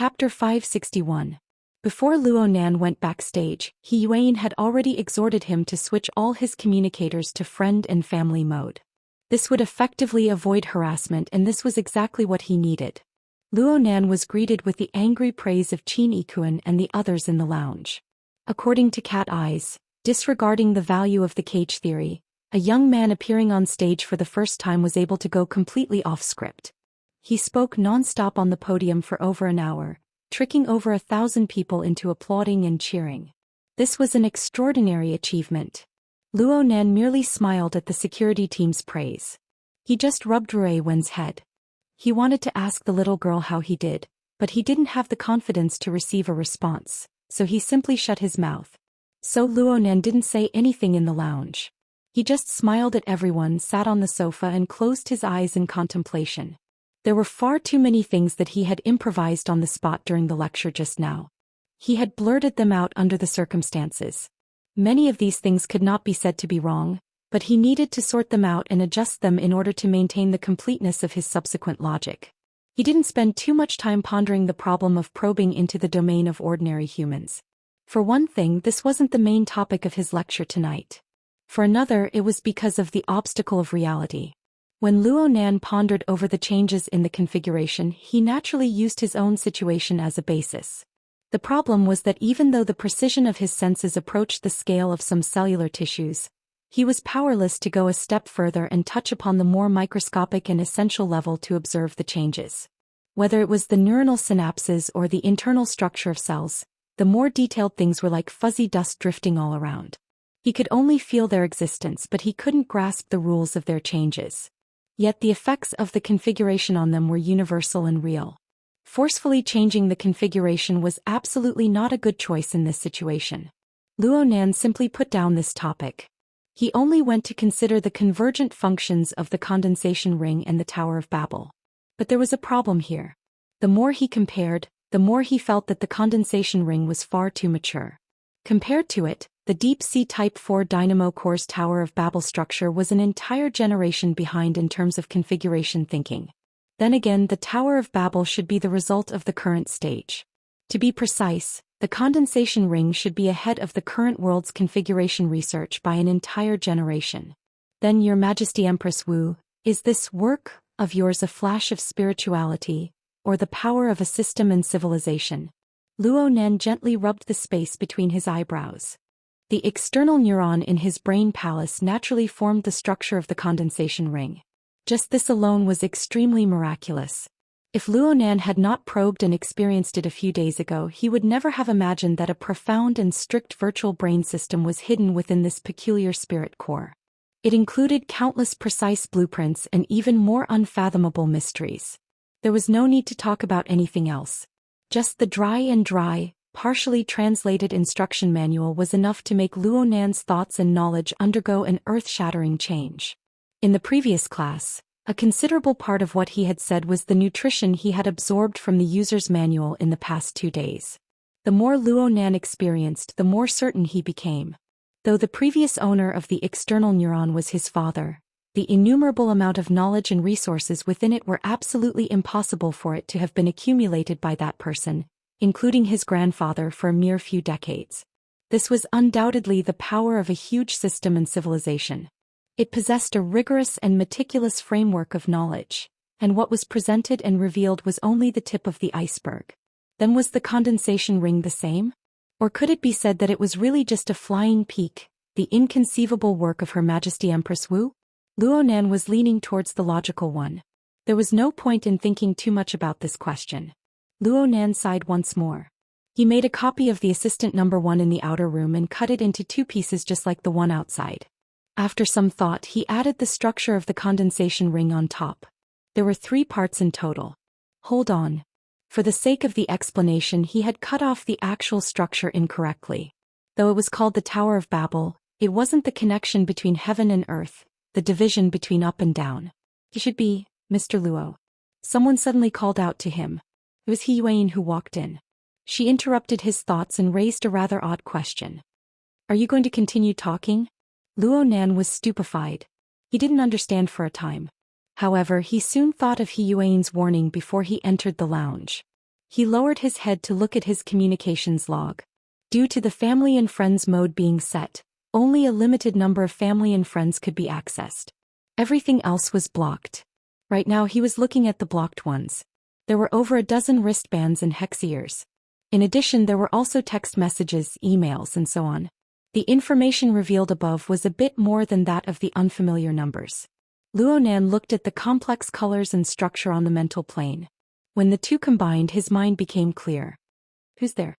Chapter 561. Before Luo Nan went backstage, He Yuan had already exhorted him to switch all his communicators to friend and family mode. This would effectively avoid harassment, and this was exactly what he needed. Luo Nan was greeted with the angry praise of Qin Yikuan and the others in the lounge. According to Cat Eyes, disregarding the value of the cage theory, a young man appearing on stage for the first time was able to go completely off script. He spoke non-stop on the podium for over an hour, tricking over 1,000 people into applauding and cheering. This was an extraordinary achievement. Luo Nan merely smiled at the security team's praise. He just rubbed Rui Wen's head. He wanted to ask the little girl how he did, but he didn't have the confidence to receive a response, so he simply shut his mouth. So Luo Nan didn't say anything in the lounge. He just smiled at everyone, sat on the sofa and closed his eyes in contemplation. There were far too many things that he had improvised on the spot during the lecture just now. He had blurted them out under the circumstances. Many of these things could not be said to be wrong, but he needed to sort them out and adjust them in order to maintain the completeness of his subsequent logic. He didn't spend too much time pondering the problem of probing into the domain of ordinary humans. For one thing, this wasn't the main topic of his lecture tonight. For another, it was because of the obstacle of reality. When Luo Nan pondered over the changes in the configuration, he naturally used his own situation as a basis. The problem was that even though the precision of his senses approached the scale of some cellular tissues, he was powerless to go a step further and touch upon the more microscopic and essential level to observe the changes. Whether it was the neuronal synapses or the internal structure of cells, the more detailed things were like fuzzy dust drifting all around. He could only feel their existence, but he couldn't grasp the rules of their changes. Yet the effects of the configuration on them were universal and real. Forcefully changing the configuration was absolutely not a good choice in this situation. Luo Nan simply put down this topic. He only went to consider the convergent functions of the condensation ring and the Tower of Babel. But there was a problem here. The more he compared, the more he felt that the condensation ring was far too mature. Compared to it, the Deep Sea Type 4 Dynamo Core's Tower of Babel structure was an entire generation behind in terms of configuration thinking. Then again, the Tower of Babel should be the result of the current stage. To be precise, the condensation ring should be ahead of the current world's configuration research by an entire generation. Then, Your Majesty Empress Wu, is this work of yours a flash of spirituality, or the power of a system and civilization? Luo Nan gently rubbed the space between his eyebrows. The external neuron in his brain palace naturally formed the structure of the condensation ring. Just this alone was extremely miraculous. If Luo Nan had not probed and experienced it a few days ago, he would never have imagined that a profound and strict virtual brain system was hidden within this peculiar spirit core. It included countless precise blueprints and even more unfathomable mysteries. There was no need to talk about anything else. Just the dry, partially translated instruction manual was enough to make Luo Nan's thoughts and knowledge undergo an earth-shattering change. In the previous class, a considerable part of what he had said was the nutrition he had absorbed from the user's manual in the past 2 days. The more Luo Nan experienced, the more certain he became. Though the previous owner of the external neuron was his father, the innumerable amount of knowledge and resources within it were absolutely impossible for it to have been accumulated by that person, including his grandfather, for a mere few decades. This was undoubtedly the power of a huge system and civilization. It possessed a rigorous and meticulous framework of knowledge, and what was presented and revealed was only the tip of the iceberg. Then was the condensation ring the same? Or could it be said that it was really just a flying peak, the inconceivable work of Her Majesty Empress Wu? Luo Nan was leaning towards the logical one. There was no point in thinking too much about this question. Luo Nan sighed once more. He made a copy of the assistant number 1 in the outer room and cut it into 2 pieces just like the one outside. After some thought, he added the structure of the condensation ring on top. There were 3 parts in total. Hold on. For the sake of the explanation, he had cut off the actual structure incorrectly. Though it was called the Tower of Babel, it wasn't the connection between heaven and earth, the division between up and down. It should be, Mr. Luo. Someone suddenly called out to him. It was He Yuan who walked in. She interrupted his thoughts and raised a rather odd question. Are you going to continue talking? Luo Nan was stupefied. He didn't understand for a time. However, he soon thought of He Yuan's warning before he entered the lounge. He lowered his head to look at his communications log. Due to the family and friends mode being set, only a limited number of family and friends could be accessed. Everything else was blocked. Right now he was looking at the blocked ones. There were over a dozen wristbands and hexiers. In addition, there were also text messages, emails, and so on. The information revealed above was a bit more than that of the unfamiliar numbers. Luonan looked at the complex colors and structure on the mental plane. When the two combined, his mind became clear. Who's there?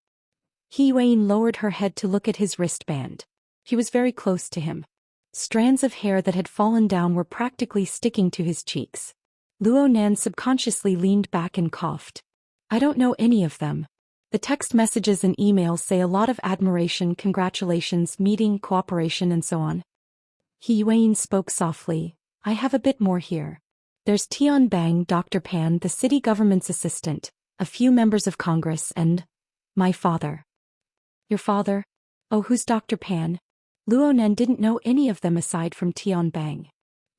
He Yuan lowered her head to look at his wristband. He was very close to him. Strands of hair that had fallen down were practically sticking to his cheeks. Luonan subconsciously leaned back and coughed. I don't know any of them. The text messages and emails say a lot of admiration, congratulations, meeting, cooperation, and so on. He Yuan spoke softly. I have a bit more here. There's Tian Bang, Dr. Pan, the city government's assistant, a few members of Congress, and my father. Your father? Oh, who's Dr. Pan? Luonan didn't know any of them aside from Tian Bang.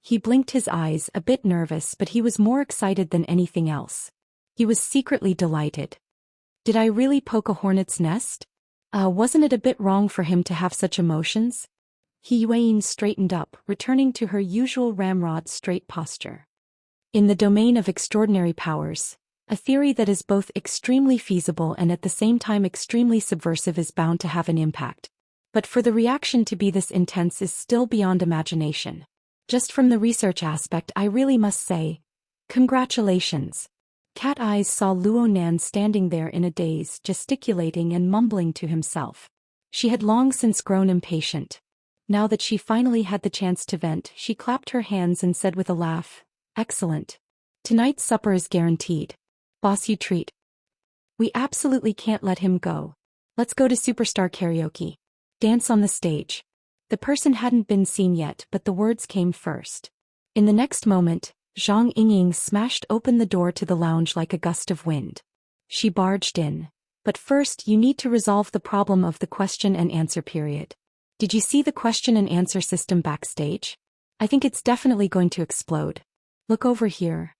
He blinked his eyes, a bit nervous, but he was more excited than anything else. He was secretly delighted. Did I really poke a hornet's nest? Wasn't it a bit wrong for him to have such emotions? He Yuan straightened up, returning to her usual ramrod straight posture. In the domain of extraordinary powers, a theory that is both extremely feasible and at the same time extremely subversive is bound to have an impact. But for the reaction to be this intense is still beyond imagination. Just from the research aspect, I really must say, congratulations. Cat Eyes saw Luonan standing there in a daze, gesticulating and mumbling to himself. She had long since grown impatient. Now that she finally had the chance to vent, she clapped her hands and said with a laugh, Excellent. Tonight's supper is guaranteed. Boss, you treat. We absolutely can't let him go. Let's go to Superstar Karaoke. Dance on the stage. The person hadn't been seen yet, but the words came first. In the next moment, Zhang Yingying smashed open the door to the lounge like a gust of wind. She barged in. But first, you need to resolve the problem of the question and answer period. Did you see the question and answer system backstage? I think it's definitely going to explode. Look over here.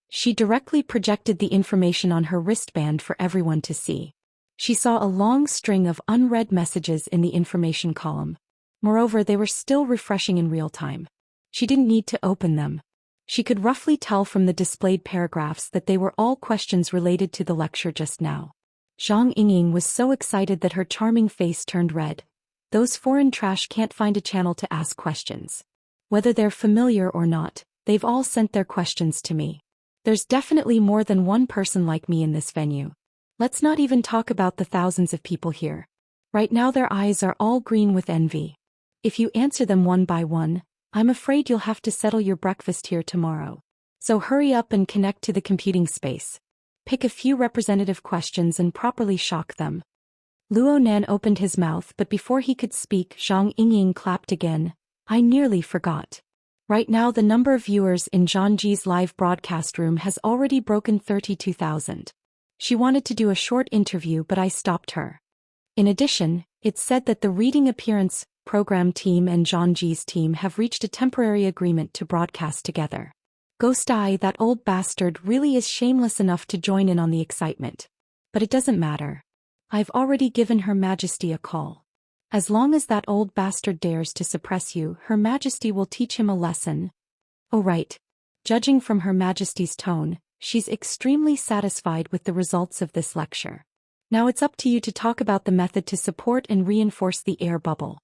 She directly projected the information on her wristband for everyone to see. She saw a long string of unread messages in the information column. Moreover, they were still refreshing in real time. She didn't need to open them. She could roughly tell from the displayed paragraphs that they were all questions related to the lecture just now. Zhang Yingying was so excited that her charming face turned red. Those foreign trash can't find a channel to ask questions. Whether they're familiar or not, they've all sent their questions to me. There's definitely more than one person like me in this venue. Let's not even talk about the thousands of people here. Right now their eyes are all green with envy. If you answer them one by one, I'm afraid you'll have to settle your breakfast here tomorrow. So hurry up and connect to the computing space. Pick a few representative questions and properly shock them. Luonan opened his mouth, but before he could speak, Zhang Yingying clapped again. I nearly forgot. Right now the number of viewers in Zhangji's live broadcast room has already broken 32,000. She wanted to do a short interview, but I stopped her. In addition, it's said that the reading appearance program team and Zhangji's team have reached a temporary agreement to broadcast together. Ghost Eye, that old bastard, really is shameless enough to join in on the excitement. But it doesn't matter. I've already given Her Majesty a call. As long as that old bastard dares to suppress you, Her Majesty will teach him a lesson. Oh right. Judging from Her Majesty's tone, she's extremely satisfied with the results of this lecture. Now it's up to you to talk about the method to support and reinforce the air bubble.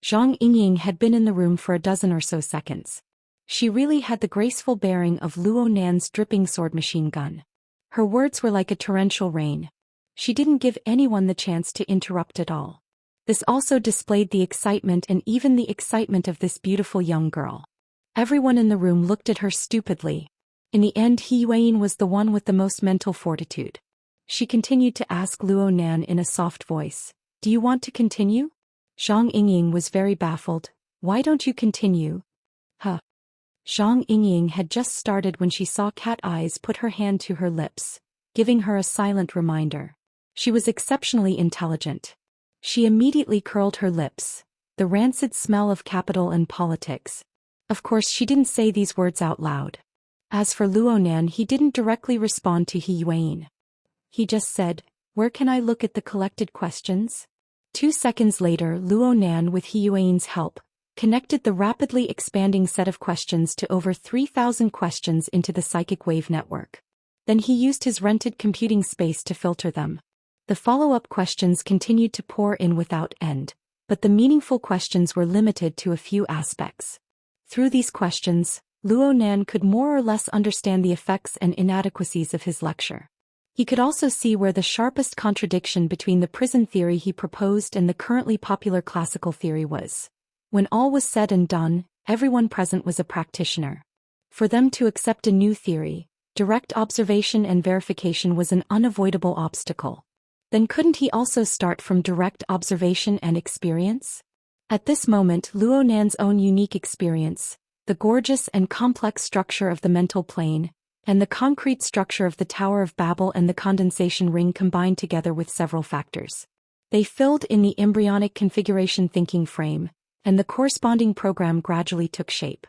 Zhang Yingying had been in the room for a dozen or so seconds. She really had the graceful bearing of Luonan's dripping sword machine gun. Her words were like a torrential rain. She didn't give anyone the chance to interrupt at all. This also displayed the excitement and even the excitement of this beautiful young girl. Everyone in the room looked at her stupidly. In the end, He Yuan was the one with the most mental fortitude. She continued to ask Luonan in a soft voice, Do you want to continue? Zhang Yingying was very baffled. Why don't you continue? Huh. Zhang Yingying had just started when she saw Cat Eyes put her hand to her lips, giving her a silent reminder. She was exceptionally intelligent. She immediately curled her lips, the rancid smell of capital and politics. Of course, she didn't say these words out loud. As for Luonan, he didn't directly respond to He Yuan. He just said, "Where can I look at the collected questions?" 2 seconds later, Luo Nan, with He Yuan's help, connected the rapidly expanding set of questions to over 3,000 questions into the psychic wave network. Then he used his rented computing space to filter them. The follow-up questions continued to pour in without end, but the meaningful questions were limited to a few aspects. Through these questions, Luo Nan could more or less understand the effects and inadequacies of his lecture. He could also see where the sharpest contradiction between the prison theory he proposed and the currently popular classical theory was. When all was said and done, everyone present was a practitioner. For them to accept a new theory, direct observation and verification was an unavoidable obstacle. Then couldn't he also start from direct observation and experience? At this moment, Luo Nan's own unique experience, the gorgeous and complex structure of the mental plane, and the concrete structure of the Tower of Babel and the condensation ring combined together with several factors. They filled in the embryonic configuration thinking frame, and the corresponding program gradually took shape.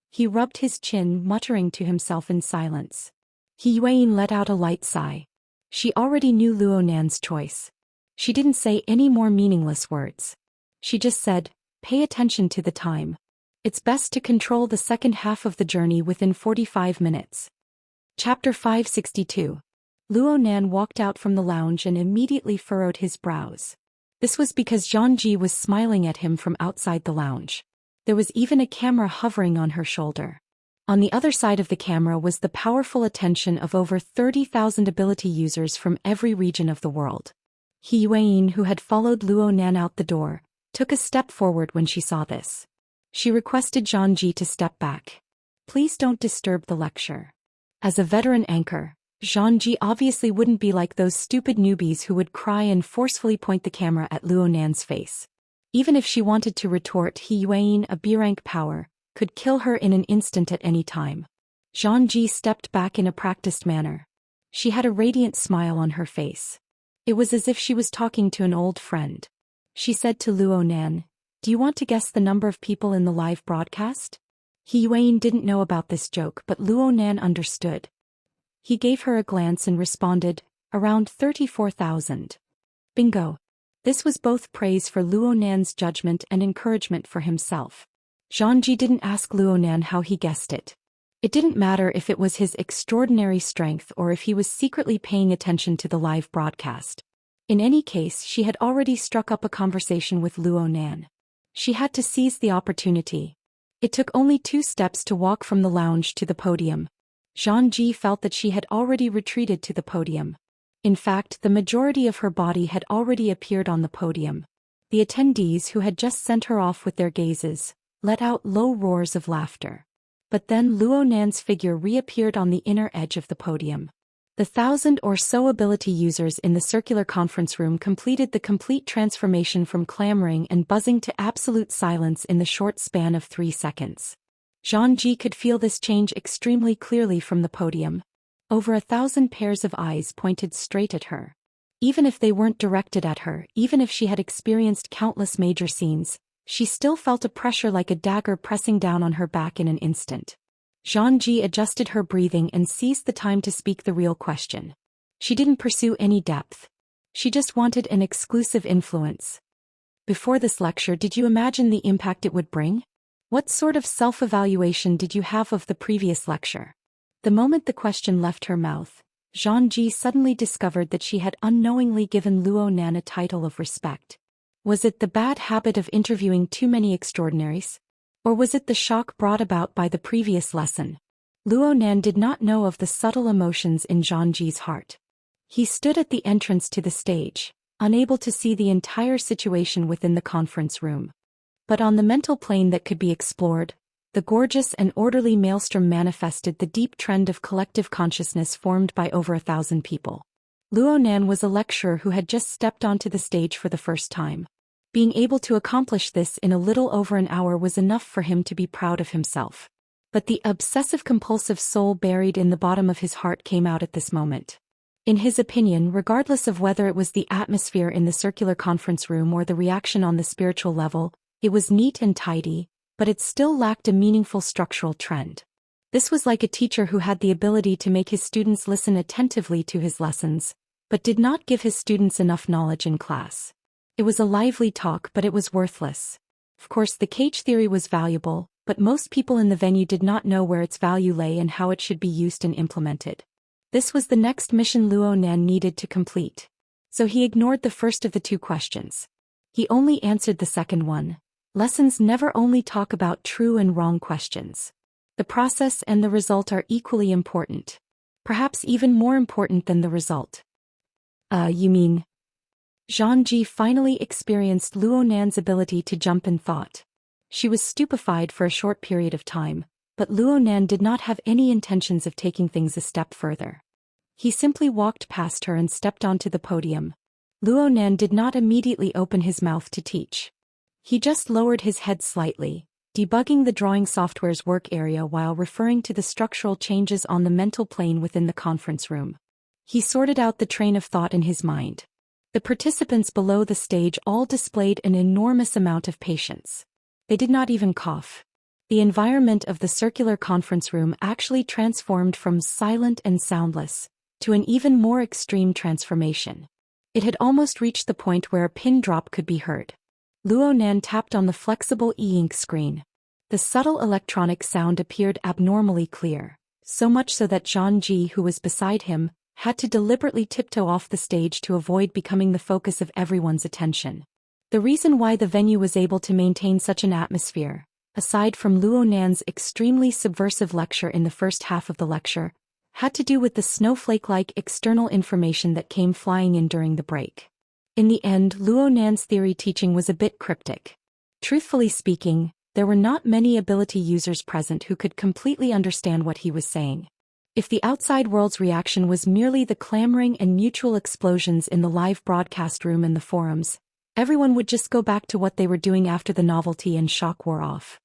He rubbed his chin, muttering to himself in silence. He Yuan let out a light sigh. She already knew Luo Nan's choice. She didn't say any more meaningless words. She just said, "Pay attention to the time. It's best to control the second half of the journey within 45 minutes. Chapter 562. Luo Nan walked out from the lounge and immediately furrowed his brows. This was because Zhangji was smiling at him from outside the lounge. There was even a camera hovering on her shoulder. On the other side of the camera was the powerful attention of over 30,000 ability users from every region of the world. He Yuan, who had followed Luo Nan out the door, took a step forward when she saw this. She requested Zhangji to step back. "Please don't disturb the lecture." As a veteran anchor, Zhangji obviously wouldn't be like those stupid newbies who would cry and forcefully point the camera at Luo Nan's face. Even if she wanted to retort, He Yuan, a B-rank power, could kill her in an instant at any time. Zhangji stepped back in a practiced manner. She had a radiant smile on her face. It was as if she was talking to an old friend. She said to Luo Nan, "Do you want to guess the number of people in the live broadcast?" He Yuan didn't know about this joke, but Luo Nan understood. He gave her a glance and responded, "Around 34,000. Bingo. This was both praise for Luo Nan's judgment and encouragement for himself. Zhangji didn't ask Luo Nan how he guessed it. It didn't matter if it was his extraordinary strength or if he was secretly paying attention to the live broadcast. In any case, she had already struck up a conversation with Luo Nan. She had to seize the opportunity. It took only 2 steps to walk from the lounge to the podium. Zhangji felt that she had already retreated to the podium. In fact, the majority of her body had already appeared on the podium. The attendees, who had just sent her off with their gazes, let out low roars of laughter. But then Luo Nan's figure reappeared on the inner edge of the podium. The 1,000 or so ability users in the circular conference room completed the complete transformation from clamoring and buzzing to absolute silence in the short span of 3 seconds. Zhangji could feel this change extremely clearly from the podium. Over 1,000 pairs of eyes pointed straight at her. Even if they weren't directed at her, even if she had experienced countless major scenes, she still felt a pressure like a dagger pressing down on her back in an instant. Zhangji adjusted her breathing and seized the time to speak the real question. She didn't pursue any depth. She just wanted an exclusive influence. "Before this lecture, did you imagine the impact it would bring? What sort of self-evaluation did you have of the previous lecture?" The moment the question left her mouth, Zhangji suddenly discovered that she had unknowingly given Luo Nan a title of respect. Was it the bad habit of interviewing too many extraordinaries? Or was it the shock brought about by the previous lesson? Luo Nan did not know of the subtle emotions in Zhangji's heart. He stood at the entrance to the stage, unable to see the entire situation within the conference room. But on the mental plane that could be explored, the gorgeous and orderly maelstrom manifested the deep trend of collective consciousness formed by over 1,000 people. Luo Nan was a lecturer who had just stepped onto the stage for the first time. Being able to accomplish this in a little over an hour was enough for him to be proud of himself. But the obsessive-compulsive soul buried in the bottom of his heart came out at this moment. In his opinion, regardless of whether it was the atmosphere in the circular conference room or the reaction on the spiritual level, it was neat and tidy, but it still lacked a meaningful structural trend. This was like a teacher who had the ability to make his students listen attentively to his lessons, but did not give his students enough knowledge in class. It was a lively talk, but it was worthless. Of course, the cage theory was valuable, but most people in the venue did not know where its value lay and how it should be used and implemented. This was the next mission Luo Nan needed to complete. So he ignored the first of the two questions. He only answered the second one. Lessons never only talk about true and wrong questions. The process and the result are equally important. Perhaps even more important than the result. You mean? Zhang finally experienced Luo Nan's ability to jump in thought. She was stupefied for a short period of time, but Luo Nan did not have any intentions of taking things a step further. He simply walked past her and stepped onto the podium. Luo Nan did not immediately open his mouth to teach. He just lowered his head slightly, debugging the drawing software's work area while referring to the structural changes on the mental plane within the conference room. He sorted out the train of thought in his mind. The participants below the stage all displayed an enormous amount of patience. They did not even cough. The environment of the circular conference room actually transformed from silent and soundless to an even more extreme transformation. It had almost reached the point where a pin drop could be heard. Luo Nan tapped on the flexible e-ink screen. The subtle electronic sound appeared abnormally clear, so much so that Zhang, who was beside him, had to deliberately tiptoe off the stage to avoid becoming the focus of everyone's attention. The reason why the venue was able to maintain such an atmosphere, aside from Luo Nan's extremely subversive lecture in the first half of the lecture, had to do with the snowflake-like external information that came flying in during the break. In the end, Luo Nan's theory teaching was a bit cryptic. Truthfully speaking, there were not many ability users present who could completely understand what he was saying. If the outside world's reaction was merely the clamoring and mutual explosions in the live broadcast room and the forums, everyone would just go back to what they were doing after the novelty and shock wore off.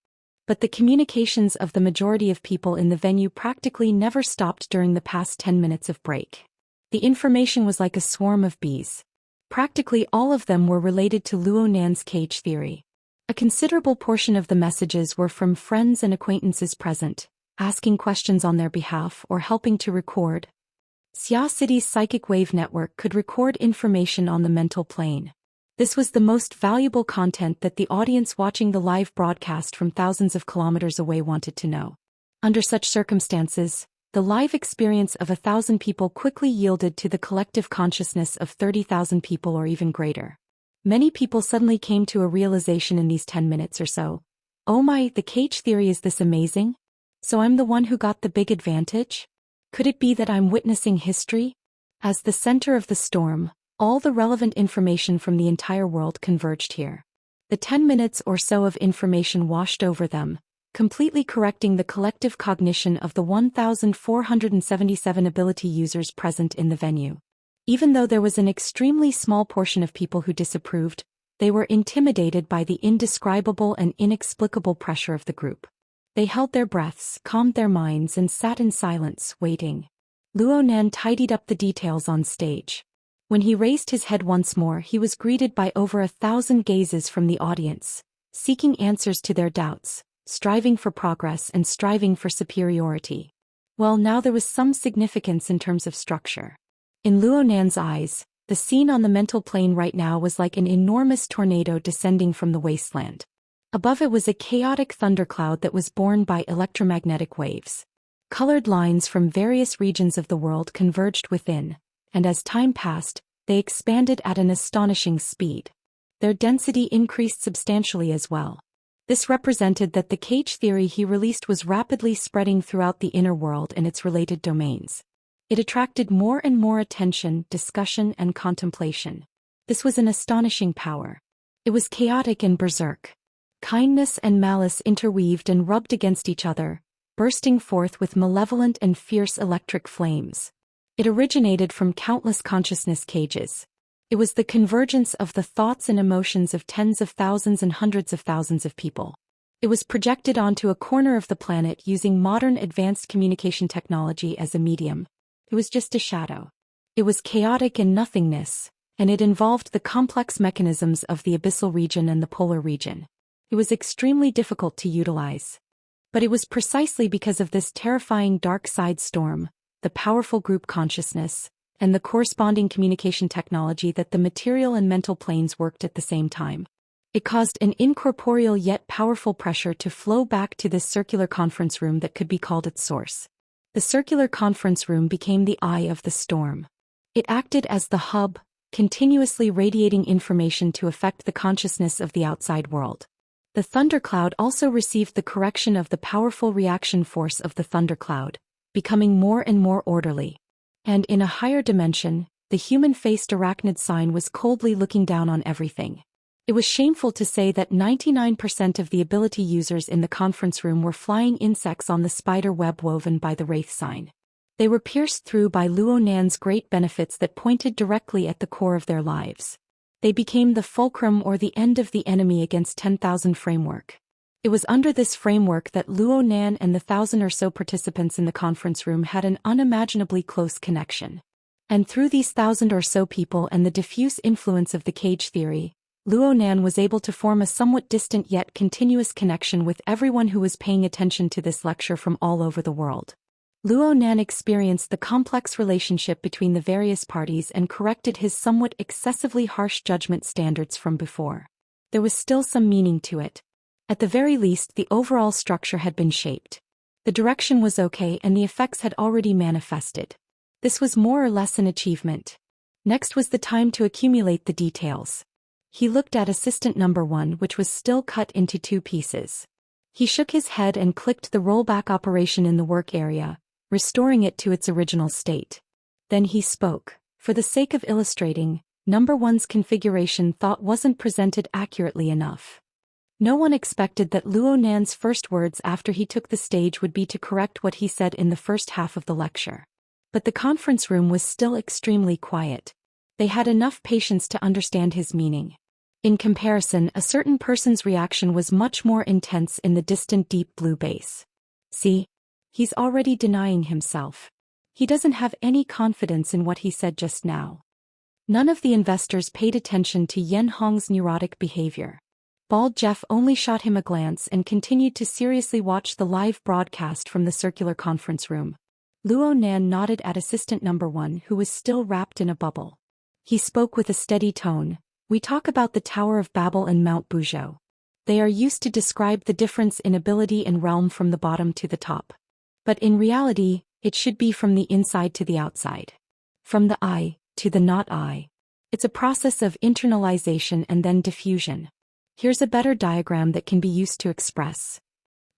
But the communications of the majority of people in the venue practically never stopped during the past 10 minutes of break. The information was like a swarm of bees. Practically all of them were related to Luo Nan's cage theory. A considerable portion of the messages were from friends and acquaintances present, asking questions on their behalf or helping to record. Xia City's psychic wave network could record information on the mental plane. This was the most valuable content that the audience watching the live broadcast from thousands of kilometers away wanted to know. Under such circumstances, the live experience of 1,000 people quickly yielded to the collective consciousness of 30,000 people or even greater. Many people suddenly came to a realization in these 10 minutes or so. Oh my, the cage theory is this amazing? So I'm the one who got the big advantage? Could it be that I'm witnessing history? As the center of the storm, all the relevant information from the entire world converged here. The 10 minutes or so of information washed over them, completely correcting the collective cognition of the 1,477 ability users present in the venue. Even though there was an extremely small portion of people who disapproved, they were intimidated by the indescribable and inexplicable pressure of the group. They held their breaths, calmed their minds, and sat in silence, waiting. Luo Nan tidied up the details on stage. When he raised his head once more, he was greeted by over 1,000 gazes from the audience, seeking answers to their doubts, striving for progress and striving for superiority. Well, now there was some significance in terms of structure. In Luo Nan's eyes, the scene on the mental plane right now was like an enormous tornado descending from the wasteland. Above it was a chaotic thundercloud that was borne by electromagnetic waves. Colored lines from various regions of the world converged within, and as time passed, they expanded at an astonishing speed. Their density increased substantially as well. This represented that the cage theory he released was rapidly spreading throughout the inner world and its related domains. It attracted more and more attention, discussion, and contemplation. This was an astonishing power. It was chaotic and berserk. Kindness and malice interweaved and rubbed against each other, bursting forth with malevolent and fierce electric flames. It originated from countless consciousness cages. It was the convergence of the thoughts and emotions of tens of thousands and hundreds of thousands of people. It was projected onto a corner of the planet using modern advanced communication technology as a medium. It was just a shadow. It was chaotic and nothingness, and it involved the complex mechanisms of the abyssal region and the polar region. It was extremely difficult to utilize. But it was precisely because of this terrifying dark side storm, the powerful group consciousness, and the corresponding communication technology that the material and mental planes worked at the same time. It caused an incorporeal yet powerful pressure to flow back to this circular conference room that could be called its source. The circular conference room became the eye of the storm. It acted as the hub, continuously radiating information to affect the consciousness of the outside world. The thundercloud also received the correction of the powerful reaction force of the thundercloud, becoming more and more orderly. And in a higher dimension, the human-faced arachnid sign was coldly looking down on everything. It was shameful to say that 99% of the ability users in the conference room were flying insects on the spider web woven by the wraith sign. They were pierced through by Luo Nan's great benefits that pointed directly at the core of their lives. They became the fulcrum or the end of the enemy against 10,000 framework. It was under this framework that Luo Nan and the 1,000 or so participants in the conference room had an unimaginably close connection. And through these 1,000 or so people and the diffuse influence of the cage theory, Luo Nan was able to form a somewhat distant yet continuous connection with everyone who was paying attention to this lecture from all over the world. Luo Nan experienced the complex relationship between the various parties and corrected his somewhat excessively harsh judgment standards from before. There was still some meaning to it. At the very least, the overall structure had been shaped. The direction was okay and the effects had already manifested. This was more or less an achievement. Next was the time to accumulate the details. He looked at assistant number 1, which was still cut into 2 pieces. He shook his head and clicked the rollback operation in the work area, restoring it to its original state. Then he spoke. For the sake of illustrating, number 1's configuration thought wasn't presented accurately enough. No one expected that Luo Nan's first words after he took the stage would be to correct what he said in the first half of the lecture. But the conference room was still extremely quiet. They had enough patience to understand his meaning. In comparison, a certain person's reaction was much more intense in the distant deep blue base. See? He's already denying himself. He doesn't have any confidence in what he said just now. None of the investors paid attention to Yen Hong's neurotic behavior. Bald Jeff only shot him a glance and continued to seriously watch the live broadcast from the circular conference room. Luo Nan nodded at assistant number 1, who was still wrapped in a bubble. He spoke with a steady tone. We talk about the Tower of Babel and Mount Buzhou. They are used to describe the difference in ability and realm from the bottom to the top. But in reality, it should be from the inside to the outside. From the I to the not I. It's a process of internalization and then diffusion. Here's a better diagram that can be used to express.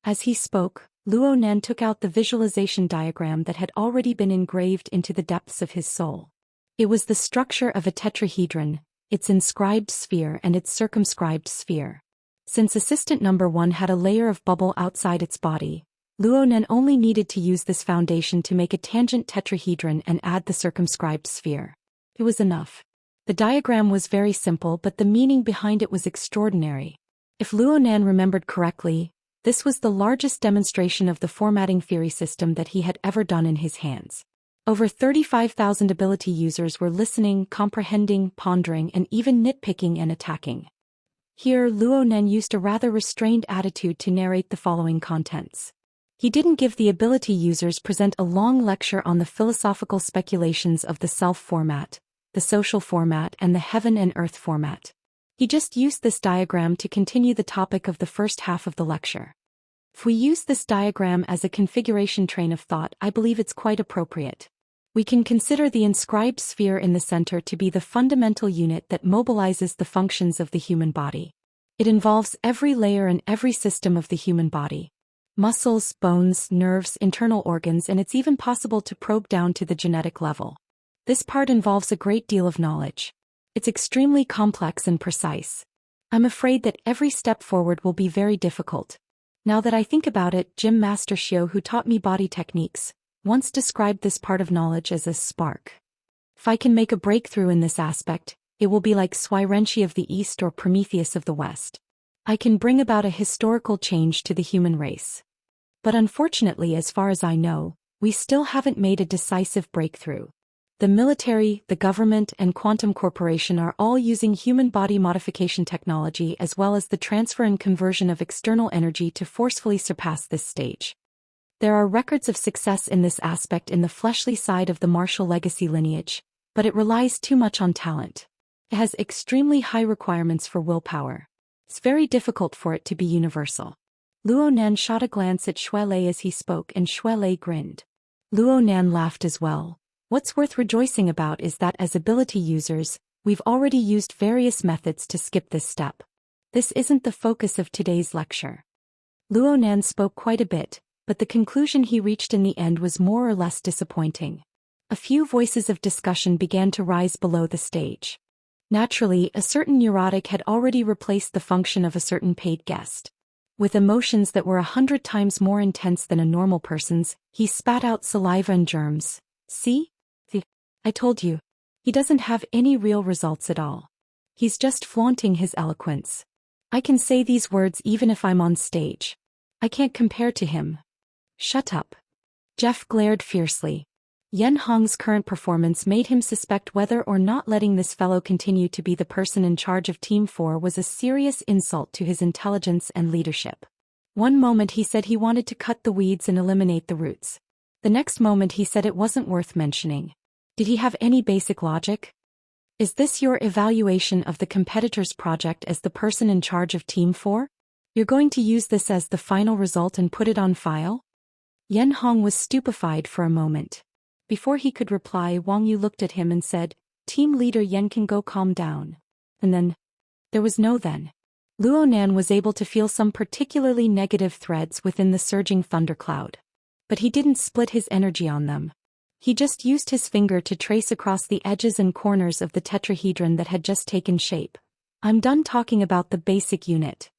As he spoke, Luo Nan took out the visualization diagram that had already been engraved into the depths of his soul. It was the structure of a tetrahedron, its inscribed sphere and its circumscribed sphere. Since assistant number 1 had a layer of bubble outside its body, Luo Nan only needed to use this foundation to make a tangent tetrahedron and add the circumscribed sphere. It was enough. The diagram was very simple, but the meaning behind it was extraordinary. If Luo Nan remembered correctly, this was the largest demonstration of the formatting theory system that he had ever done in his hands. Over 35,000 ability users were listening, comprehending, pondering, and even nitpicking and attacking. Here, Luo Nan used a rather restrained attitude to narrate the following contents. He didn't give the ability users present a long lecture on the philosophical speculations of the self format, the social format, and the heaven and earth format. He just used this diagram to continue the topic of the first half of the lecture. If we use this diagram as a configuration train of thought, I believe it's quite appropriate. We can consider the inscribed sphere in the center to be the fundamental unit that mobilizes the functions of the human body. It involves every layer and every system of the human body. Muscles, bones, nerves, internal organs, and it's even possible to probe down to the genetic level. This part involves a great deal of knowledge. It's extremely complex and precise. I'm afraid that every step forward will be very difficult. Now that I think about it, Gym Master Xiao, who taught me body techniques, once described this part of knowledge as a spark. If I can make a breakthrough in this aspect, it will be like Xianxia of the East or Prometheus of the West. I can bring about a historical change to the human race. But unfortunately, as far as I know, we still haven't made a decisive breakthrough. The military, the government, and quantum corporation are all using human body modification technology as well as the transfer and conversion of external energy to forcefully surpass this stage. There are records of success in this aspect in the fleshly side of the Martial legacy lineage, but it relies too much on talent. It has extremely high requirements for willpower. It's very difficult for it to be universal. Luo Nan shot a glance at Xue Lei as he spoke, and Xue Lei grinned. Luo Nan laughed as well. What's worth rejoicing about is that as ability users, we've already used various methods to skip this step. This isn't the focus of today's lecture. Luo Nan spoke quite a bit, but the conclusion he reached in the end was more or less disappointing. A few voices of discussion began to rise below the stage. Naturally, a certain neurotic had already replaced the function of a certain paid guest. With emotions that were 100 times more intense than a normal person's, he spat out saliva and germs. See? I told you. He doesn't have any real results at all. He's just flaunting his eloquence. I can say these words even if I'm on stage. I can't compare to him. Shut up. Jeff glared fiercely. Yen Hong's current performance made him suspect whether or not letting this fellow continue to be the person in charge of Team 4 was a serious insult to his intelligence and leadership. One moment he said he wanted to cut the weeds and eliminate the roots. The next moment he said it wasn't worth mentioning. Did he have any basic logic? Is this your evaluation of the competitor's project as the person in charge of Team 4? You're going to use this as the final result and put it on file? Yen Hong was stupefied for a moment. Before he could reply, Wang Yu looked at him and said, Team leader Yen can go calm down. And then? There was no then. Luo Nan was able to feel some particularly negative threads within the surging thundercloud. But he didn't split his energy on them. He just used his finger to trace across the edges and corners of the tetrahedron that had just taken shape. I'm done talking about the basic unit.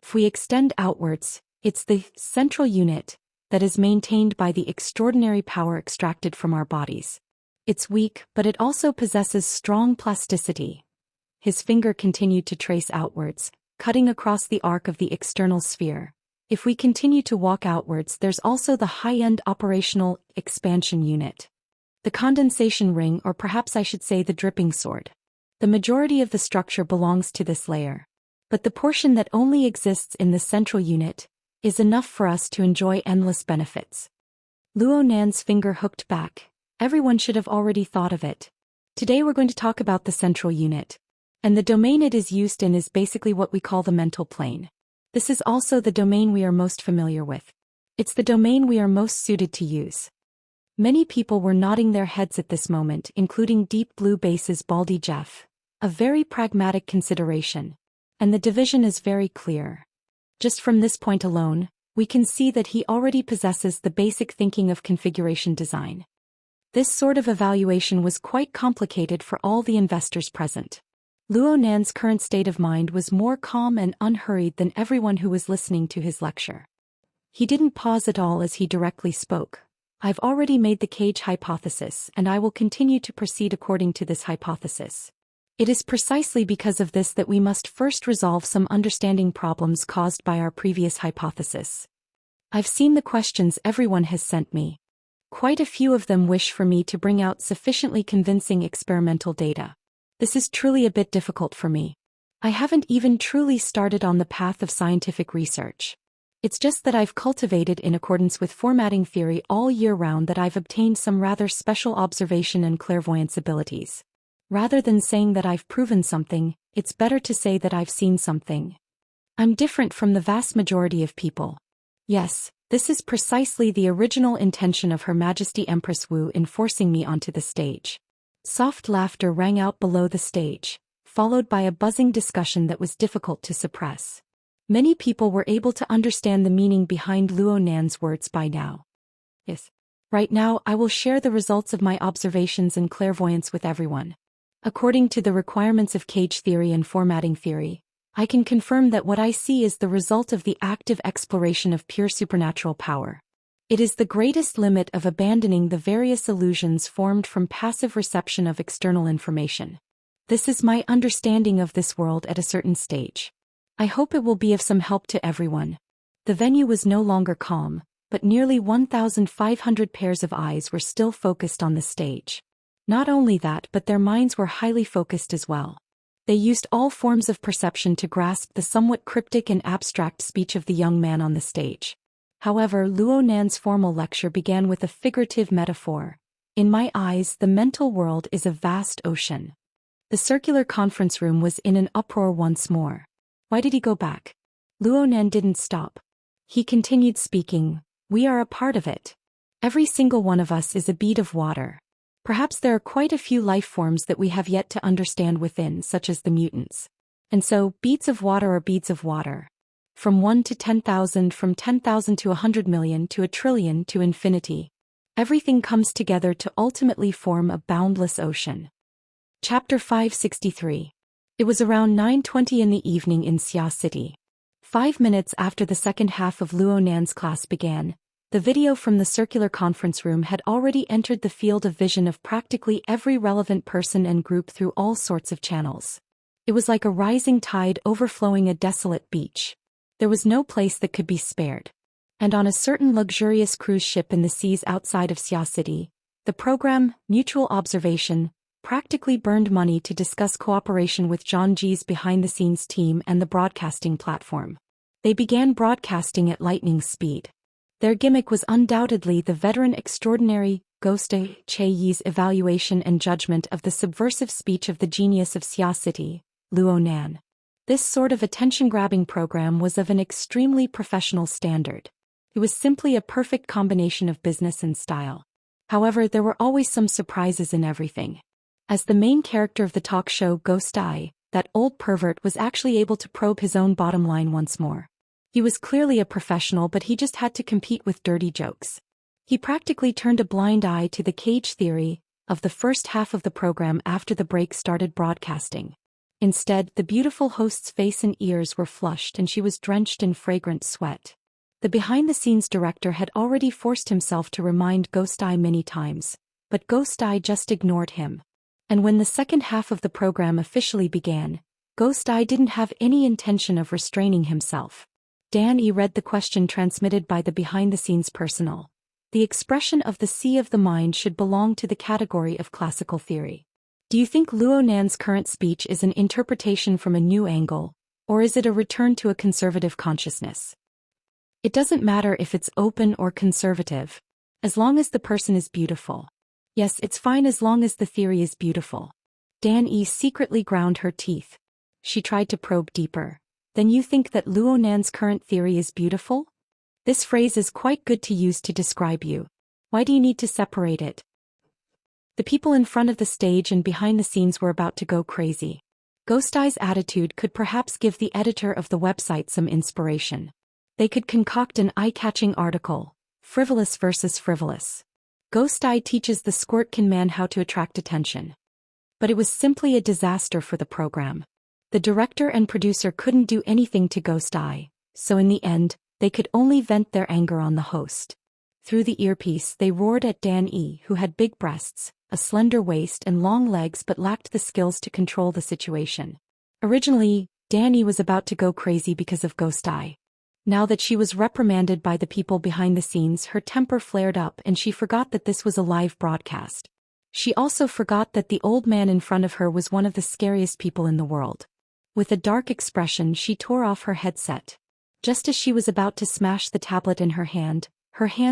If we extend outwards, it's the central unit that is maintained by the extraordinary power extracted from our bodies. It's weak, but it also possesses strong plasticity. His finger continued to trace outwards, cutting across the arc of the external sphere. If we continue to walk outwards, there's also the high-end operational expansion unit. The condensation ring, or perhaps I should say the dripping sword. The majority of the structure belongs to this layer. But the portion that only exists in the central unit is enough for us to enjoy endless benefits. Luo Nan's finger hooked back. Everyone should have already thought of it. Today we're going to talk about the central unit. And the domain it is used in is basically what we call the mental plane. This is also the domain we are most familiar with. It's the domain we are most suited to use. Many people were nodding their heads at this moment, including Deep Blue Base's Baldy Jeff. A very pragmatic consideration. And the division is very clear. Just from this point alone, we can see that he already possesses the basic thinking of configuration design. This sort of evaluation was quite complicated for all the investors present. Luo Nan's current state of mind was more calm and unhurried than everyone who was listening to his lecture. He didn't pause at all as he directly spoke. I've already made the cage hypothesis, and I will continue to proceed according to this hypothesis. It is precisely because of this that we must first resolve some understanding problems caused by our previous hypothesis. I've seen the questions everyone has sent me. Quite a few of them wish for me to bring out sufficiently convincing experimental data. This is truly a bit difficult for me. I haven't even truly started on the path of scientific research. It's just that I've cultivated in accordance with formatting theory all year round that I've obtained some rather special observation and clairvoyance abilities. Rather than saying that I've proven something, it's better to say that I've seen something. I'm different from the vast majority of people. Yes, this is precisely the original intention of Her Majesty Empress Wu in forcing me onto the stage. Soft laughter rang out below the stage, followed by a buzzing discussion that was difficult to suppress. Many people were able to understand the meaning behind Luo Nan's words by now. Yes. Right now I will share the results of my observations and clairvoyance with everyone. According to the requirements of cage theory and formatting theory, I can confirm that what I see is the result of the active exploration of pure supernatural power. It is the greatest limit of abandoning the various illusions formed from passive reception of external information. This is my understanding of this world at a certain stage. I hope it will be of some help to everyone. The venue was no longer calm, but nearly 1,500 pairs of eyes were still focused on the stage. Not only that, but their minds were highly focused as well. They used all forms of perception to grasp the somewhat cryptic and abstract speech of the young man on the stage. However, Luo Nan's formal lecture began with a figurative metaphor. In my eyes, the mental world is a vast ocean. The circular conference room was in an uproar once more. Why did he go back? Luonan didn't stop. He continued speaking. We are a part of it. Every single one of us is a bead of water. Perhaps there are quite a few life forms that we have yet to understand within, such as the mutants. And so, beads of water are beads of water. From 1 to 10,000, from 10,000 to 100 million to a trillion to infinity. Everything comes together to ultimately form a boundless ocean. Chapter 563. It was around 9:20 in the evening in Xia City. 5 minutes after the second half of Luonan's class began, the video from the circular conference room had already entered the field of vision of practically every relevant person and group through all sorts of channels. It was like a rising tide overflowing a desolate beach. There was no place that could be spared. And on a certain luxurious cruise ship in the seas outside of Xia City, the program, Mutual Observation, practically burned money to discuss cooperation with Zhang Ji's behind-the-scenes team and the broadcasting platform. They began broadcasting at lightning speed. Their gimmick was undoubtedly the veteran extraordinary Ghost Che Yi's evaluation and judgment of the subversive speech of the genius of Xia City, Luonan. This sort of attention-grabbing program was of an extremely professional standard. It was simply a perfect combination of business and style. However, there were always some surprises in everything. As the main character of the talk show Ghost Eye, that old pervert was actually able to probe his own bottom line once more. He was clearly a professional, but he just had to compete with dirty jokes. He practically turned a blind eye to the cage theory of the first half of the program after the break started broadcasting. Instead, the beautiful host's face and ears were flushed and she was drenched in fragrant sweat. The behind-the-scenes director had already forced himself to remind Ghost Eye many times, but Ghost Eye just ignored him. And when the second half of the program officially began, Ghost Eye didn't have any intention of restraining himself. Dan E read the question transmitted by the behind-the-scenes personnel. The expression of the sea of the mind should belong to the category of classical theory. Do you think Luonan's current speech is an interpretation from a new angle, or is it a return to a conservative consciousness? It doesn't matter if it's open or conservative, as long as the person is beautiful. Yes, it's fine as long as the theory is beautiful. Dan E secretly ground her teeth. She tried to probe deeper. Then you think that Luonan's current theory is beautiful? This phrase is quite good to use to describe you. Why do you need to separate it? The people in front of the stage and behind the scenes were about to go crazy. Ghost Eye's attitude could perhaps give the editor of the website some inspiration. They could concoct an eye-catching article, Frivolous versus Frivolous. Ghost Eye teaches the Squirtkin man how to attract attention. But it was simply a disaster for the program. The director and producer couldn't do anything to Ghost Eye, so in the end, they could only vent their anger on the host. Through the earpiece, they roared at Dan E, who had big breasts, a slender waist and long legs but lacked the skills to control the situation. Originally, Dan E was about to go crazy because of Ghost Eye. Now that she was reprimanded by the people behind the scenes, her temper flared up and she forgot that this was a live broadcast. She also forgot that the old man in front of her was one of the scariest people in the world. With a dark expression, she tore off her headset. Just as she was about to smash the tablet in her hand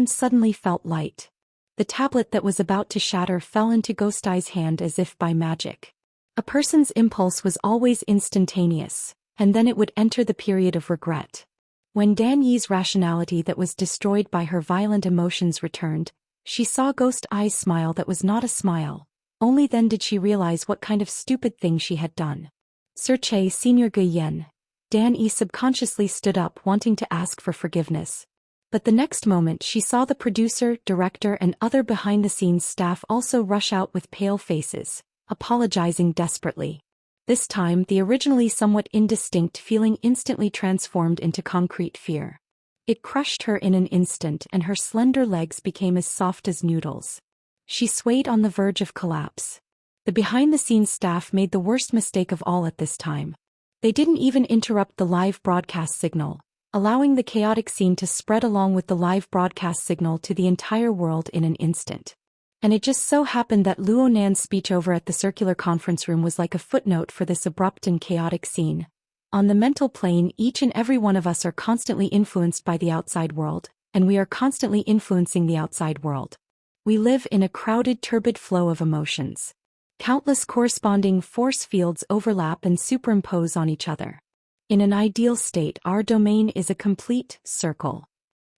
suddenly felt light. The tablet that was about to shatter fell into Ghost Eye's hand as if by magic. A person's impulse was always instantaneous, and then it would enter the period of regret. When Dan Yi's rationality that was destroyed by her violent emotions returned, she saw Ghost Eye's smile that was not a smile. Only then did she realize what kind of stupid thing she had done. Sir Che Senior Guyen. Dan Yi subconsciously stood up wanting to ask for forgiveness. But the next moment she saw the producer, director and other behind-the-scenes staff also rush out with pale faces, apologizing desperately. This time the originally somewhat indistinct feeling instantly transformed into concrete fear. It crushed her in an instant and her slender legs became as soft as noodles. She swayed on the verge of collapse. The behind-the-scenes staff made the worst mistake of all at this time. They didn't even interrupt the live broadcast signal, allowing the chaotic scene to spread along with the live broadcast signal to the entire world in an instant. And it just so happened that Luonan's speech over at the circular conference room was like a footnote for this abrupt and chaotic scene. On the mental plane, each and every one of us are constantly influenced by the outside world, and we are constantly influencing the outside world. We live in a crowded, turbid flow of emotions. Countless corresponding force fields overlap and superimpose on each other. In an ideal state, our domain is a complete circle.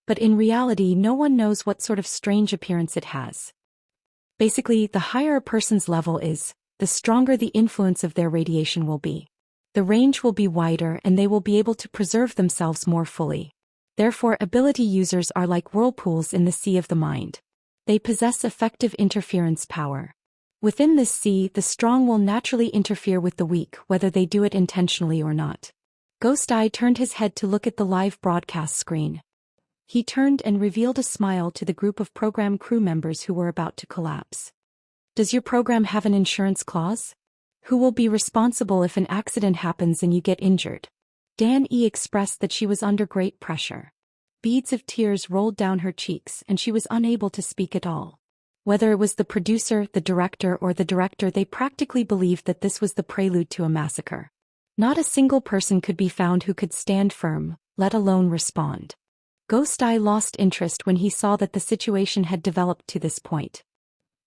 But in reality, no one knows what sort of strange appearance it has. Basically, the higher a person's level is, the stronger the influence of their radiation will be. The range will be wider and they will be able to preserve themselves more fully. Therefore, ability users are like whirlpools in the sea of the mind. They possess effective interference power. Within this sea, the strong will naturally interfere with the weak, whether they do it intentionally or not. Ghost Eye turned his head to look at the live broadcast screen. He turned and revealed a smile to the group of program crew members who were about to collapse. Does your program have an insurance clause? Who will be responsible if an accident happens and you get injured? Dan E expressed that she was under great pressure. Beads of tears rolled down her cheeks and she was unable to speak at all. Whether it was the producer, the director, or the director, they practically believed that this was the prelude to a massacre. Not a single person could be found who could stand firm, let alone respond. Ghost Eye lost interest when he saw that the situation had developed to this point.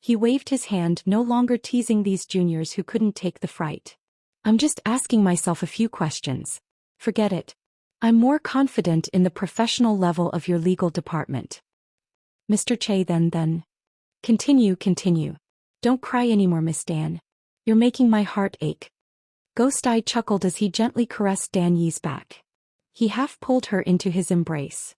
He waved his hand, no longer teasing these juniors who couldn't take the fright. I'm just asking myself a few questions. Forget it. I'm more confident in the professional level of your legal department. Mr. Che then. Continue. Don't cry anymore, Miss Dan. You're making my heart ache. Ghost Eye chuckled as he gently caressed Dan Yi's back. He half pulled her into his embrace.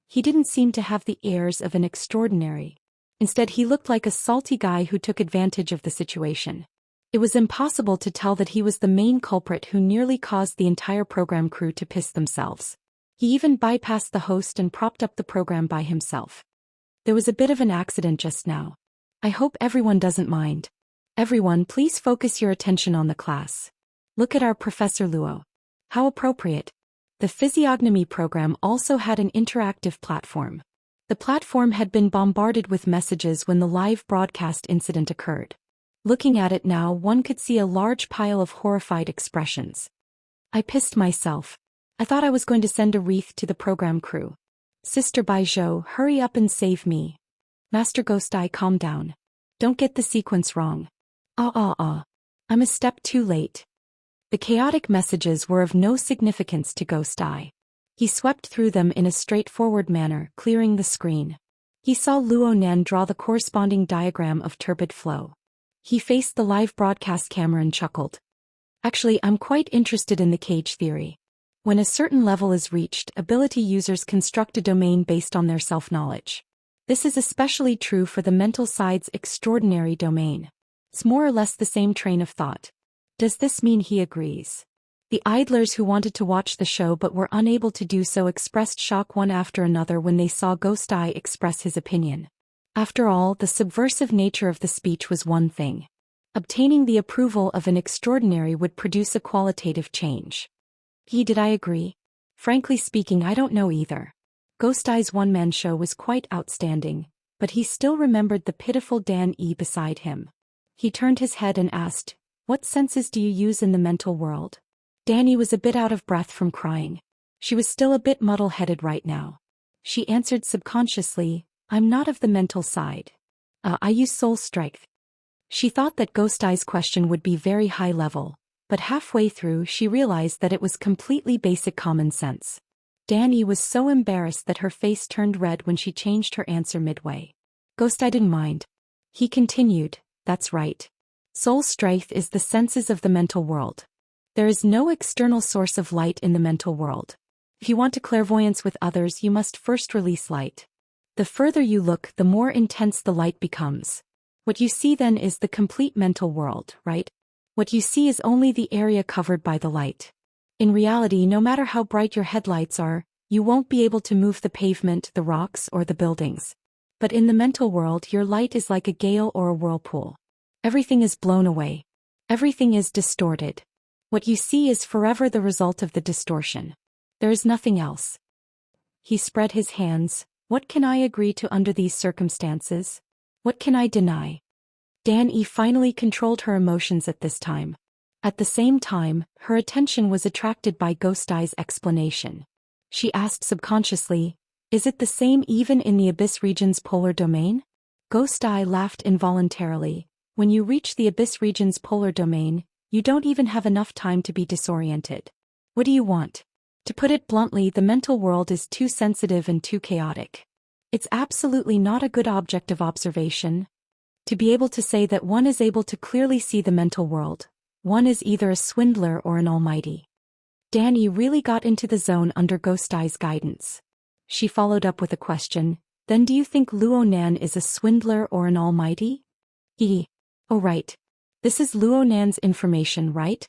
He didn't seem to have the airs of an extraordinary. Instead, he looked like a salty guy who took advantage of the situation. It was impossible to tell that he was the main culprit who nearly caused the entire program crew to piss themselves. He even bypassed the host and propped up the program by himself. There was a bit of an accident just now. I hope everyone doesn't mind. Everyone, please focus your attention on the class. Look at our Professor Luo. How appropriate. The physiognomy program also had an interactive platform. The platform had been bombarded with messages when the live broadcast incident occurred. Looking at it now, one could see a large pile of horrified expressions. I pissed myself. I thought I was going to send a wreath to the program crew. Sister Bai Zhou, hurry up and save me. Master Ghost Eye, calm down. Don't get the sequence wrong. I'm a step too late. The chaotic messages were of no significance to Ghost Eye. He swept through them in a straightforward manner, clearing the screen. He saw Luo Nan draw the corresponding diagram of turbid flow. He faced the live broadcast camera and chuckled. Actually, I'm quite interested in the cage theory. When a certain level is reached, ability users construct a domain based on their self-knowledge. This is especially true for the mental side's extraordinary domain. It's more or less the same train of thought. Does this mean he agrees? The idlers who wanted to watch the show but were unable to do so expressed shock one after another when they saw Ghost Eye express his opinion. After all, the subversive nature of the speech was one thing. Obtaining the approval of an extraordinary would produce a qualitative change. Did I agree? Frankly speaking, I don't know either. Ghost Eye's one-man show was quite outstanding, but he still remembered the pitiful Dan E beside him. He turned his head and asked, "What senses do you use in the mental world?" Danny was a bit out of breath from crying. She was still a bit muddle-headed right now. She answered subconsciously, "I'm not of the mental side. I use soul strength." She thought that Ghost Eye's question would be very high level, but halfway through she realized that it was completely basic common sense. Danny was so embarrassed that her face turned red when she changed her answer midway. Ghost Eye didn't mind. He continued, "That's right. Soul strength is the senses of the mental world. There is no external source of light in the mental world. If you want to clairvoyance with others, you must first release light. The further you look, the more intense the light becomes. What you see then is the complete mental world, right? What you see is only the area covered by the light. In reality, no matter how bright your headlights are, you won't be able to move the pavement, the rocks, or the buildings. But in the mental world, your light is like a gale or a whirlpool. Everything is blown away. Everything is distorted. What you see is forever the result of the distortion. There is nothing else." He spread his hands. "What can I agree to under these circumstances? What can I deny?" Dan E finally controlled her emotions at this time. At the same time, her attention was attracted by Ghost Eye's explanation. She asked subconsciously, "Is it the same even in the Abyss region's polar domain?" Ghost Eye laughed involuntarily. When you reach the Abyss region's polar domain, you don't even have enough time to be disoriented. What do you want? To put it bluntly, the mental world is too sensitive and too chaotic. It's absolutely not a good object of observation. To be able to say that one is able to clearly see the mental world, one is either a swindler or an almighty. Danny really got into the zone under Ghost Eye's guidance. She followed up with a question, then do you think Luo Nan is a swindler or an almighty? Oh right. This is Luo Nan's information, right?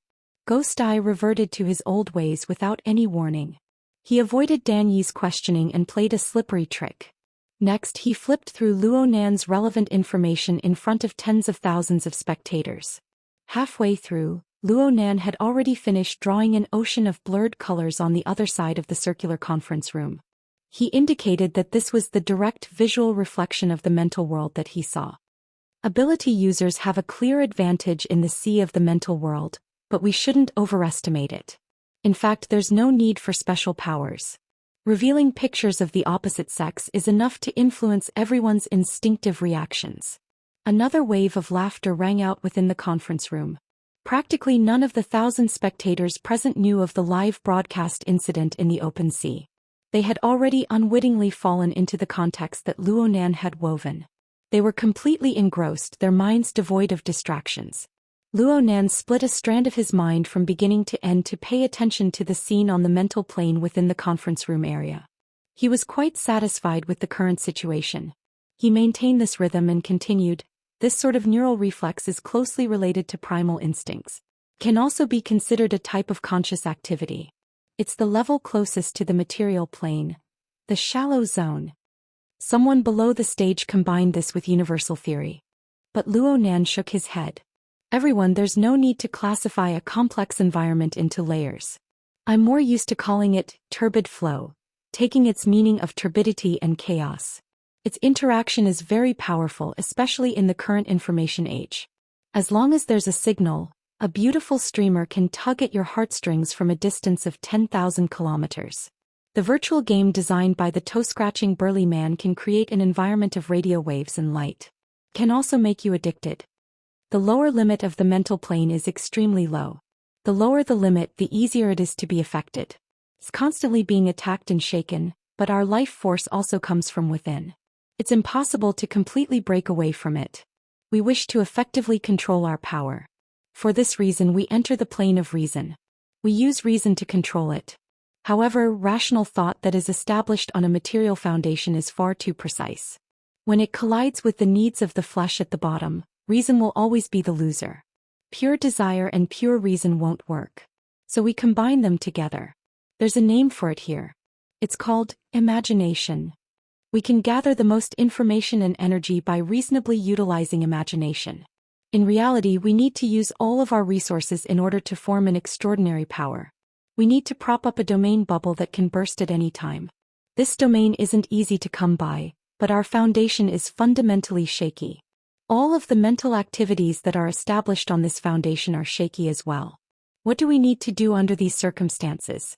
Ghost Eye reverted to his old ways without any warning. He avoided Dan Yi's questioning and played a slippery trick. Next he flipped through Luo Nan's relevant information in front of tens of thousands of spectators. Halfway through, Luo Nan had already finished drawing an ocean of blurred colors on the other side of the circular conference room. He indicated that this was the direct visual reflection of the mental world that he saw. Ability users have a clear advantage in the sea of the mental world, but we shouldn't overestimate it. In fact, there's no need for special powers. Revealing pictures of the opposite sex is enough to influence everyone's instinctive reactions. Another wave of laughter rang out within the conference room. Practically none of the 1,000 spectators present knew of the live broadcast incident in the open sea. They had already unwittingly fallen into the context that Luo Nan had woven. They were completely engrossed, their minds devoid of distractions. Luo Nan split a strand of his mind from beginning to end to pay attention to the scene on the mental plane within the conference room area. He was quite satisfied with the current situation. He maintained this rhythm and continued, this sort of neural reflex is closely related to primal instincts. Can also be considered a type of conscious activity. It's the level closest to the material plane, the shallow zone. Someone below the stage combined this with universal theory. But Luo Nan shook his head. Everyone, there's no need to classify a complex environment into layers. I'm more used to calling it turbid flow, taking its meaning of turbidity and chaos. Its interaction is very powerful, especially in the current information age. As long as there's a signal, a beautiful streamer can tug at your heartstrings from a distance of 10,000 kilometers. The virtual game designed by the toe-scratching burly man can create an environment of radio waves and light. Can also make you addicted. The lower limit of the mental plane is extremely low. The lower the limit, the easier it is to be affected. It's constantly being attacked and shaken, but our life force also comes from within. It's impossible to completely break away from it. We wish to effectively control our power. For this reason we enter the plane of reason. We use reason to control it. However, rational thought that is established on a material foundation is far too precise. When it collides with the needs of the flesh at the bottom, reason will always be the loser. Pure desire and pure reason won't work. So we combine them together. There's a name for it here. It's called imagination. We can gather the most information and energy by reasonably utilizing imagination. In reality, we need to use all of our resources in order to form an extraordinary power. We need to prop up a domain bubble that can burst at any time. This domain isn't easy to come by, but our foundation is fundamentally shaky. All of the mental activities that are established on this foundation are shaky as well. What do we need to do under these circumstances?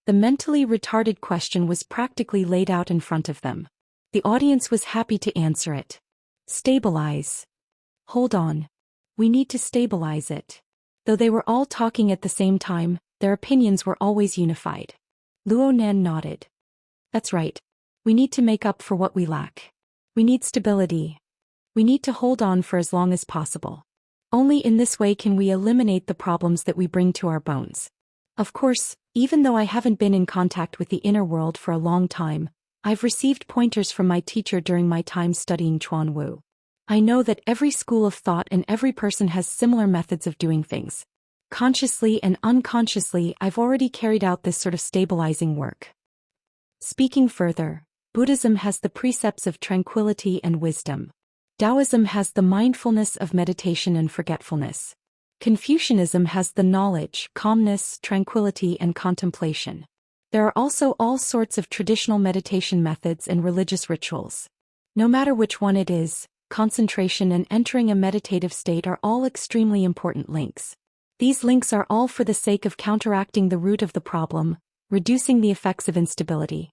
The mentally retarded question was practically laid out in front of them. The audience was happy to answer it. Stabilize. Hold on. We need to stabilize it. Though they were all talking at the same time, their opinions were always unified. Luo Nan nodded. That's right. We need to make up for what we lack. We need stability. We need to hold on for as long as possible. Only in this way can we eliminate the problems that we bring to our bones. Of course, even though I haven't been in contact with the inner world for a long time, I've received pointers from my teacher during my time studying Chuan Wu. I know that every school of thought and every person has similar methods of doing things. Consciously and unconsciously, I've already carried out this sort of stabilizing work. Speaking further, Buddhism has the precepts of tranquility and wisdom. Taoism has the mindfulness of meditation and forgetfulness. Confucianism has the knowledge, calmness, tranquility, and contemplation. There are also all sorts of traditional meditation methods and religious rituals. No matter which one it is, concentration and entering a meditative state are all extremely important links. These links are all for the sake of counteracting the root of the problem, reducing the effects of instability.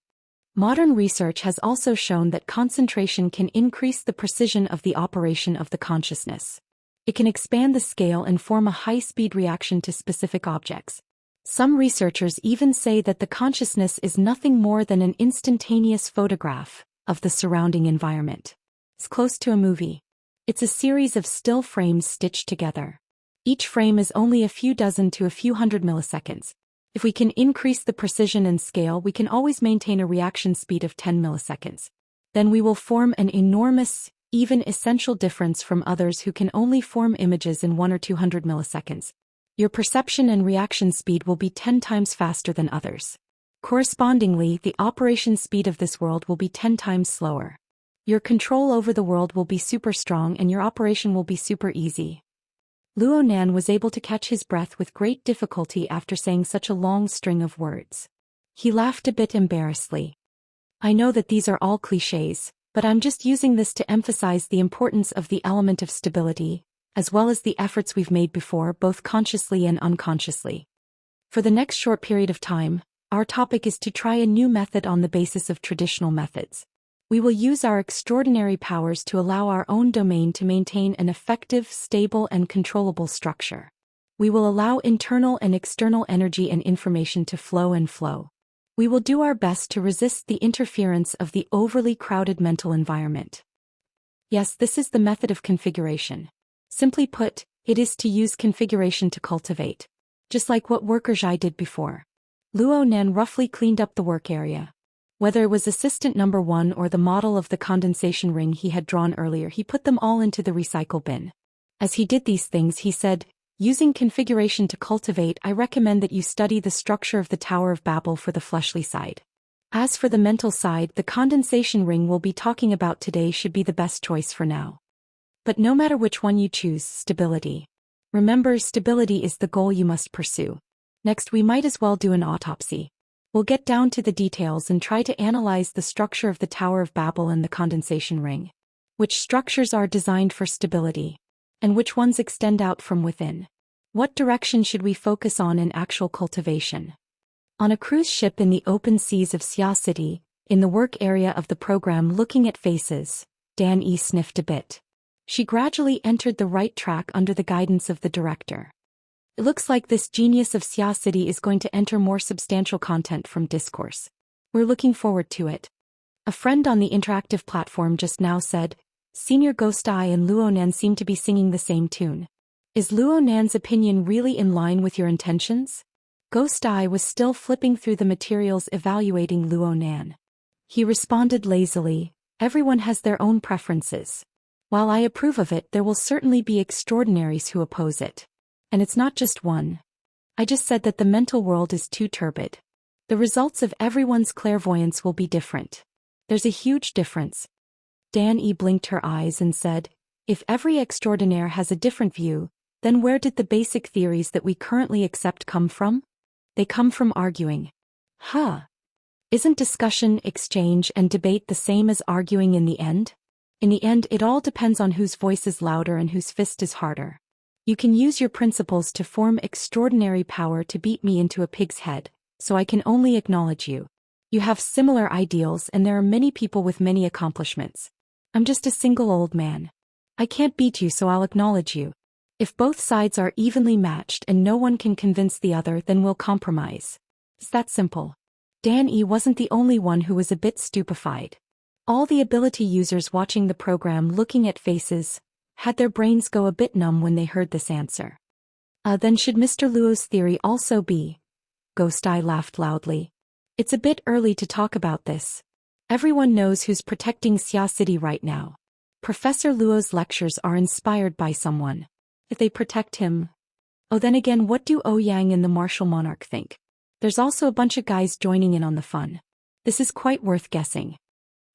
Modern research has also shown that concentration can increase the precision of the operation of the consciousness. It can expand the scale and form a high-speed reaction to specific objects. Some researchers even say that the consciousness is nothing more than an instantaneous photograph of the surrounding environment. It's close to a movie. It's a series of still frames stitched together. Each frame is only a few dozen to a few hundred milliseconds. If we can increase the precision and scale, we can always maintain a reaction speed of 10 milliseconds. Then we will form an enormous, even essential difference from others who can only form images in 1 or 200 milliseconds. Your perception and reaction speed will be 10 times faster than others. Correspondingly, the operation speed of this world will be 10 times slower. Your control over the world will be super strong and your operation will be super easy. Luo Nan was able to catch his breath with great difficulty after saying such a long string of words. He laughed a bit embarrassedly. I know that these are all clichés, but I'm just using this to emphasize the importance of the element of stability, as well as the efforts we've made before, both consciously and unconsciously. For the next short period of time, our topic is to try a new method on the basis of traditional methods. We will use our extraordinary powers to allow our own domain to maintain an effective, stable, and controllable structure. We will allow internal and external energy and information to flow. We will do our best to resist the interference of the overly crowded mental environment. Yes, this is the method of configuration. Simply put, it is to use configuration to cultivate. Just like what worker Zhai did before. Luo Nan roughly cleaned up the work area. Whether it was assistant number 1 or the model of the condensation ring he had drawn earlier, he put them all into the recycle bin. As he did these things, he said, using configuration to cultivate, I recommend that you study the structure of the Tower of Babel for the fleshly side. As for the mental side, the condensation ring we'll be talking about today should be the best choice for now. But no matter which one you choose, stability. Remember, stability is the goal you must pursue. Next, we might as well do an autopsy. We'll get down to the details and try to analyze the structure of the Tower of Babel and the condensation ring. Which structures are designed for stability? And which ones extend out from within? What direction should we focus on in actual cultivation? On a cruise ship in the open seas of Xia City, in the work area of the program looking at faces, Dan E sniffed a bit. She gradually entered the right track under the guidance of the director. It looks like this genius of Xia City is going to enter more substantial content from discourse. We're looking forward to it. A friend on the interactive platform just now said, Senior Ghost Eye and Luo Nan seem to be singing the same tune. Is Luo Nan's opinion really in line with your intentions? Ghost Eye was still flipping through the materials evaluating Luo Nan. He responded lazily, everyone has their own preferences. While I approve of it, there will certainly be extraordinaries who oppose it. And it's not just one. I just said that the mental world is too turbid. The results of everyone's clairvoyance will be different. There's a huge difference. Dan E blinked her eyes and said, if every extraordinaire has a different view, then where did the basic theories that we currently accept come from? They come from arguing. Isn't discussion, exchange, and debate the same as arguing in the end? In the end, it all depends on whose voice is louder and whose fist is harder. You can use your principles to form extraordinary power to beat me into a pig's head, so I can only acknowledge you. You have similar ideals and there are many people with many accomplishments. I'm just a single old man. I can't beat you, so I'll acknowledge you. If both sides are evenly matched and no one can convince the other, then we'll compromise. It's that simple. Dan E wasn't the only one who was a bit stupefied. All the ability users watching the program looking at faces had their brains go a bit numb when they heard this answer. Then should Mr. Luo's theory also be? Ghost Eye laughed loudly. It's a bit early to talk about this. Everyone knows who's protecting Xia City right now. Professor Luo's lectures are inspired by someone. If they protect him. Oh, then again, what do Ouyang and the martial monarch think? There's also a bunch of guys joining in on the fun. This is quite worth guessing.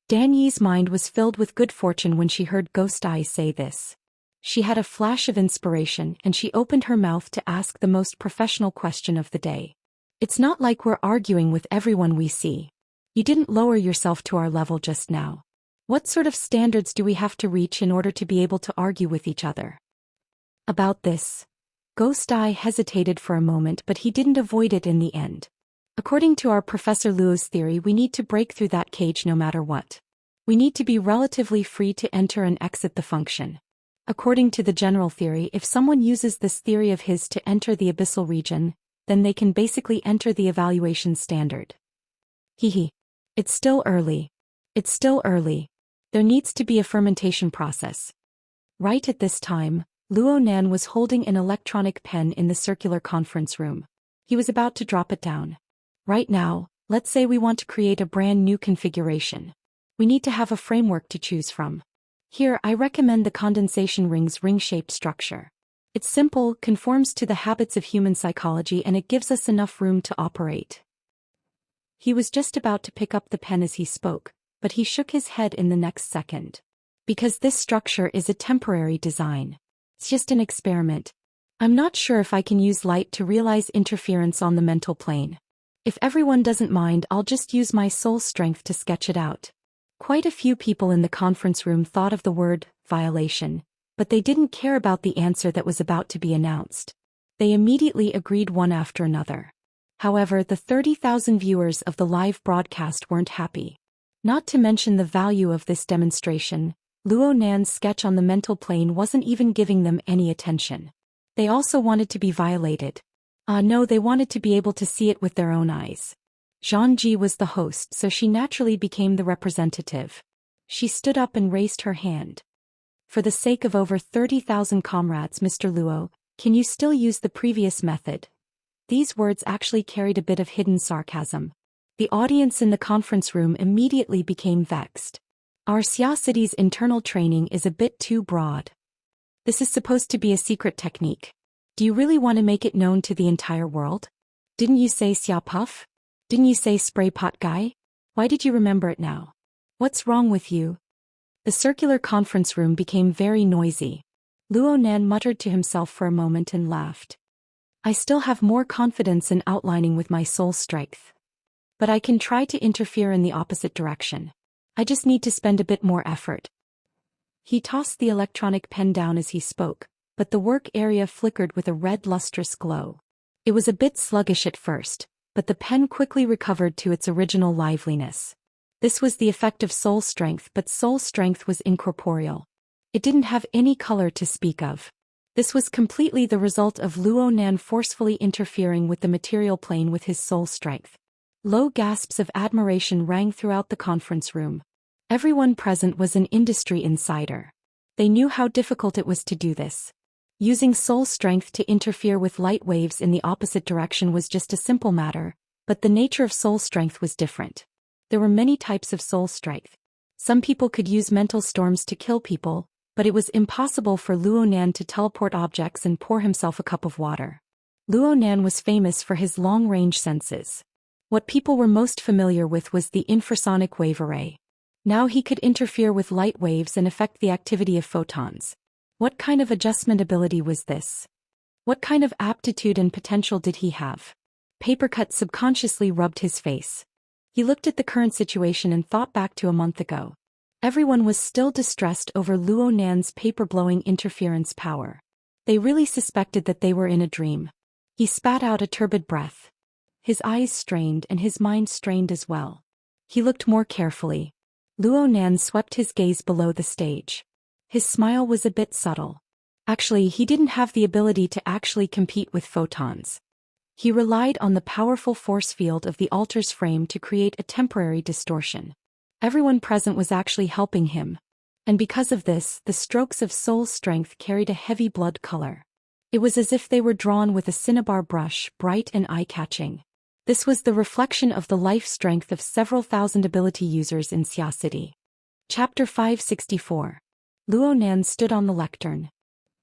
Dan Yi's mind was filled with good fortune when she heard Ghost Eye say this. She had a flash of inspiration and she opened her mouth to ask the most professional question of the day. It's not like we're arguing with everyone we see. You didn't lower yourself to our level just now. What sort of standards do we have to reach in order to be able to argue with each other? About this, Ghost Eye hesitated for a moment, but he didn't avoid it in the end. According to our Professor Luo's theory, we need to break through that cage no matter what. We need to be relatively free to enter and exit the function. According to the general theory, if someone uses this theory of his to enter the abyssal region, then they can basically enter the evaluation standard. Hehe. It's still early. It's still early. There needs to be a fermentation process. Right at this time, Luo Nan was holding an electronic pen in the circular conference room. He was about to drop it down. Right now, let's say we want to create a brand new configuration. We need to have a framework to choose from. Here, I recommend the condensation ring's ring-shaped structure. It's simple, conforms to the habits of human psychology, and it gives us enough room to operate. He was just about to pick up the pen as he spoke, but he shook his head in the next second. Because this structure is a temporary design. It's just an experiment. I'm not sure if I can use light to realize interference on the mental plane. If everyone doesn't mind, I'll just use my soul strength to sketch it out. Quite a few people in the conference room thought of the word violation, but they didn't care about the answer that was about to be announced. They immediately agreed one after another. However, the 30,000 viewers of the live broadcast weren't happy. Not to mention the value of this demonstration, Luo Nan's sketch on the mental plane wasn't even giving them any attention. They also wanted to be violated. No, they wanted to be able to see it with their own eyes. Zhangji was the host, so she naturally became the representative. She stood up and raised her hand. For the sake of over 30,000 comrades, Mr. Luo, can you still use the previous method? These words actually carried a bit of hidden sarcasm. The audience in the conference room immediately became vexed. Our Xia City's internal training is a bit too broad. This is supposed to be a secret technique. Do you really want to make it known to the entire world? Didn't you say Xia Puff? Didn't you say spray pot guy? Why did you remember it now? What's wrong with you? The circular conference room became very noisy. Luo Nan muttered to himself for a moment and laughed. I still have more confidence in outlining with my soul strength. But I can try to interfere in the opposite direction. I just need to spend a bit more effort. He tossed the electronic pen down as he spoke, but the work area flickered with a red lustrous glow. It was a bit sluggish at first, but the pen quickly recovered to its original liveliness. This was the effect of soul strength, but soul strength was incorporeal. It didn't have any color to speak of. This was completely the result of Luo Nan forcefully interfering with the material plane with his soul strength. Low gasps of admiration rang throughout the conference room. Everyone present was an industry insider. They knew how difficult it was to do this. Using soul strength to interfere with light waves in the opposite direction was just a simple matter, but the nature of soul strength was different. There were many types of soul strength. Some people could use mental storms to kill people, but it was impossible for Luo Nan to teleport objects and pour himself a cup of water. Luo Nan was famous for his long-range senses. What people were most familiar with was the infrasonic wave array. Now he could interfere with light waves and affect the activity of photons. What kind of adjustment ability was this? What kind of aptitude and potential did he have? Papercut subconsciously rubbed his face. He looked at the current situation and thought back to a month ago. Everyone was still distressed over Luo Nan's paper-blowing interference power. They really suspected that they were in a dream. He spat out a turbid breath. His eyes strained and his mind strained as well. He looked more carefully. Luo Nan swept his gaze below the stage. His smile was a bit subtle. Actually, he didn't have the ability to actually compete with photons. He relied on the powerful force field of the altar's frame to create a temporary distortion. Everyone present was actually helping him. And because of this, the strokes of soul strength carried a heavy blood color. It was as if they were drawn with a cinnabar brush, bright and eye-catching. This was the reflection of the life strength of several thousand ability users in Xia City. Chapter 564. Luo Nan stood on the lectern.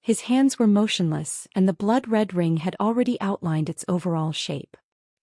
His hands were motionless, and the blood-red ring had already outlined its overall shape.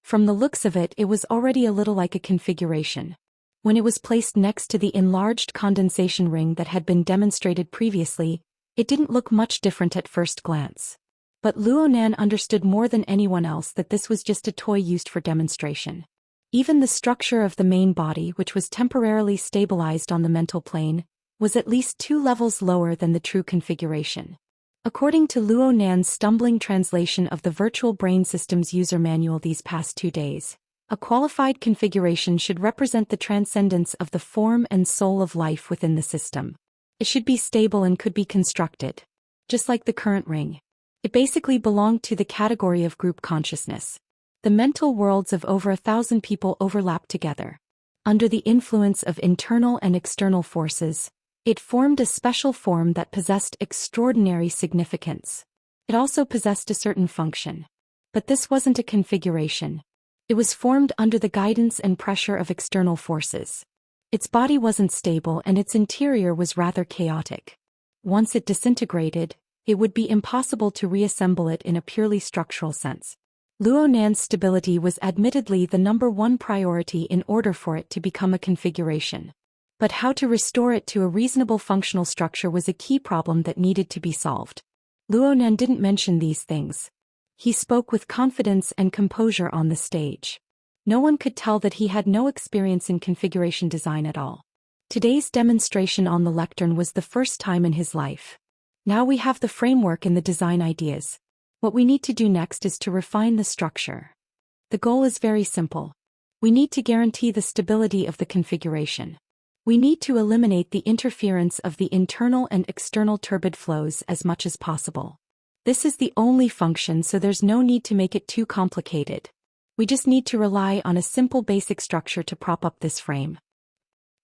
From the looks of it, it was already a little like a configuration. When it was placed next to the enlarged condensation ring that had been demonstrated previously, it didn't look much different at first glance. But Luo Nan understood more than anyone else that this was just a toy used for demonstration. Even the structure of the main body, which was temporarily stabilized on the mental plane, was at least 2 levels lower than the true configuration. According to Luo Nan's stumbling translation of the Virtual Brain Systems user manual these past 2 days, A qualified configuration should represent the transcendence of the form and soul of life within the system. It should be stable and could be constructed. Just like the current ring. It basically belonged to the category of group consciousness. The mental worlds of over 1,000 people overlapped together. Under the influence of internal and external forces, it formed a special form that possessed extraordinary significance. It also possessed a certain function. But this wasn't a configuration. It was formed under the guidance and pressure of external forces. Its body wasn't stable and its interior was rather chaotic. Once it disintegrated, it would be impossible to reassemble it in a purely structural sense. Luo Nan's stability was admittedly the #1 priority in order for it to become a configuration. But how to restore it to a reasonable functional structure was a key problem that needed to be solved. Luo Nan didn't mention these things. He spoke with confidence and composure on the stage. No one could tell that he had no experience in configuration design at all. Today's demonstration on the lectern was the first time in his life. Now we have the framework and the design ideas. What we need to do next is to refine the structure. The goal is very simple. We need to guarantee the stability of the configuration. We need to eliminate the interference of the internal and external turbid flows as much as possible. This is the only function, so there's no need to make it too complicated. We just need to rely on a simple basic structure to prop up this frame.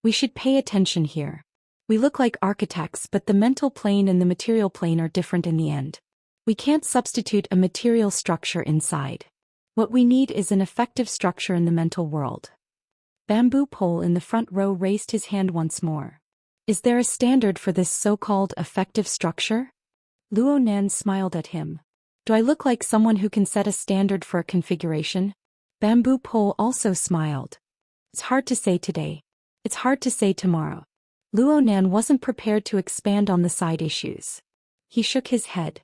We should pay attention here. We look like architects, but the mental plane and the material plane are different in the end. We can't substitute a material structure inside. What we need is an effective structure in the mental world. Bamboo Pole in the front row raised his hand once more. Is there a standard for this so-called effective structure? Luo Nan smiled at him. Do I look like someone who can set a standard for a configuration? Bamboo Pole also smiled. It's hard to say today. It's hard to say tomorrow. Luo Nan wasn't prepared to expand on the side issues. He shook his head.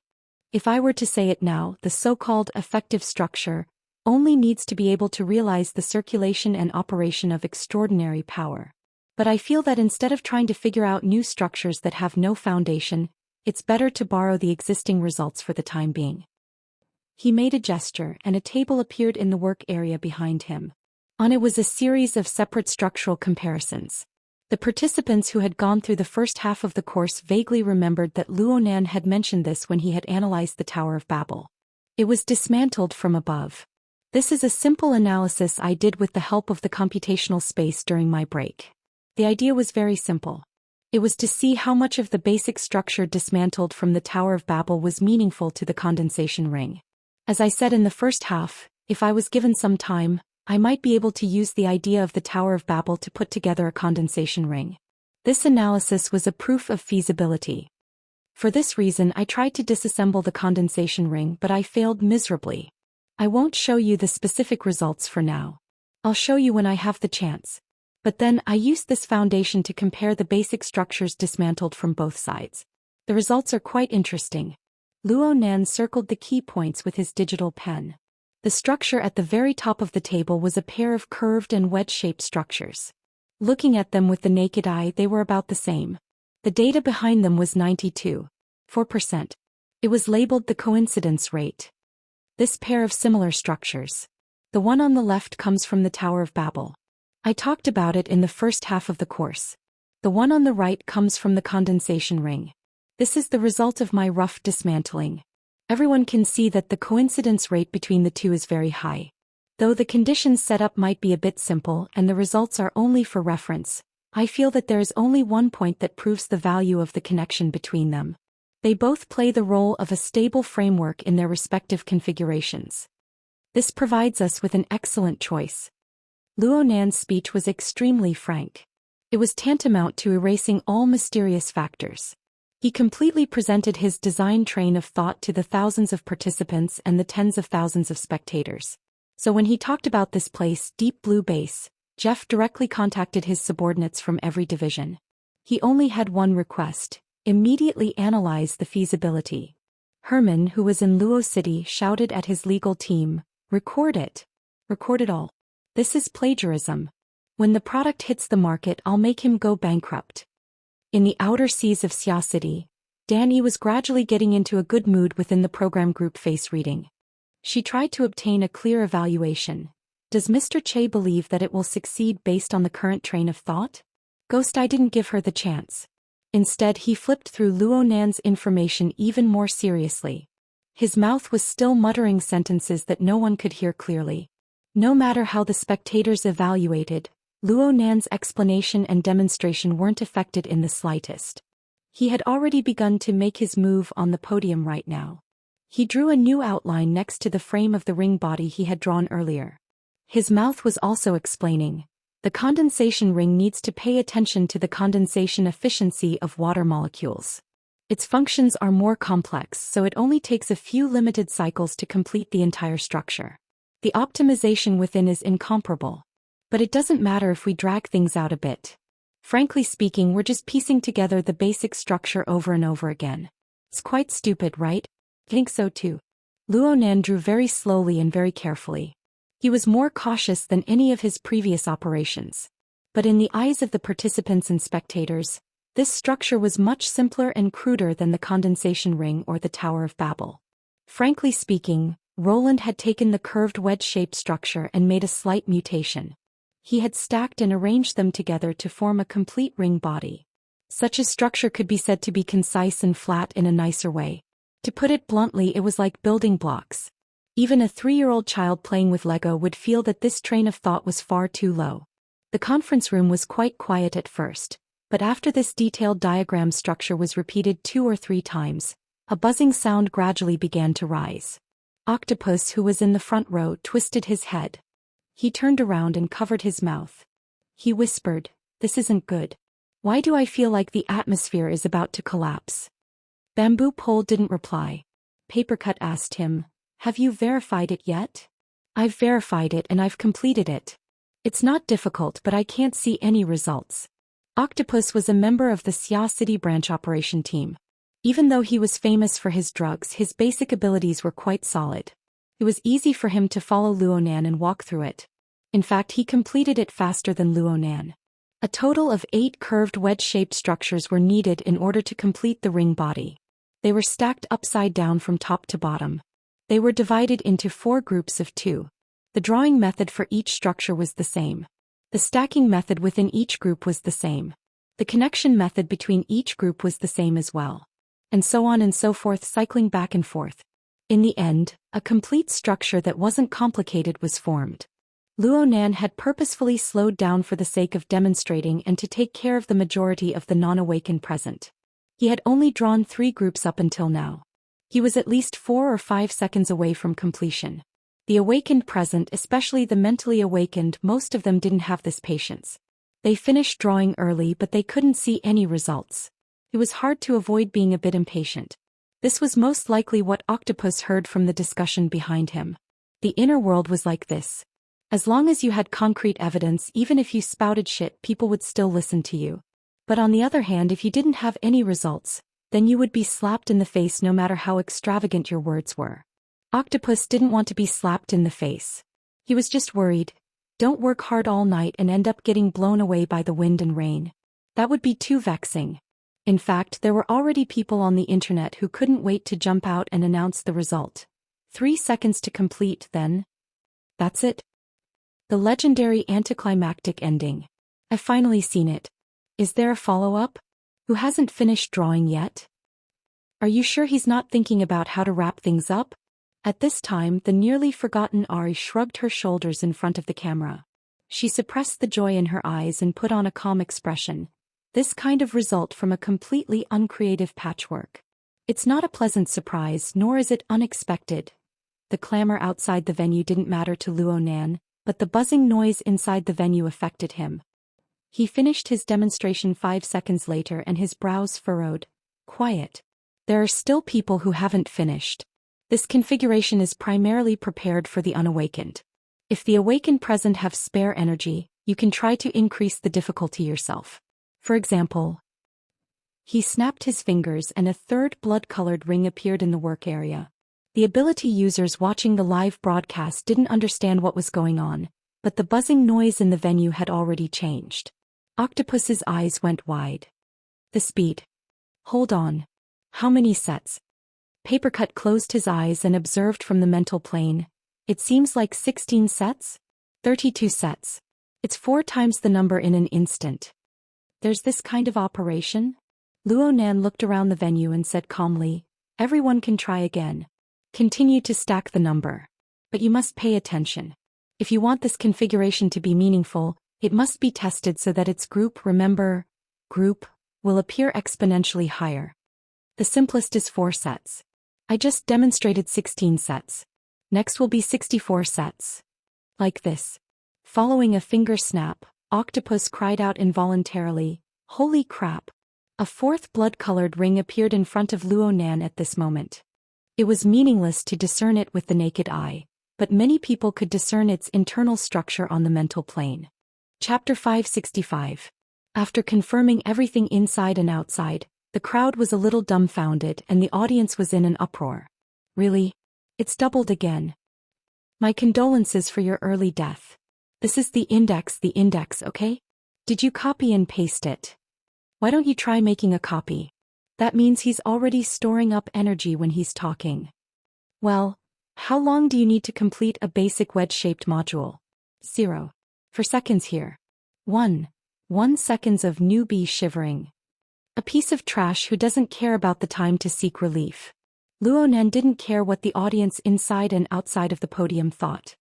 If I were to say it now, the so-called effective structure only needs to be able to realize the circulation and operation of extraordinary power. But I feel that instead of trying to figure out new structures that have no foundation, it's better to borrow the existing results for the time being. He made a gesture and a table appeared in the work area behind him. On it was a series of separate structural comparisons. The participants who had gone through the first half of the course vaguely remembered that Luo Nan had mentioned this when he had analyzed the Tower of Babel. It was dismantled from above. This is a simple analysis I did with the help of the computational space during my break. The idea was very simple. It was to see how much of the basic structure dismantled from the Tower of Babel was meaningful to the condensation ring. As I said in the first half, if I was given some time, I might be able to use the idea of the Tower of Babel to put together a condensation ring. This analysis was a proof of feasibility. For this reason, I tried to disassemble the condensation ring, but I failed miserably. I won't show you the specific results for now. I'll show you when I have the chance. But then I used this foundation to compare the basic structures dismantled from both sides. The results are quite interesting. Luo Nan circled the key points with his digital pen. The structure at the very top of the table was a pair of curved and wedge-shaped structures. Looking at them with the naked eye, they were about the same. The data behind them was 92.4%. It was labeled the coincidence rate. This pair of similar structures. The one on the left comes from the Tower of Babel. I talked about it in the first half of the course. The one on the right comes from the condensation ring. This is the result of my rough dismantling. Everyone can see that the coincidence rate between the two is very high. Though the conditions set up might be a bit simple and the results are only for reference, I feel that there is only one point that proves the value of the connection between them. They both play the role of a stable framework in their respective configurations. This provides us with an excellent choice. Luo Nan's speech was extremely frank. It was tantamount to erasing all mysterious factors. He completely presented his design train of thought to the thousands of participants and the tens of thousands of spectators. So when he talked about this place, Deep Blue Base, Jeff directly contacted his subordinates from every division. He only had one request: immediately analyze the feasibility. Herman, who was in Luo City, shouted at his legal team, "Record it. Record it all. This is plagiarism. When the product hits the market, I'll make him go bankrupt." In the outer seas of Xia City, Danny was gradually getting into a good mood within the program group face reading. She tried to obtain a clear evaluation. Does Mr. Che believe that it will succeed based on the current train of thought? Ghost Eye didn't give her the chance. Instead, he flipped through Luo Nan's information even more seriously. His mouth was still muttering sentences that no one could hear clearly. No matter how the spectators evaluated, Luo Nan's explanation and demonstration weren't affected in the slightest. He had already begun to make his move on the podium right now. He drew a new outline next to the frame of the ring body he had drawn earlier. His mouth was also explaining. The condensation ring needs to pay attention to the condensation efficiency of water molecules. Its functions are more complex, so it only takes a few limited cycles to complete the entire structure. The optimization within is incomparable. But it doesn't matter if we drag things out a bit. Frankly speaking, we're just piecing together the basic structure over and over again. It's quite stupid, right? Think so too. Luo Nan drew very slowly and very carefully. He was more cautious than any of his previous operations. But in the eyes of the participants and spectators, this structure was much simpler and cruder than the condensation ring or the Tower of Babel. Frankly speaking, Roland had taken the curved wedge-shaped structure and made a slight mutation. He had stacked and arranged them together to form a complete ring body. Such a structure could be said to be concise and flat in a nicer way. To put it bluntly, it was like building blocks. Even a 3-year-old child playing with Lego would feel that this train of thought was far too low. The conference room was quite quiet at first, but after this detailed diagram structure was repeated 2 or 3 times, a buzzing sound gradually began to rise. Octopus, who was in the front row, twisted his head. He turned around and covered his mouth. He whispered, "This isn't good. Why do I feel like the atmosphere is about to collapse?" Bamboo Pole didn't reply. Papercut asked him, "Have you verified it yet?" "I've verified it and I've completed it. It's not difficult, but I can't see any results." Octopus was a member of the Xia City branch operation team. Even though he was famous for his drugs, his basic abilities were quite solid. It was easy for him to follow Luo Nan and walk through it. In fact, he completed it faster than Luo Nan. A total of 8 curved wedge-shaped structures were needed in order to complete the ring body. They were stacked upside down from top to bottom. They were divided into 4 groups of 2. The drawing method for each structure was the same. The stacking method within each group was the same. The connection method between each group was the same as well. And so on and so forth, cycling back and forth. In the end, a complete structure that wasn't complicated was formed. Luo Nan had purposefully slowed down for the sake of demonstrating and to take care of the majority of the non-awakened present. He had only drawn 3 groups up until now. He was at least 4 or 5 seconds away from completion. The awakened present, especially the mentally awakened, most of them didn't have this patience. They finished drawing early, but they couldn't see any results. It was hard to avoid being a bit impatient. This was most likely what Octopus heard from the discussion behind him. The inner world was like this. As long as you had concrete evidence, even if you spouted shit, people would still listen to you. But on the other hand, if you didn't have any results, then you would be slapped in the face no matter how extravagant your words were. Octopus didn't want to be slapped in the face. He was just worried. Don't work hard all night and end up getting blown away by the wind and rain. That would be too vexing. In fact, there were already people on the internet who couldn't wait to jump out and announce the result. 3 seconds to complete, then. That's it. The legendary anticlimactic ending. I've finally seen it. Is there a follow-up? Who hasn't finished drawing yet? Are you sure he's not thinking about how to wrap things up? At this time, the nearly forgotten Ari shrugged her shoulders in front of the camera. She suppressed the joy in her eyes and put on a calm expression. This kind of result from a completely uncreative patchwork. It's not a pleasant surprise, nor is it unexpected. The clamor outside the venue didn't matter to Luo Nan, but the buzzing noise inside the venue affected him. He finished his demonstration 5 seconds later and his brows furrowed. Quiet. There are still people who haven't finished. This configuration is primarily prepared for the unawakened. If the awakened present have spare energy, you can try to increase the difficulty yourself. For example, he snapped his fingers and a 3rd blood-colored ring appeared in the work area. The ability users watching the live broadcast didn't understand what was going on, but the buzzing noise in the venue had already changed. Octopus's eyes went wide. The speed. Hold on. How many sets? Papercut closed his eyes and observed from the mental plane. It seems like 16 sets? 32 sets. It's 4 times the number in an instant. There's this kind of operation? Luo Nan looked around the venue and said calmly, everyone can try again. Continue to stack the number. But you must pay attention. If you want this configuration to be meaningful, it must be tested so that its group, remember, group, will appear exponentially higher. The simplest is 4 sets. I just demonstrated 16 sets. Next will be 64 sets. Like this. Following a finger snap, Octopus cried out involuntarily, holy crap. A 4th blood-colored ring appeared in front of Luo Nan at this moment. It was meaningless to discern it with the naked eye, but many people could discern its internal structure on the mental plane. Chapter 565. After confirming everything inside and outside, the crowd was a little dumbfounded and the audience was in an uproar. Really? It's doubled again. My condolences for your early death. This is the index, okay? Did you copy and paste it? Why don't you try making a copy? That means he's already storing up energy when he's talking. Well, how long do you need to complete a basic wedge-shaped module? 0. For seconds here. 1 seconds of newbie shivering. A piece of trash who doesn't care about the time to seek relief. Luo Nan didn't care what the audience inside and outside of the podium thought.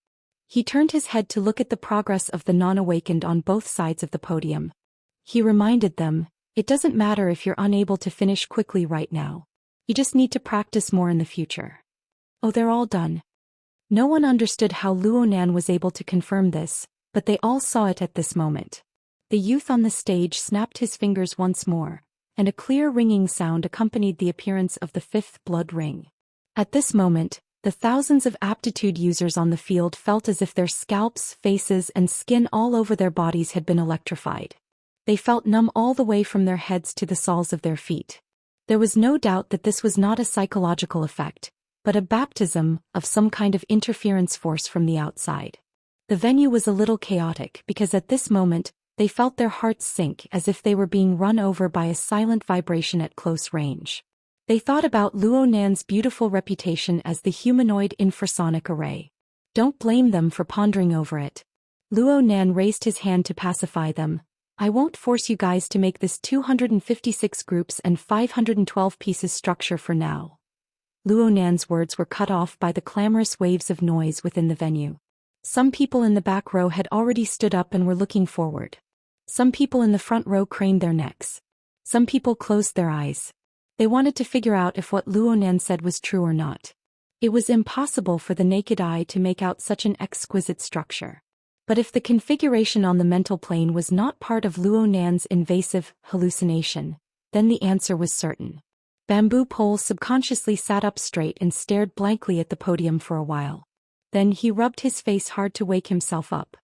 He turned his head to look at the progress of the non-awakened on both sides of the podium. He reminded them, it doesn't matter if you're unable to finish quickly right now. You just need to practice more in the future. Oh, they're all done. No one understood how Luo Nan was able to confirm this, but they all saw it at this moment. The youth on the stage snapped his fingers once more, and a clear ringing sound accompanied the appearance of the 5th blood ring. At this moment, the thousands of aptitude users on the field felt as if their scalps, faces, and skin all over their bodies had been electrified. They felt numb all the way from their heads to the soles of their feet. There was no doubt that this was not a psychological effect, but a baptism of some kind of interference force from the outside. The venue was a little chaotic because at this moment, they felt their hearts sink as if they were being run over by a silent vibration at close range. They thought about Luo Nan's beautiful reputation as the humanoid infrasonic array. Don't blame them for pondering over it. Luo Nan raised his hand to pacify them. I won't force you guys to make this 256 groups and 512 pieces structure for now. Luo Nan's words were cut off by the clamorous waves of noise within the venue. Some people in the back row had already stood up and were looking forward. Some people in the front row craned their necks. Some people closed their eyes. They wanted to figure out if what Luo Nan said was true or not. It was impossible for the naked eye to make out such an exquisite structure. But if the configuration on the mental plane was not part of Luo Nan's invasive hallucination, then the answer was certain. Bamboo Pole subconsciously sat up straight and stared blankly at the podium for a while. Then he rubbed his face hard to wake himself up.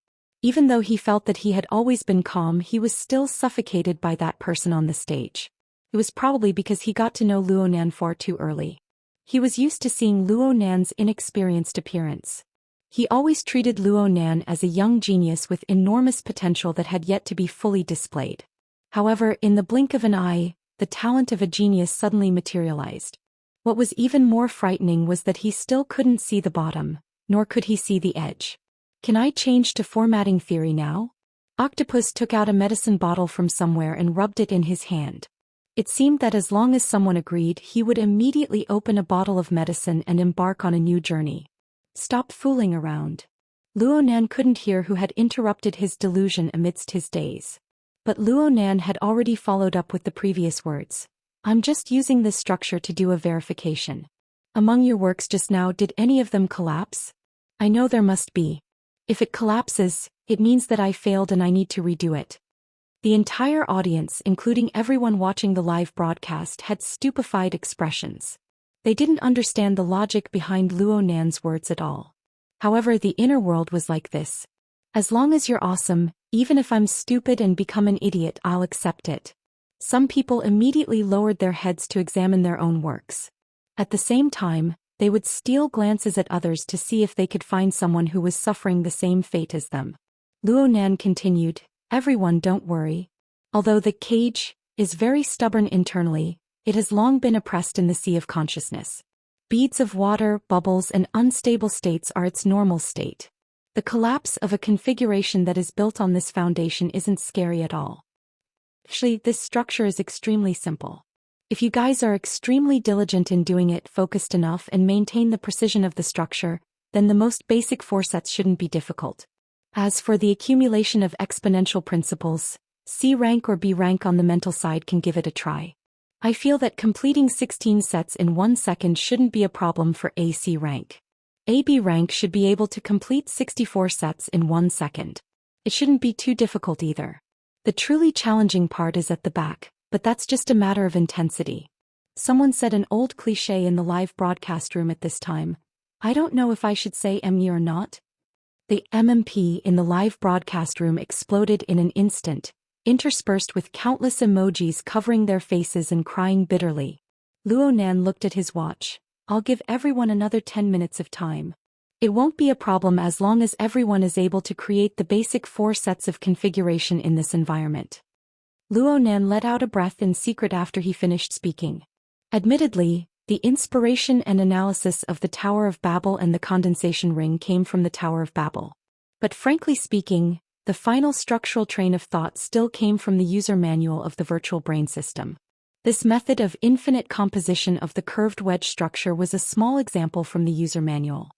Even though he felt that he had always been calm, he was still suffocated by that person on the stage. It was probably because he got to know Luo Nan far too early. He was used to seeing Luo Nan's inexperienced appearance. He always treated Luo Nan as a young genius with enormous potential that had yet to be fully displayed. However, in the blink of an eye, the talent of a genius suddenly materialized. What was even more frightening was that he still couldn't see the bottom, nor could he see the edge. Can I change to formatting theory now? Octopus took out a medicine bottle from somewhere and rubbed it in his hand. It seemed that as long as someone agreed, he would immediately open a bottle of medicine and embark on a new journey. Stop fooling around. Luo Nan couldn't hear who had interrupted his delusion amidst his daze. But Luo Nan had already followed up with the previous words. I'm just using this structure to do a verification. Among your works just now, did any of them collapse? I know there must be. If it collapses, it means that I failed and I need to redo it. The entire audience, including everyone watching the live broadcast, had stupefied expressions. They didn't understand the logic behind Luo Nan's words at all. However, the inner world was like this. As long as you're awesome, even if I'm stupid and become an idiot, I'll accept it. Some people immediately lowered their heads to examine their own works. At the same time, they would steal glances at others to see if they could find someone who was suffering the same fate as them. Luo Nan continued, everyone, don't worry. Although the cage is very stubborn internally, it has long been oppressed in the sea of consciousness. Beads of water, bubbles, and unstable states are its normal state. The collapse of a configuration that is built on this foundation isn't scary at all. Actually, this structure is extremely simple. If you guys are extremely diligent in doing it, focused enough, and maintain the precision of the structure, then the most basic 4 sets shouldn't be difficult. As for the accumulation of exponential principles, C rank or B rank on the mental side can give it a try. I feel that completing 16 sets in 1 second shouldn't be a problem for AC rank. AB rank should be able to complete 64 sets in 1 second. It shouldn't be too difficult either. The truly challenging part is at the back, but that's just a matter of intensity. Someone said an old cliché in the live broadcast room at this time. I don't know if I should say ME or not. The MMP in the live broadcast room exploded in an instant, interspersed with countless emojis covering their faces and crying bitterly. Luo Nan looked at his watch. I'll give everyone another 10 minutes of time. It won't be a problem as long as everyone is able to create the basic 4 sets of configuration in this environment. Luo Nan let out a breath in secret after he finished speaking. Admittedly, the inspiration and analysis of the Tower of Babel and the condensation ring came from the Tower of Babel. But frankly speaking, the final structural train of thought still came from the user manual of the virtual brain system. This method of infinite composition of the curved wedge structure was a small example from the user manual.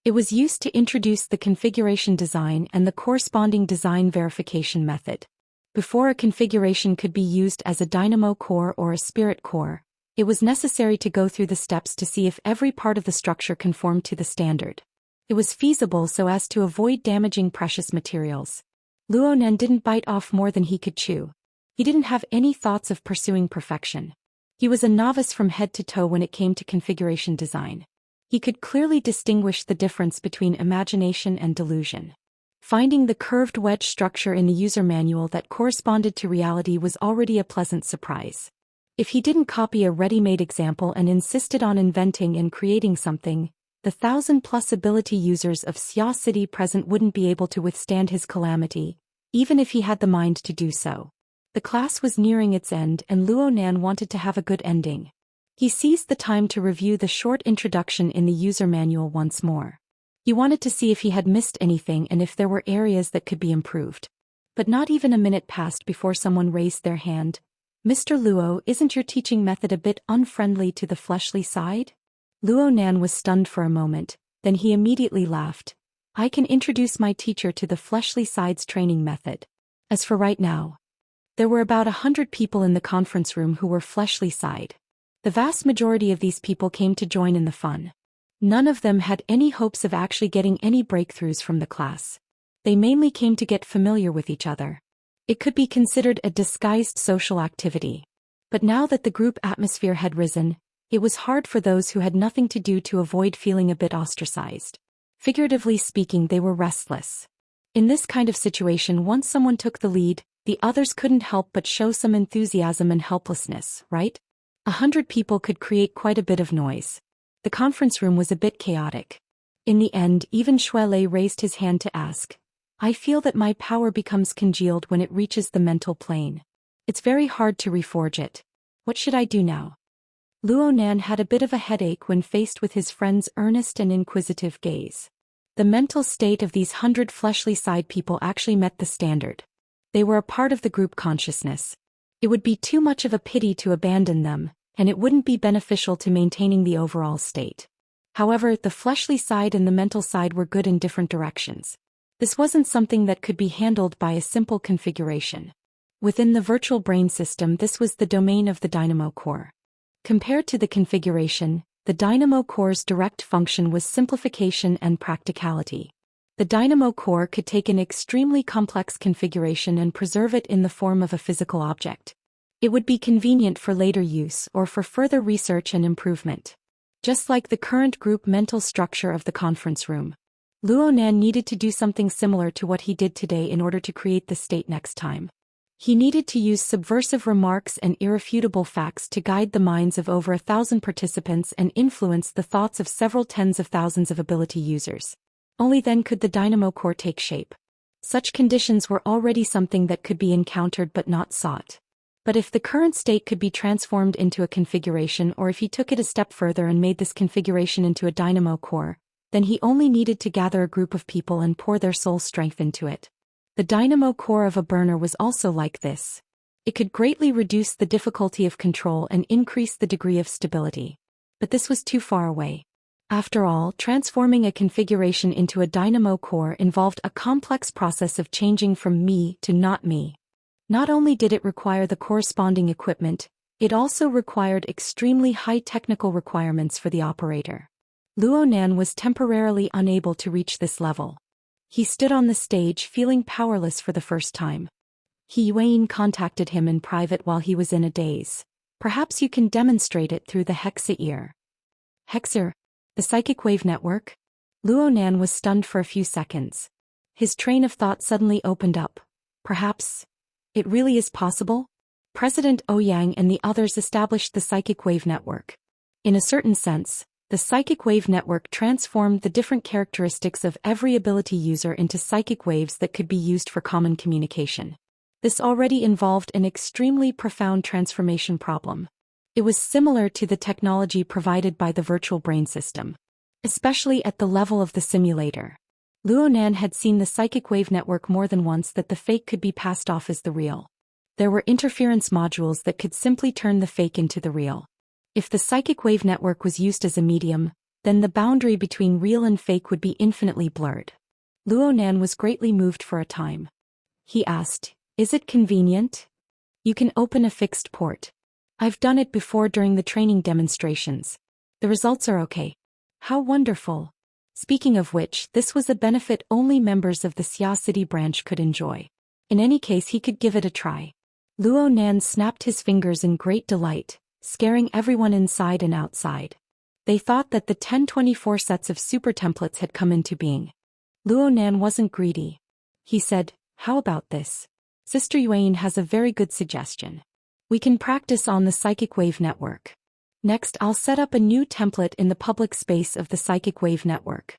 It was used to introduce the configuration design and the corresponding design verification method. Before a configuration could be used as a dynamo core or a spirit core, it was necessary to go through the steps to see if every part of the structure conformed to the standard. It was feasible so as to avoid damaging precious materials. Luo Nan didn't bite off more than he could chew. He didn't have any thoughts of pursuing perfection. He was a novice from head to toe when it came to configuration design. He could clearly distinguish the difference between imagination and delusion. Finding the curved wedge structure in the user manual that corresponded to reality was already a pleasant surprise. If he didn't copy a ready-made example and insisted on inventing and creating something, the 1,000+ ability users of Xia City present wouldn't be able to withstand his calamity, even if he had the mind to do so. The class was nearing its end and Luo Nan wanted to have a good ending. He seized the time to review the short introduction in the user manual once more. He wanted to see if he had missed anything and if there were areas that could be improved. But not even a minute passed before someone raised their hand. Mr. Luo, isn't your teaching method a bit unfriendly to the fleshly side? Luo Nan was stunned for a moment, then he immediately laughed. I can introduce my teacher to the fleshly side's training method. As for right now, there were about 100 people in the conference room who were fleshly side. The vast majority of these people came to join in the fun. None of them had any hopes of actually getting any breakthroughs from the class. They mainly came to get familiar with each other. It could be considered a disguised social activity. But now that the group atmosphere had risen, it was hard for those who had nothing to do to avoid feeling a bit ostracized. Figuratively speaking, they were restless. In this kind of situation, once someone took the lead, the others couldn't help but show some enthusiasm and helplessness, right? 100 people could create quite a bit of noise. The conference room was a bit chaotic. In the end, even Shuelei raised his hand to ask, I feel that my power becomes congealed when it reaches the mental plane. It's very hard to reforge it. What should I do now? Luo Nan had a bit of a headache when faced with his friend's earnest and inquisitive gaze. The mental state of these 100 fleshly side people actually met the standard. They were a part of the group consciousness. It would be too much of a pity to abandon them, and it wouldn't be beneficial to maintaining the overall state. However, the fleshly side and the mental side were good in different directions. This wasn't something that could be handled by a simple configuration. Within the virtual brain system, this was the domain of the dynamo core. Compared to the configuration, the dynamo core's direct function was simplification and practicality. The dynamo core could take an extremely complex configuration and preserve it in the form of a physical object. It would be convenient for later use or for further research and improvement. Just like the current group mental structure of the conference room, Luo Nan needed to do something similar to what he did today in order to create the state next time. He needed to use subversive remarks and irrefutable facts to guide the minds of over 1,000 participants and influence the thoughts of several tens of thousands of ability users. Only then could the dynamo core take shape. Such conditions were already something that could be encountered but not sought. But if the current state could be transformed into a configuration, or if he took it a step further and made this configuration into a dynamo core, Then he only needed to gather a group of people and pour their soul strength into it. The dynamo core of a burner was also like this. It could greatly reduce the difficulty of control and increase the degree of stability. But this was too far away. After all, transforming a configuration into a dynamo core involved a complex process of changing from me to not me. Not only did it require the corresponding equipment, it also required extremely high technical requirements for the operator. Luo Nan was temporarily unable to reach this level. He stood on the stage feeling powerless for the first time. Yuan contacted him in private while he was in a daze. Perhaps you can demonstrate it through the Hexa ear. Hexa? The psychic wave network? Luo Nan was stunned for a few seconds. His train of thought suddenly opened up. Perhaps it really is possible? President Ouyang and the others established the psychic wave network. In a certain sense, the psychic wave network transformed the different characteristics of every ability user into psychic waves that could be used for common communication. This already involved an extremely profound transformation problem. It was similar to the technology provided by the virtual brain system, especially at the level of the simulator. Luo Nan had seen the psychic wave network more than once that the fake could be passed off as the real. There were interference modules that could simply turn the fake into the real. If the psychic wave network was used as a medium, then the boundary between real and fake would be infinitely blurred. Luo Nan was greatly moved for a time. He asked, "Is it convenient? You can open a fixed port. I've done it before during the training demonstrations. The results are okay." How wonderful. Speaking of which, this was a benefit only members of the Xia City branch could enjoy. In any case, he could give it a try. Luo Nan snapped his fingers in great delight, scaring everyone inside and outside. They thought that the 1024 sets of super templates had come into being. Luo Nan wasn't greedy. He said, "How about this? Sister Yuan has a very good suggestion. We can practice on the psychic wave network. Next, I'll set up a new template in the public space of the psychic wave network.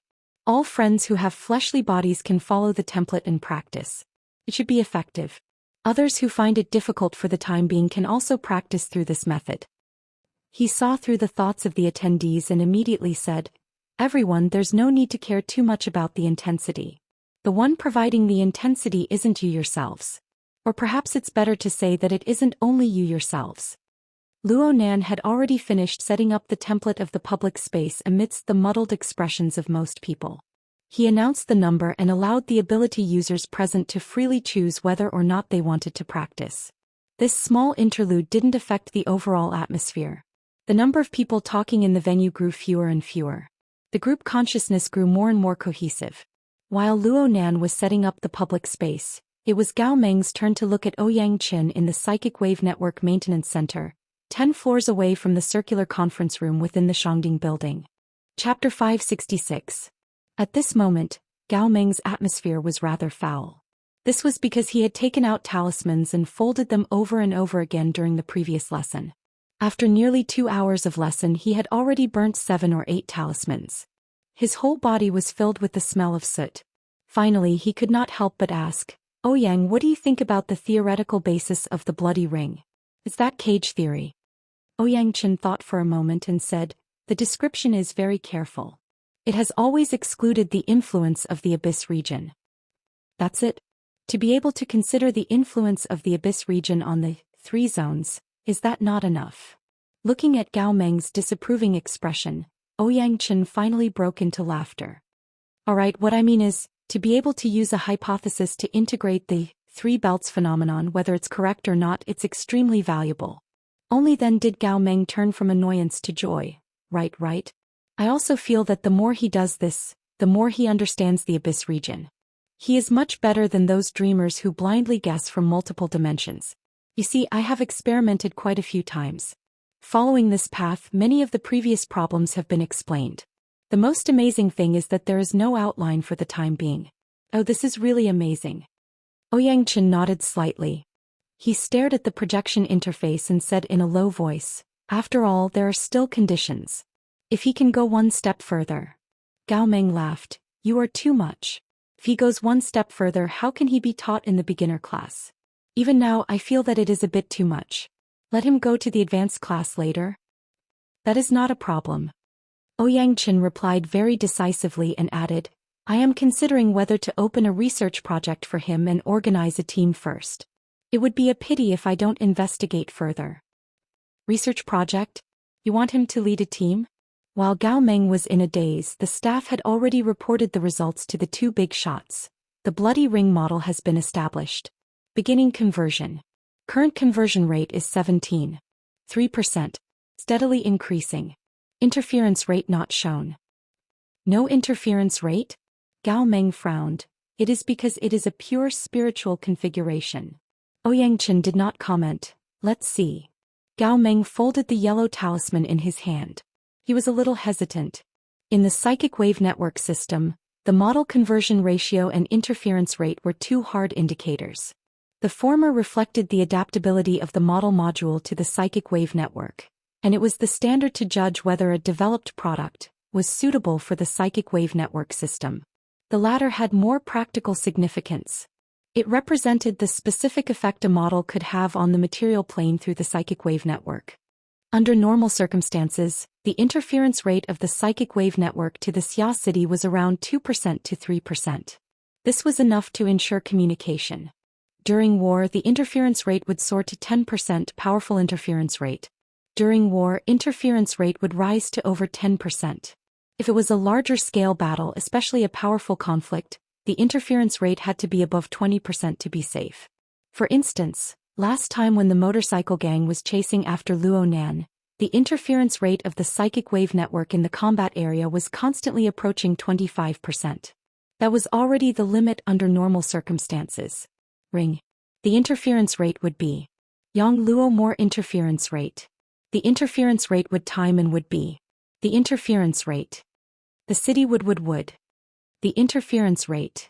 All friends who have fleshly bodies can follow the template and practice. It should be effective. Others who find it difficult for the time being can also practice through this method." He saw through the thoughts of the attendees and immediately said, "Everyone, there's no need to care too much about the intensity. The one providing the intensity isn't you yourselves. Or perhaps it's better to say that it isn't only you yourselves." Luo Nan had already finished setting up the template of the public space amidst the muddled expressions of most people. He announced the number and allowed the ability users present to freely choose whether or not they wanted to practice. This small interlude didn't affect the overall atmosphere. The number of people talking in the venue grew fewer and fewer. The group consciousness grew more and more cohesive. While Luo Nan was setting up the public space, it was Gao Meng's turn to look at Ouyang Qin in the Psychic Wave Network Maintenance Center, 10 floors away from the circular conference room within the Shangding building. Chapter 566. At this moment, Gao Meng's atmosphere was rather foul. This was because he had taken out talismans and folded them over and over again during the previous lesson. After nearly 2 hours of lesson, he had already burnt 7 or 8 talismans. His whole body was filled with the smell of soot. Finally, he could not help but ask, "Ouyang, what do you think about the theoretical basis of the bloody ring? Is that cage theory?" Ouyang Qin thought for a moment and said, "The description is very careful. It has always excluded the influence of the abyss region." "That's it? To be able to consider the influence of the abyss region on the 3 zones, is that not enough?" Looking at Gao Meng's disapproving expression, Ouyang Qin finally broke into laughter. "Alright, what I mean is, to be able to use a hypothesis to integrate the 3 belts phenomenon, whether it's correct or not, it's extremely valuable." Only then did Gao Meng turn from annoyance to joy. Right. I also feel that the more he does this, the more he understands the abyss region. He is much better than those dreamers who blindly guess from multiple dimensions. You see, I have experimented quite a few times. Following this path, many of the previous problems have been explained. The most amazing thing is that there is no outline for the time being. Oh, this is really amazing. Ouyang Qin nodded slightly. He stared at the projection interface and said in a low voice, "After all, there are still conditions. If he can go one step further." Gao Meng laughed. "You are too much. If he goes one step further, how can he be taught in the beginner class? Even now, I feel that it is a bit too much. Let him go to the advanced class later." "That is not a problem." Xianxia replied very decisively and added, I am considering whether to open a research project for him and organize a team first. It would be a pity if I don't investigate further. Research project? You want him to lead a team? While Gao Meng was in a daze, the staff had already reported the results to the two big shots. The bloody ring model has been established. Beginning conversion. Current conversion rate is 17.3%. Steadily increasing. Interference rate not shown. No interference rate? Gao Meng frowned. It is because it is a pure spiritual configuration. Xianxia did not comment. Let's see. Gao Meng folded the yellow talisman in his hand. He was a little hesitant. In the psychic wave network system, the model conversion ratio and interference rate were two hard indicators. The former reflected the adaptability of the model module to the psychic wave network, and it was the standard to judge whether a developed product was suitable for the psychic wave network system. The latter had more practical significance. It represented the specific effect a model could have on the material plane through the psychic wave network. Under normal circumstances, the interference rate of the psychic wave network to the Xia city was around 2% to 3%. This was enough to ensure communication. During war, the interference rate would soar to 10% powerful interference rate. During war, interference rate would rise to over 10%. If it was a larger scale battle, especially a powerful conflict, the interference rate had to be above 20% to be safe. For instance, last time when the motorcycle gang was chasing after Luo Nan, the interference rate of the psychic wave network in the combat area was constantly approaching 25%. That was already the limit under normal circumstances. Ring. The interference rate would be Yang Luo more interference rate. The interference rate would time and would be the interference rate. The city would. The interference rate.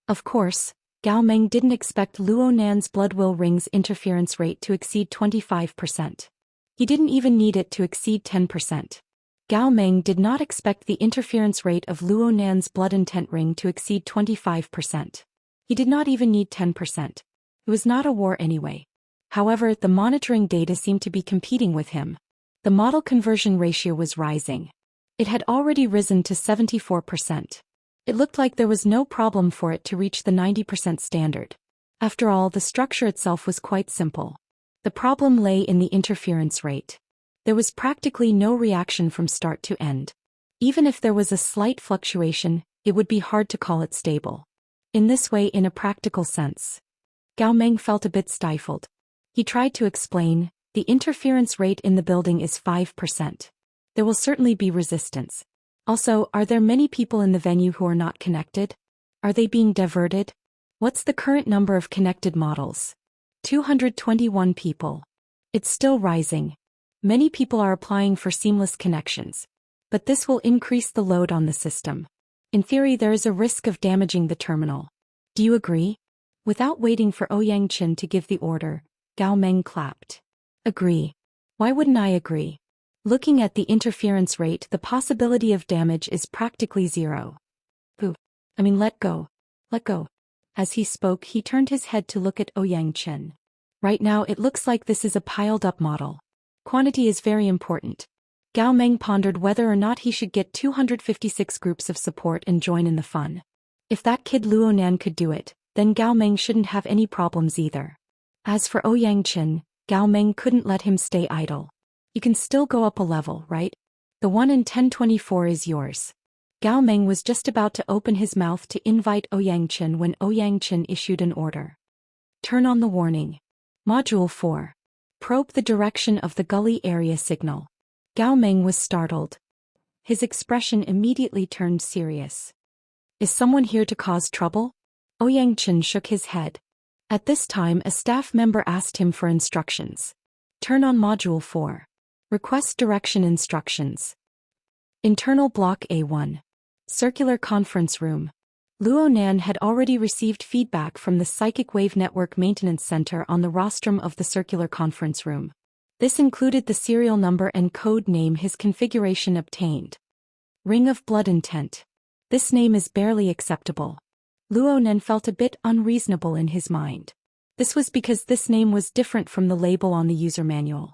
Of course, Gao Meng didn't expect Luo Nan's blood will ring's interference rate to exceed 25%. He didn't even need it to exceed 10%. Gao Meng did not expect the interference rate of Luo Nan's blood intent ring to exceed 25%. He did not even need 10%. It was not a war anyway. However, the monitoring data seemed to be competing with him. The model conversion ratio was rising. It had already risen to 74%. It looked like there was no problem for it to reach the 90% standard. After all, the structure itself was quite simple. The problem lay in the interference rate. There was practically no reaction from start to end. Even if there was a slight fluctuation, it would be hard to call it stable. In this way, in a practical sense, Gao Meng felt a bit stifled. He tried to explain, the interference rate in the building is 5%. There will certainly be resistance. Also, are there many people in the venue who are not connected? Are they being diverted? What's the current number of connected models? 221 people. It's still rising. Many people are applying for seamless connections. But this will increase the load on the system. In theory, there is a risk of damaging the terminal. Do you agree? Without waiting for Xianxia to give the order, Gao Meng clapped. Agree. Why wouldn't I agree? Looking at the interference rate, the possibility of damage is practically zero. Let go. Let go. As he spoke, he turned his head to look at Xianxia. Right now it looks like this is a piled-up model. Quantity is very important. Gao Meng pondered whether or not he should get 256 groups of support and join in the fun. If that kid Luo Nan could do it, then Gao Meng shouldn't have any problems either. As for Xianxia, Gao Meng couldn't let him stay idle. You can still go up a level, right? The one in 1024 is yours. Gao Meng was just about to open his mouth to invite Xianxia when Xianxia issued an order. Turn on the warning. Module 4. Probe the direction of the gully area signal. Gao Meng was startled. His expression immediately turned serious. Is someone here to cause trouble? Xianxia shook his head. At this time, a staff member asked him for instructions. Turn on Module 4. Request direction instructions. Internal Block A1. Circular Conference Room. Luo Nan had already received feedback from the Psychic Wave Network Maintenance Center on the rostrum of the circular conference room. This included the serial number and code name his configuration obtained. Ring of Blood Intent. This name is barely acceptable. Luo Nan felt a bit unreasonable in his mind. This was because this name was different from the label on the user manual.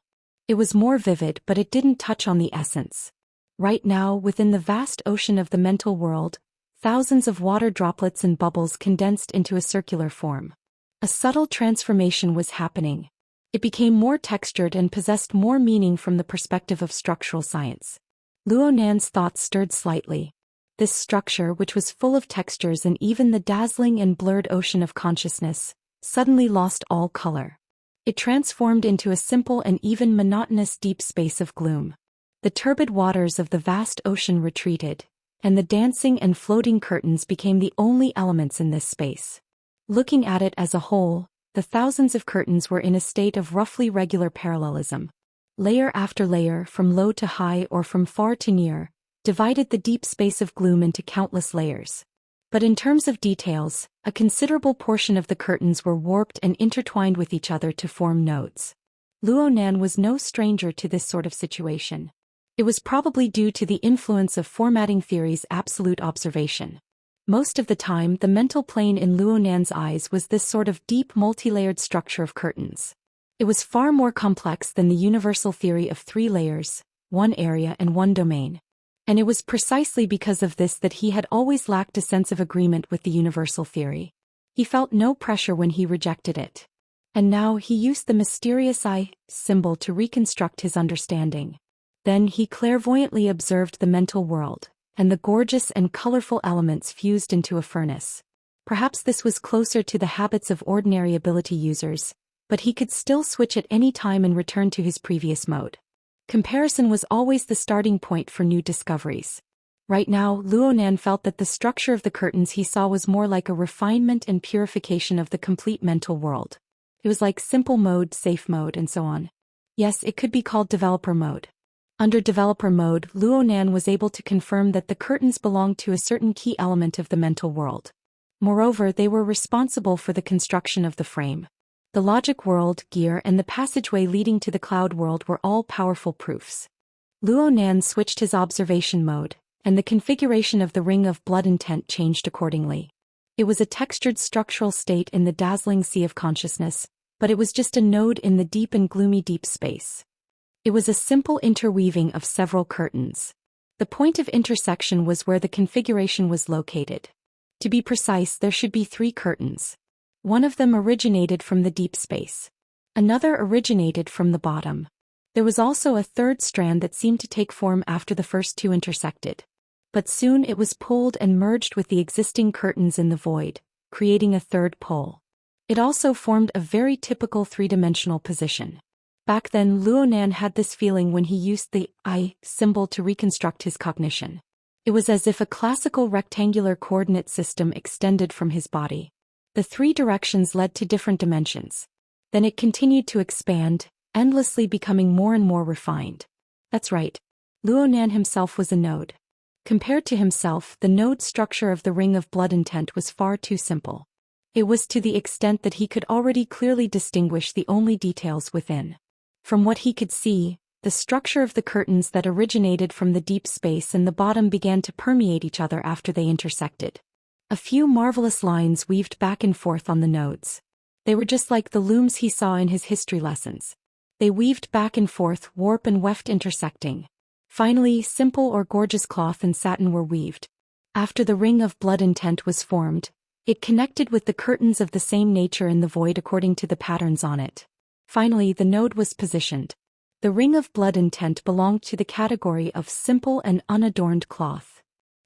It was more vivid, but it didn't touch on the essence. Right now, within the vast ocean of the mental world, thousands of water droplets and bubbles condensed into a circular form. A subtle transformation was happening. It became more textured and possessed more meaning from the perspective of structural science. Luo Nan's thoughts stirred slightly. This structure, which was full of textures and even the dazzling and blurred ocean of consciousness, suddenly lost all color. It transformed into a simple and even monotonous deep space of gloom. The turbid waters of the vast ocean retreated, and the dancing and floating curtains became the only elements in this space. Looking at it as a whole, the thousands of curtains were in a state of roughly regular parallelism. Layer after layer, from low to high or from far to near, divided the deep space of gloom into countless layers. But in terms of details, a considerable portion of the curtains were warped and intertwined with each other to form nodes. Luo Nan was no stranger to this sort of situation. It was probably due to the influence of formatting theory's absolute observation. Most of the time, the mental plane in Luo Nan's eyes was this sort of deep multi-layered structure of curtains. It was far more complex than the universal theory of 3 layers, 1 area and 1 domain. And it was precisely because of this that he had always lacked a sense of agreement with the universal theory. He felt no pressure when he rejected it. And now he used the mysterious eye symbol to reconstruct his understanding. Then he clairvoyantly observed the mental world, and the gorgeous and colorful elements fused into a furnace. Perhaps this was closer to the habits of ordinary ability users, but he could still switch at any time and return to his previous mode. Comparison was always the starting point for new discoveries. Right now, Luo Nan felt that the structure of the curtains he saw was more like a refinement and purification of the complete mental world. It was like simple mode, safe mode, and so on. Yes, it could be called developer mode. Under developer mode, Luo Nan was able to confirm that the curtains belonged to a certain key element of the mental world. Moreover, they were responsible for the construction of the frame. The logic world, gear, and the passageway leading to the cloud world were all powerful proofs. Luo Nan switched his observation mode, and the configuration of the ring of blood intent changed accordingly. It was a textured structural state in the dazzling sea of consciousness, but it was just a node in the deep and gloomy deep space. It was a simple interweaving of several curtains. The point of intersection was where the configuration was located. To be precise, there should be 3 curtains. One of them originated from the deep space. Another originated from the bottom. There was also a third strand that seemed to take form after the first 2 intersected. But soon it was pulled and merged with the existing curtains in the void, creating a third pole. It also formed a very typical 3-dimensional position. Back then, Luo Nan had this feeling when he used the eye symbol to reconstruct his cognition. It was as if a classical rectangular coordinate system extended from his body. The 3 directions led to different dimensions. Then it continued to expand, endlessly becoming more and more refined. That's right. Luo Nan himself was a node. Compared to himself, the node structure of the ring of blood intent was far too simple. It was to the extent that he could already clearly distinguish the only details within. From what he could see, the structure of the curtains that originated from the deep space and the bottom began to permeate each other after they intersected. A few marvelous lines weaved back and forth on the nodes. They were just like the looms he saw in his history lessons. They weaved back and forth, warp and weft intersecting. Finally, simple or gorgeous cloth and satin were weaved. After the ring of blood intent was formed, it connected with the curtains of the same nature in the void according to the patterns on it. Finally, the node was positioned. The ring of blood intent belonged to the category of simple and unadorned cloth.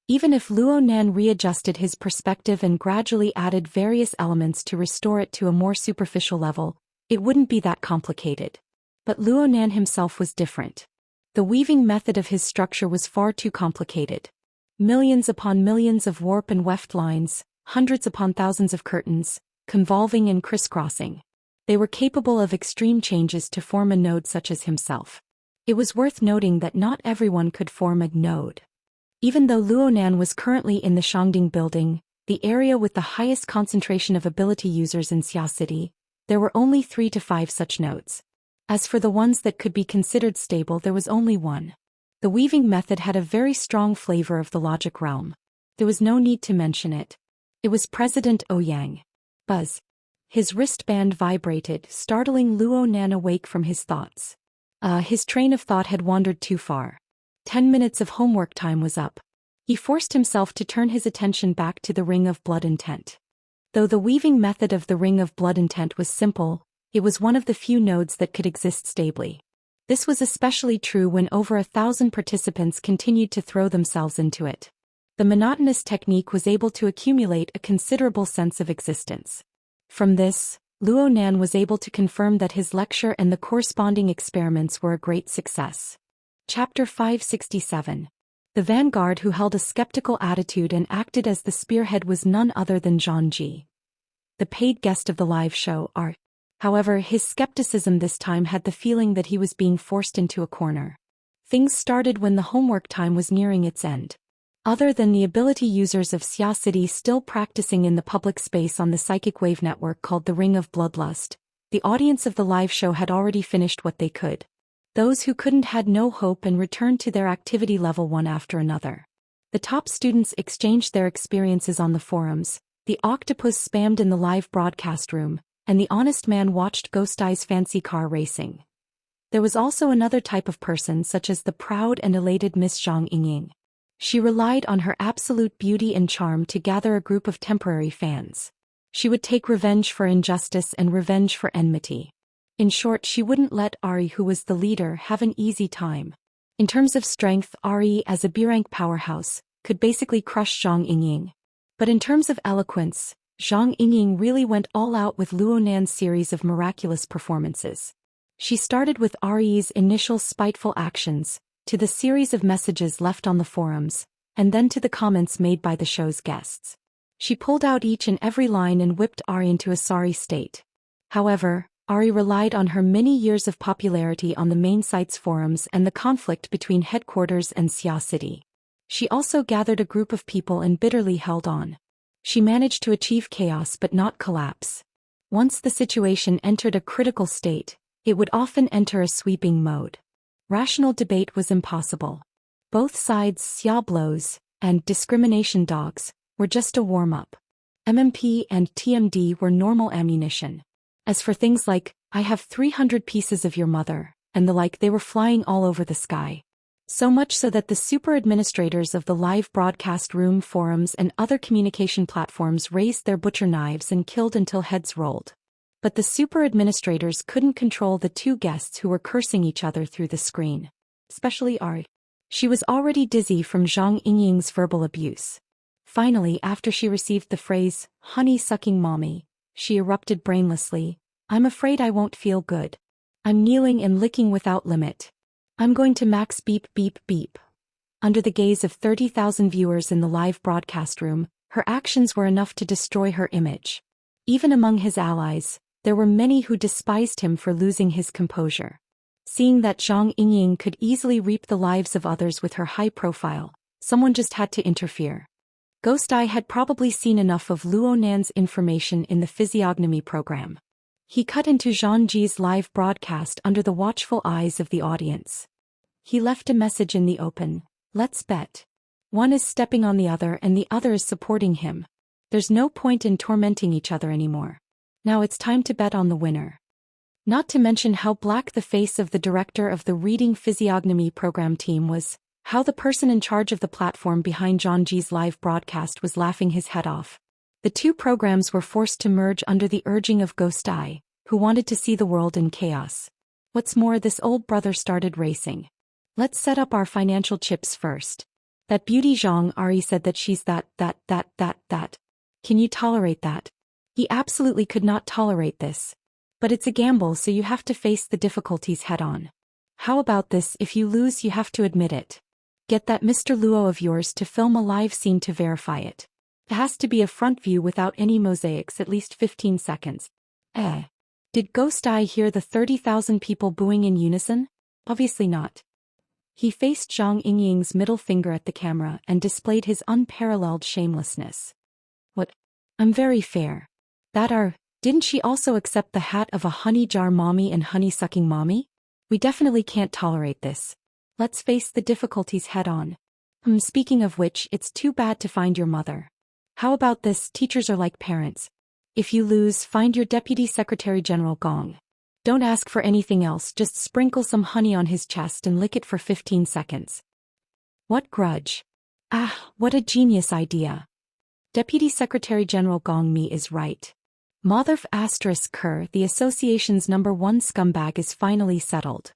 Even if Luo Nan readjusted his perspective and gradually added various elements to restore it to a more superficial level, it wouldn't be that complicated. But Luo Nan himself was different. The weaving method of his structure was far too complicated. Millions upon millions of warp and weft lines, hundreds upon thousands of curtains, convolving and crisscrossing. They were capable of extreme changes to form a node such as himself. It was worth noting that not everyone could form a node. Even though Luo Nan was currently in the Shangding building, the area with the highest concentration of ability users in Xia City, there were only 3 to 5 such nodes. As for the ones that could be considered stable, there was only one. The weaving method had a very strong flavor of the logic realm. There was no need to mention it. It was President Ouyang. Buzz. His wristband vibrated, startling Luo Nan awake from his thoughts. His train of thought had wandered too far. 10 minutes of homework time was up. He forced himself to turn his attention back to the Ring of Blood intent. Though the weaving method of the Ring of Blood intent was simple, it was one of the few nodes that could exist stably. This was especially true when over 1,000 participants continued to throw themselves into it. The monotonous technique was able to accumulate a considerable sense of existence. From this, Luo Nan was able to confirm that his lecture and the corresponding experiments were a great success. Chapter 567. The vanguard who held a skeptical attitude and acted as the spearhead was none other than Zhang Ji, the paid guest of the live show. However, his skepticism this time had the feeling that he was being forced into a corner. Things started when the homework time was nearing its end. Other than the ability users of Xia City still practicing in the public space on the psychic wave network called the Ring of Bloodlust, the audience of the live show had already finished what they could. Those who couldn't had no hope and returned to their activity level one after another. The top students exchanged their experiences on the forums, the octopus spammed in the live broadcast room, and the honest man watched Ghost Eye's fancy car racing. There was also another type of person such as the proud and elated Miss Zhang Yingying. She relied on her absolute beauty and charm to gather a group of temporary fans. She would take revenge for injustice and revenge for enmity. In short, she wouldn't let Ari, who was the leader, have an easy time. In terms of strength, Ari, as a B-rank powerhouse, could basically crush Zhang Yingying. But in terms of eloquence, Zhang Yingying really went all out with Luo Nan's series of miraculous performances. She started with Ari's initial spiteful actions, to the series of messages left on the forums, and then to the comments made by the show's guests. She pulled out each and every line and whipped Ari into a sorry state. However, Ari relied on her many years of popularity on the main site's forums and the conflict between headquarters and Xia City. She also gathered a group of people and bitterly held on. She managed to achieve chaos but not collapse. Once the situation entered a critical state, it would often enter a sweeping mode. Rational debate was impossible. Both sides' xia blows and discrimination dogs were just a warm-up. MMP and TMD were normal ammunition. As for things like, I have 300 pieces of your mother, and the like, they were flying all over the sky. So much so that the super administrators of the live broadcast room forums and other communication platforms raised their butcher knives and killed until heads rolled. But the super administrators couldn't control the two guests who were cursing each other through the screen. Especially Ari. She was already dizzy from Zhang Yingying's verbal abuse. Finally, after she received the phrase, honey-sucking mommy, she erupted brainlessly, I'm afraid I won't feel good. I'm kneeling and licking without limit. I'm going to max beep beep beep. Under the gaze of 30,000 viewers in the live broadcast room, her actions were enough to destroy her image. Even among his allies, there were many who despised him for losing his composure. Seeing that Zhang Yingying could easily reap the lives of others with her high profile, someone just had to interfere. Ghost Eye had probably seen enough of Luo Nan's information in the physiognomy program. He cut into Zhang Ji's live broadcast under the watchful eyes of the audience. He left a message in the open, let's bet. One is stepping on the other and the other is supporting him. There's no point in tormenting each other anymore. Now it's time to bet on the winner. Not to mention how black the face of the director of the reading physiognomy program team was, how the person in charge of the platform behind Zhang Ji's live broadcast was laughing his head off. The two programs were forced to merge under the urging of Ghost Eye, who wanted to see the world in chaos. What's more, this old brother started racing. Let's set up our financial chips first. That beauty Zhang Ari said that she's that. Can you tolerate that? He absolutely could not tolerate this. But it's a gamble, so you have to face the difficulties head-on. How about this? If you lose, you have to admit it. Get that Mr. Luo of yours to film a live scene to verify it. It has to be a front view without any mosaics, at least 15 seconds. Did Ghost Eye hear the 30,000 people booing in unison? Obviously not. He faced Zhang Yingying's middle finger at the camera and displayed his unparalleled shamelessness. What? I'm very fair. Didn't she also accept the hat of a honey jar mommy and honey-sucking mommy? We definitely can't tolerate this. Let's face the difficulties head-on. Speaking of which, it's too bad to find your mother. How about this? Teachers are like parents. If you lose, find your Deputy Secretary General Gong. Don't ask for anything else, just sprinkle some honey on his chest and lick it for 15 seconds. What grudge? Ah, what a genius idea. Deputy Secretary General Gong Mi is right. Motherf ** Kerr, the association's #1 scumbag, is finally settled.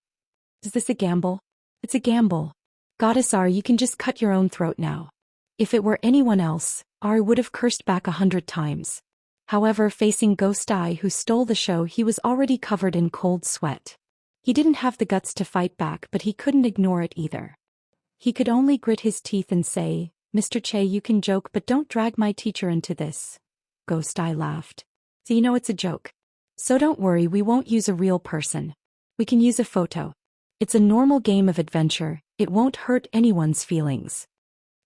Is this a gamble? It's a gamble. Goddess R, you can just cut your own throat now. If it were anyone else, R would have cursed back 100 times. However, facing Ghost Eye, who stole the show, he was already covered in cold sweat. He didn't have the guts to fight back, but he couldn't ignore it either. He could only grit his teeth and say, Mr. Che, you can joke, but don't drag my teacher into this. Ghost Eye laughed. So you know it's a joke. So don't worry, we won't use a real person. We can use a photo. It's a normal game of adventure, it won't hurt anyone's feelings.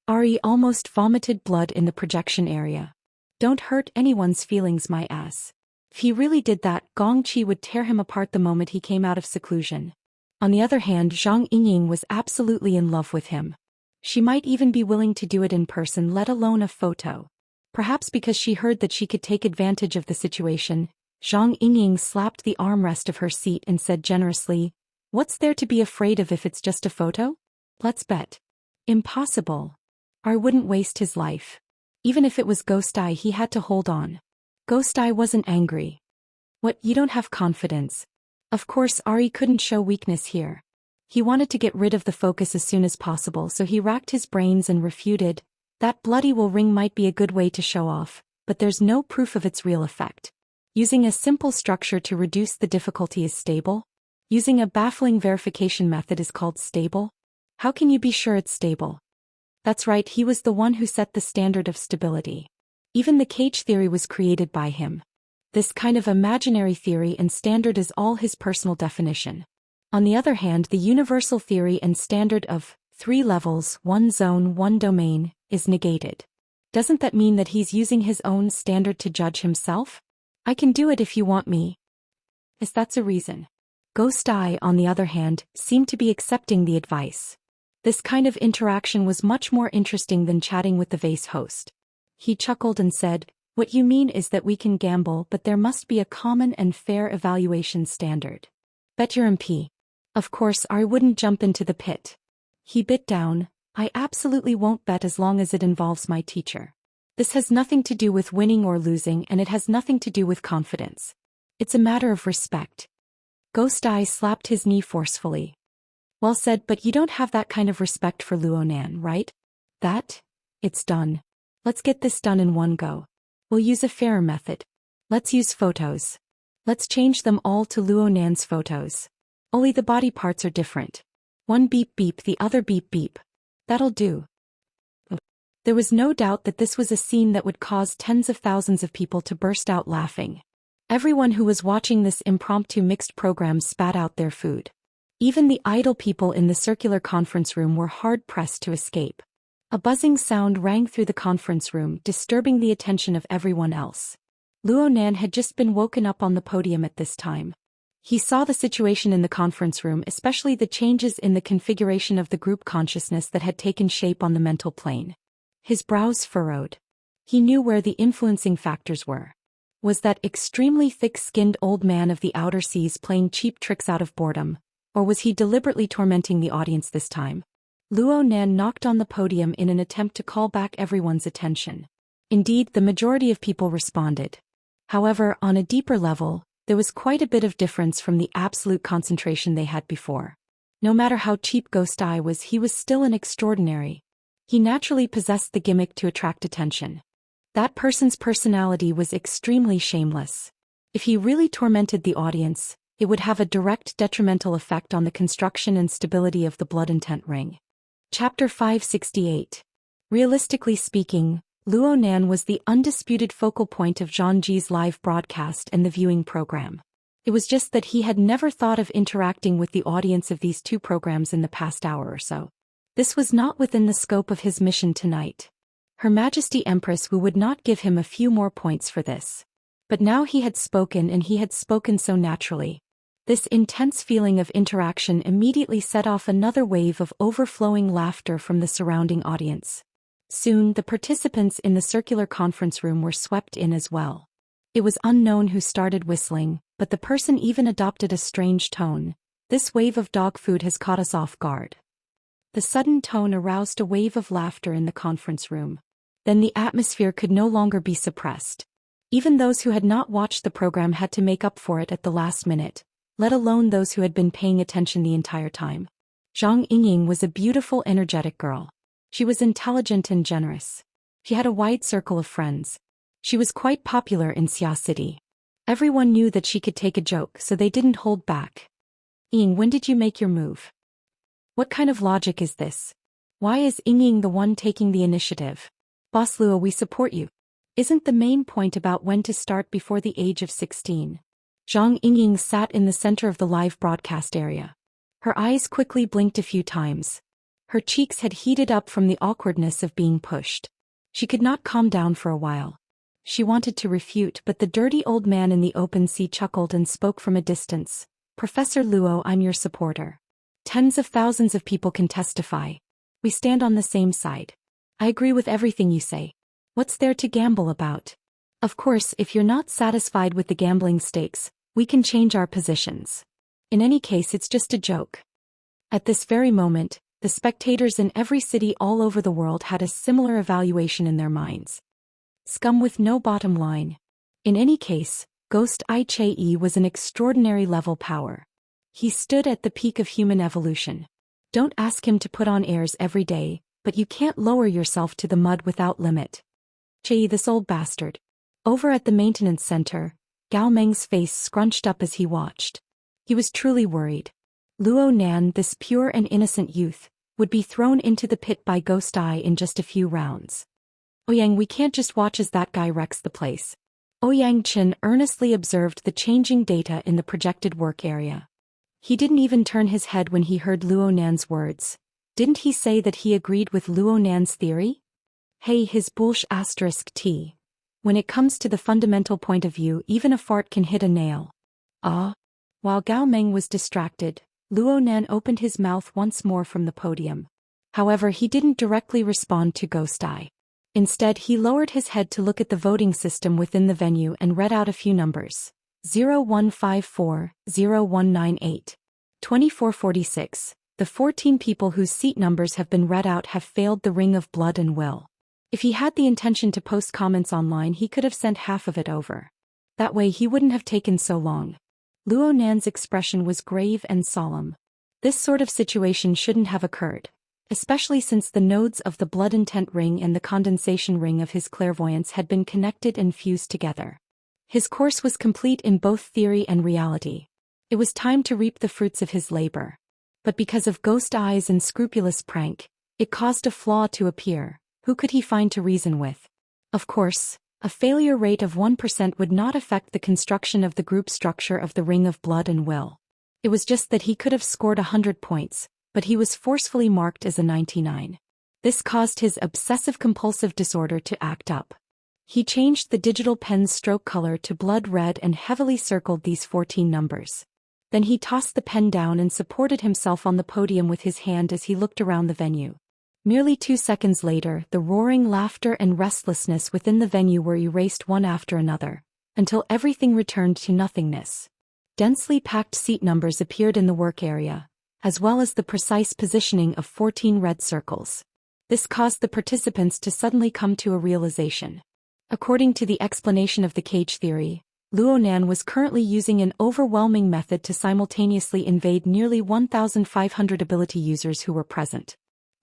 Ari almost vomited blood in the projection area. Don't hurt anyone's feelings, my ass. If he really did that, Gong Chi would tear him apart the moment he came out of seclusion. On the other hand, Zhang Yingying was absolutely in love with him. She might even be willing to do it in person, let alone a photo. Perhaps because she heard that she could take advantage of the situation, Zhang Yingying slapped the armrest of her seat and said generously, "What's there to be afraid of if it's just a photo? Let's bet." Impossible. R wouldn't waste his life. Even if it was Ghost Eye, he had to hold on. Ghost Eye wasn't angry. What, you don't have confidence? Of course, Ari couldn't show weakness here. He wanted to get rid of the focus as soon as possible, so he racked his brains and refuted, that bloody wool ring might be a good way to show off, but there's no proof of its real effect. Using a simple structure to reduce the difficulty is stable? Using a baffling verification method is called stable? How can you be sure it's stable? That's right, he was the one who set the standard of stability. Even the cage theory was created by him. This kind of imaginary theory and standard is all his personal definition. On the other hand, the universal theory and standard of 3 levels, 1 zone, 1 domain, is negated. Doesn't that mean that he's using his own standard to judge himself? I can do it if you want me. Yes, that's a reason. Ghost Eye, on the other hand, seemed to be accepting the advice. This kind of interaction was much more interesting than chatting with the vase host. He chuckled and said, "What you mean is that we can gamble, but there must be a common and fair evaluation standard. Bet your MP." Of course, I wouldn't jump into the pit. He bit down, "I absolutely won't bet as long as it involves my teacher. This has nothing to do with winning or losing, and it has nothing to do with confidence. It's a matter of respect." Ghost Eye slapped his knee forcefully. "Well said, but you don't have that kind of respect for Luonan, right? That? It's done. Let's get this done in one go. We'll use a fairer method. Let's use photos. Let's change them all to Luonan's photos. Only the body parts are different. One beep beep, the other beep beep. That'll do." There was no doubt that this was a scene that would cause tens of thousands of people to burst out laughing. Everyone who was watching this impromptu mixed program spat out their food. Even the idle people in the circular conference room were hard-pressed to escape. A buzzing sound rang through the conference room, disturbing the attention of everyone else. Luonan had just been woken up on the podium at this time. He saw the situation in the conference room, especially the changes in the configuration of the group consciousness that had taken shape on the mental plane. His brows furrowed. He knew where the influencing factors were. Was that extremely thick-skinned old man of the outer seas playing cheap tricks out of boredom, or was he deliberately tormenting the audience this time? Luonan knocked on the podium in an attempt to call back everyone's attention. Indeed, the majority of people responded. However, on a deeper level, there was quite a bit of difference from the absolute concentration they had before. No matter how cheap Ghost Eye was, he was still an extraordinary. He naturally possessed the gimmick to attract attention. That person's personality was extremely shameless. If he really tormented the audience, it would have a direct detrimental effect on the construction and stability of the blood intent ring. Chapter 568. Realistically speaking, Luonan was the undisputed focal point of Zhangji's live broadcast and the viewing program. It was just that he had never thought of interacting with the audience of these 2 programs in the past hour or so. This was not within the scope of his mission tonight. Her Majesty Empress Wu would not give him a few more points for this. But now he had spoken, and he had spoken so naturally. This intense feeling of interaction immediately set off another wave of overflowing laughter from the surrounding audience. Soon, the participants in the circular conference room were swept in as well. It was unknown who started whistling, but the person even adopted a strange tone. "This wave of dog food has caught us off guard." The sudden tone aroused a wave of laughter in the conference room. Then the atmosphere could no longer be suppressed. Even those who had not watched the program had to make up for it at the last minute, let alone those who had been paying attention the entire time. Zhang Yingying was a beautiful, energetic girl. She was intelligent and generous. She had a wide circle of friends. She was quite popular in Xia City. Everyone knew that she could take a joke, so they didn't hold back. Ying, when did you make your move? What kind of logic is this? Why is Yingying the one taking the initiative? Boss Luo, we support you. Isn't the main point about when to start before the age of 16? Zhang Yingying sat in the center of the live broadcast area. Her eyes quickly blinked a few times. Her cheeks had heated up from the awkwardness of being pushed. She could not calm down for a while. She wanted to refute, but the dirty old man in the open sea chuckled and spoke from a distance. Professor Luo, I'm your supporter. Tens of thousands of people can testify. We stand on the same side. I agree with everything you say. What's there to gamble about? Of course, if you're not satisfied with the gambling stakes, we can change our positions. In any case, it's just a joke. At this very moment, the spectators in every city all over the world had a similar evaluation in their minds. Scum with no bottom line. In any case, Ghost I Che was an extraordinary level power. He stood at the peak of human evolution. Don't ask him to put on airs every day, but you can't lower yourself to the mud without limit. Che, this old bastard. Over at the maintenance center, Gao Meng's face scrunched up as he watched. He was truly worried. Luo Nan, this pure and innocent youth, would be thrown into the pit by Ghost Eye in just a few rounds. Ouyang, we can't just watch as that guy wrecks the place. Ouyang Chen earnestly observed the changing data in the projected work area. He didn't even turn his head when he heard Luo Nan's words. Didn't he say that he agreed with Luo Nan's theory? Hey, his bullsh asterisk T. When it comes to the fundamental point of view, even a fart can hit a nail. Ah. While Gao Meng was distracted, Luo Nan opened his mouth once more from the podium. However, he didn't directly respond to Ghost Eye. Instead, he lowered his head to look at the voting system within the venue and read out a few numbers. 0154, 0198. 2446. The 14 people whose seat numbers have been read out have failed the Ring of Blood and Will. If he had the intention to post comments online, he could have sent half of it over. That way he wouldn't have taken so long. Luo Nan's expression was grave and solemn. This sort of situation shouldn't have occurred, especially since the nodes of the blood intent ring and the condensation ring of his clairvoyance had been connected and fused together. His course was complete in both theory and reality. It was time to reap the fruits of his labor. But because of Ghost Eye's unscrupulous prank, it caused a flaw to appear. Who could he find to reason with? Of course, a failure rate of 1% would not affect the construction of the group structure of the Ring of Blood and Will. It was just that he could have scored 100 points, but he was forcefully marked as a 99. This caused his obsessive-compulsive disorder to act up. He changed the digital pen's stroke color to blood red and heavily circled these 14 numbers. Then he tossed the pen down and supported himself on the podium with his hand as he looked around the venue. Merely 2 seconds later, the roaring laughter and restlessness within the venue were erased one after another, until everything returned to nothingness. Densely packed seat numbers appeared in the work area, as well as the precise positioning of 14 red circles. This caused the participants to suddenly come to a realization. According to the explanation of the cage theory, Luo Nan was currently using an overwhelming method to simultaneously invade nearly 1,500 ability users who were present.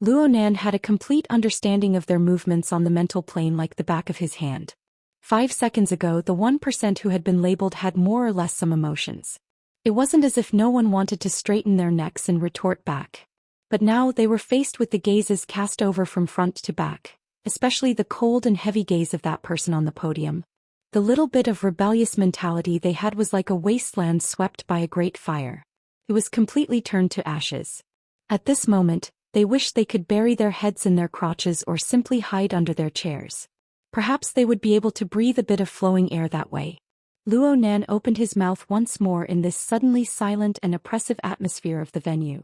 Luo Nan had a complete understanding of their movements on the mental plane like the back of his hand. 5 seconds ago, the 1% who had been labeled had more or less some emotions. It wasn't as if no one wanted to straighten their necks and retort back. But now they were faced with the gazes cast over from front to back, especially the cold and heavy gaze of that person on the podium. The little bit of rebellious mentality they had was like a wasteland swept by a great fire. It was completely turned to ashes. At this moment, they wished they could bury their heads in their crotches or simply hide under their chairs. Perhaps they would be able to breathe a bit of flowing air that way. Luo Nan opened his mouth once more in this suddenly silent and oppressive atmosphere of the venue.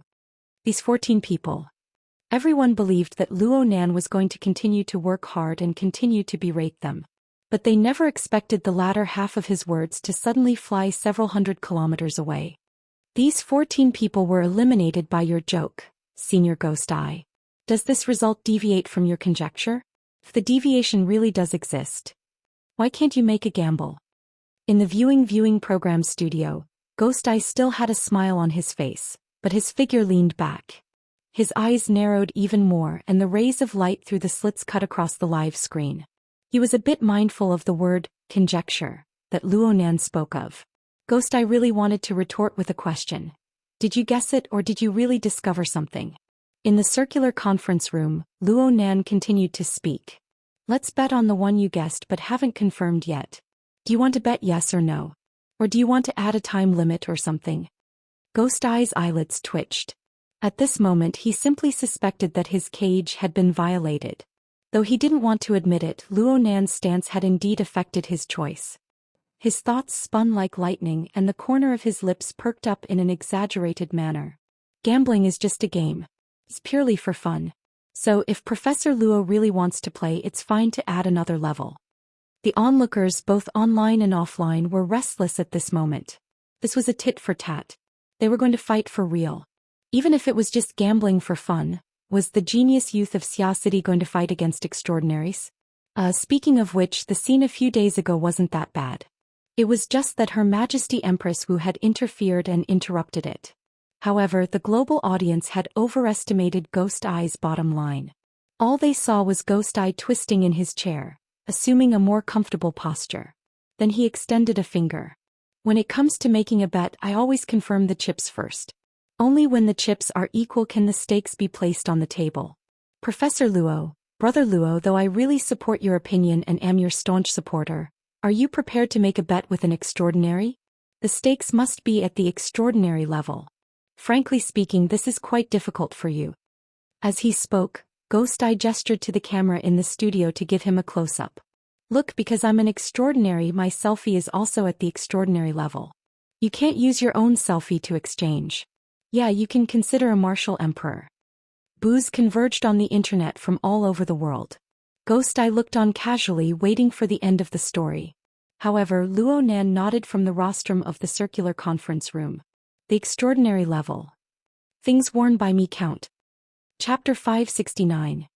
These 14 people. Everyone believed that Luo Nan was going to continue to work hard and continue to berate them. But they never expected the latter half of his words to suddenly fly several hundred kilometers away. These 14 people were eliminated by your joke. Senior Ghost Eye. Does this result deviate from your conjecture? If the deviation really does exist, why can't you make a gamble? In the viewing program studio, Ghost Eye still had a smile on his face, but his figure leaned back. His eyes narrowed even more and the rays of light through the slits cut across the live screen. He was a bit mindful of the word, conjecture, that Luo Nan spoke of. Ghost Eye really wanted to retort with a question. Did you guess it or did you really discover something? In the circular conference room, Luo Nan continued to speak. Let's bet on the one you guessed but haven't confirmed yet. Do you want to bet yes or no? Or do you want to add a time limit or something? Ghost Eye's eyelids twitched. At this moment he simply suspected that his cage had been violated. Though he didn't want to admit it, Luo Nan's stance had indeed affected his choice. His thoughts spun like lightning and the corner of his lips perked up in an exaggerated manner. Gambling is just a game. It's purely for fun. So if Professor Luo really wants to play, it's fine to add another level. The onlookers, both online and offline, were restless at this moment. This was a tit for tat. They were going to fight for real. Even if it was just gambling for fun, was the genius youth of Xia City going to fight against extraordinaries? Speaking of which, the scene a few days ago wasn't that bad. It was just that Her Majesty Empress Wu had interfered and interrupted it. However, the global audience had overestimated Ghost Eye's bottom line. All they saw was Ghost Eye twisting in his chair, assuming a more comfortable posture. Then he extended a finger. When it comes to making a bet, I always confirm the chips first. Only when the chips are equal can the stakes be placed on the table. Professor Luo, Brother Luo, though I really support your opinion and am your staunch supporter, are you prepared to make a bet with an extraordinary? The stakes must be at the extraordinary level. Frankly speaking, this is quite difficult for you. As he spoke, Ghost Eye gestured to the camera in the studio to give him a close-up. Look, because I'm an extraordinary, my selfie is also at the extraordinary level. You can't use your own selfie to exchange. Yeah, you can consider a martial emperor. Boos converged on the internet from all over the world. Ghost Eye looked on casually, waiting for the end of the story. However, Luo Nan nodded from the rostrum of the circular conference room. The extraordinary level. Things worn by me count. Chapter 569.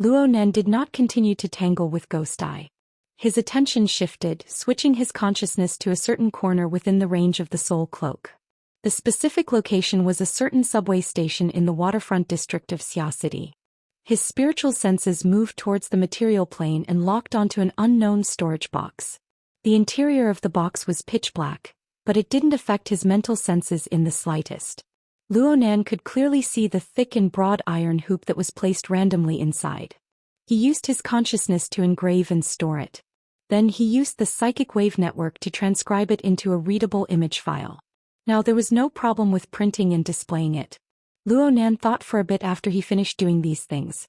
Luo Nan did not continue to tangle with Ghost Eye. His attention shifted, switching his consciousness to a certain corner within the range of the soul cloak. The specific location was a certain subway station in the waterfront district of Xia City. His spiritual senses moved towards the material plane and locked onto an unknown storage box. The interior of the box was pitch black, but it didn't affect his mental senses in the slightest. Luo Nan could clearly see the thick and broad iron hoop that was placed randomly inside. He used his consciousness to engrave and store it. Then he used the psychic wave network to transcribe it into a readable image file. Now there was no problem with printing and displaying it. Luo Nan thought for a bit after he finished doing these things.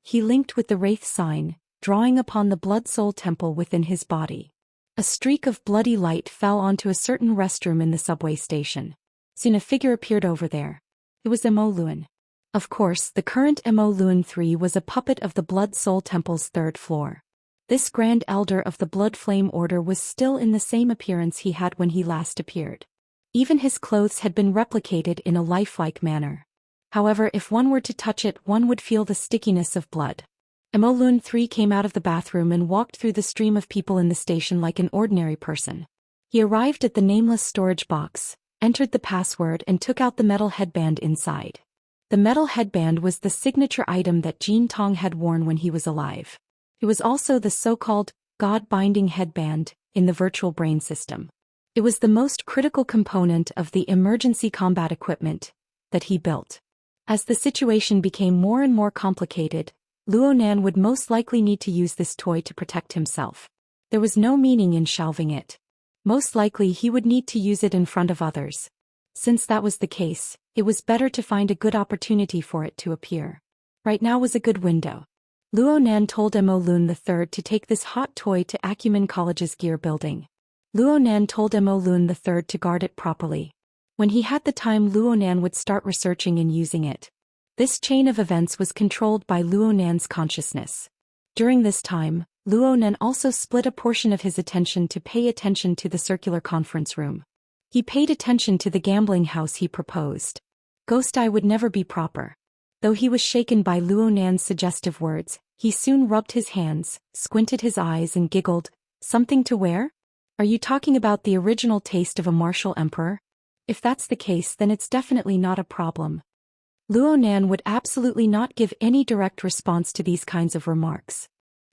He linked with the Wraith sign, drawing upon the blood soul temple within his body. A streak of bloody light fell onto a certain restroom in the subway station. Soon a figure appeared over there. It was Mo Luan. Of course, the current Mo Luan III was a puppet of the Blood Soul Temple's third floor. This Grand Elder of the Blood Flame Order was still in the same appearance he had when he last appeared. Even his clothes had been replicated in a lifelike manner. However, if one were to touch it, one would feel the stickiness of blood. Mo Luan III came out of the bathroom and walked through the stream of people in the station like an ordinary person. He arrived at the nameless storage box, entered the password and took out the metal headband inside. The metal headband was the signature item that Jin Tong had worn when he was alive. It was also the so-called God-binding headband in the virtual brain system. It was the most critical component of the emergency combat equipment that he built. As the situation became more and more complicated, Luo Nan would most likely need to use this toy to protect himself. There was no meaning in shelving it. Most likely he would need to use it in front of others. Since that was the case, it was better to find a good opportunity for it to appear. Right now was a good window. Luo Nan told Mo Luan III to take this hot toy to Acumen College's gear building. Luo Nan told Mo Luan III to guard it properly. When he had the time, Luo Nan would start researching and using it. This chain of events was controlled by Luo Nan's consciousness. During this time, Luo Nan also split a portion of his attention to pay attention to the circular conference room. He paid attention to the gambling house he proposed. Ghost Eye would never be proper. Though he was shaken by Luo Nan's suggestive words, he soon rubbed his hands, squinted his eyes and giggled. Something to wear? Are you talking about the original taste of a martial emperor? If that's the case, then it's definitely not a problem. Luo Nan would absolutely not give any direct response to these kinds of remarks.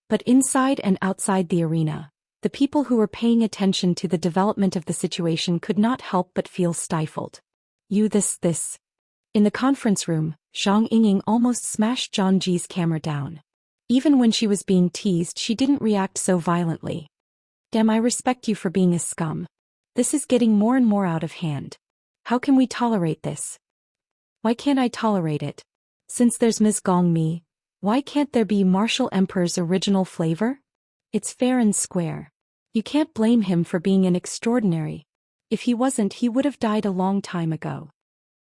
But inside and outside the arena, the people who were paying attention to the development of the situation could not help but feel stifled. This. In the conference room, Zhang Yingying almost smashed Zhang Ji's camera down. Even when she was being teased, she didn't react so violently. Damn, I respect you for being a scum. This is getting more and more out of hand. How can we tolerate this? Why can't I tolerate it? Since there's Ms. Gongmi, why can't there be Martial Emperor's original flavor? It's fair and square. You can't blame him for being an extraordinary. If he wasn't, he would have died a long time ago.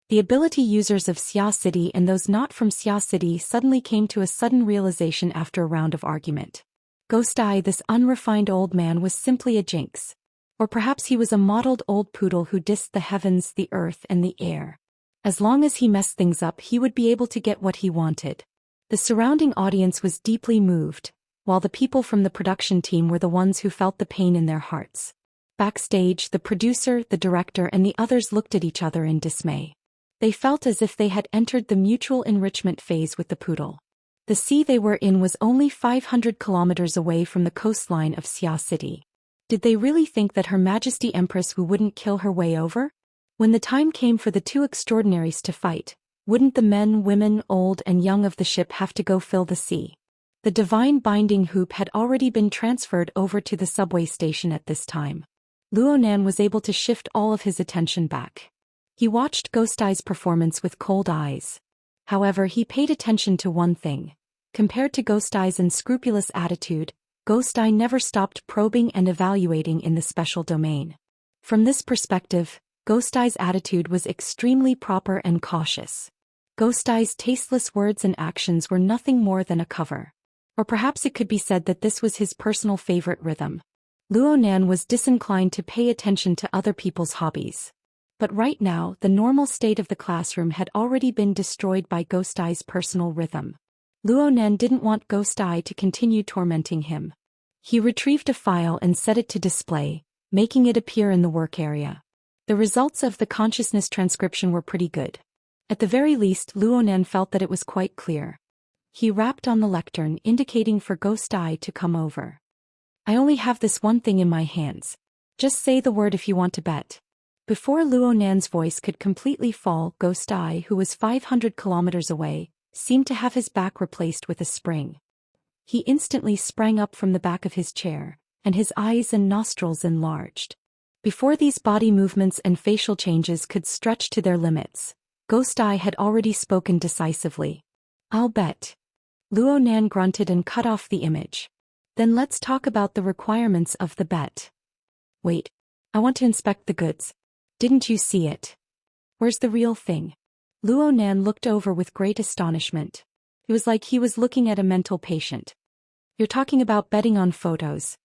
The ability users of Xia City and those not from Xia City suddenly came to a sudden realization after a round of argument. Ghost Eye, this unrefined old man, was simply a jinx. Or perhaps he was a mottled old poodle who dissed the heavens, the earth, and the air. As long as he messed things up, he would be able to get what he wanted. The surrounding audience was deeply moved, while the people from the production team were the ones who felt the pain in their hearts. Backstage, the producer, the director, and the others looked at each other in dismay. They felt as if they had entered the mutual enrichment phase with the poodle. The sea they were in was only 500 kilometers away from the coastline of Xia City. Did they really think that Her Majesty Empress Wu wouldn't kill her way over? When the time came for the two extraordinaries to fight, wouldn't the men, women, old and young of the ship have to go fill the sea? The divine binding hoop had already been transferred over to the subway station at this time. Luo Nan was able to shift all of his attention back. He watched Ghost Eye's performance with cold eyes. However, he paid attention to one thing. Compared to Ghost Eye's unscrupulous attitude, Ghost Eye never stopped probing and evaluating in the special domain. From this perspective, Ghost Eye's attitude was extremely proper and cautious. Ghost Eye's tasteless words and actions were nothing more than a cover. Or perhaps it could be said that this was his personal favorite rhythm. Luo Nan was disinclined to pay attention to other people's hobbies. But right now, the normal state of the classroom had already been destroyed by Ghost Eye's personal rhythm. Luo Nan didn't want Ghost Eye to continue tormenting him. He retrieved a file and set it to display, making it appear in the work area. The results of the consciousness transcription were pretty good. At the very least, Luo Nan felt that it was quite clear. He rapped on the lectern, indicating for Ghost Eye to come over. I only have this one thing in my hands. Just say the word if you want to bet. Before Luo Nan's voice could completely fall, Ghost Eye, who was 500 kilometers away, seemed to have his back replaced with a spring. He instantly sprang up from the back of his chair, and his eyes and nostrils enlarged. Before these body movements and facial changes could stretch to their limits, Ghost Eye had already spoken decisively. I'll bet. Luo Nan grunted and cut off the image. Then let's talk about the requirements of the bet. Wait. I want to inspect the goods. Didn't you see it? Where's the real thing? Luo Nan looked over with great astonishment. It was like he was looking at a mental patient. You're talking about betting on photos.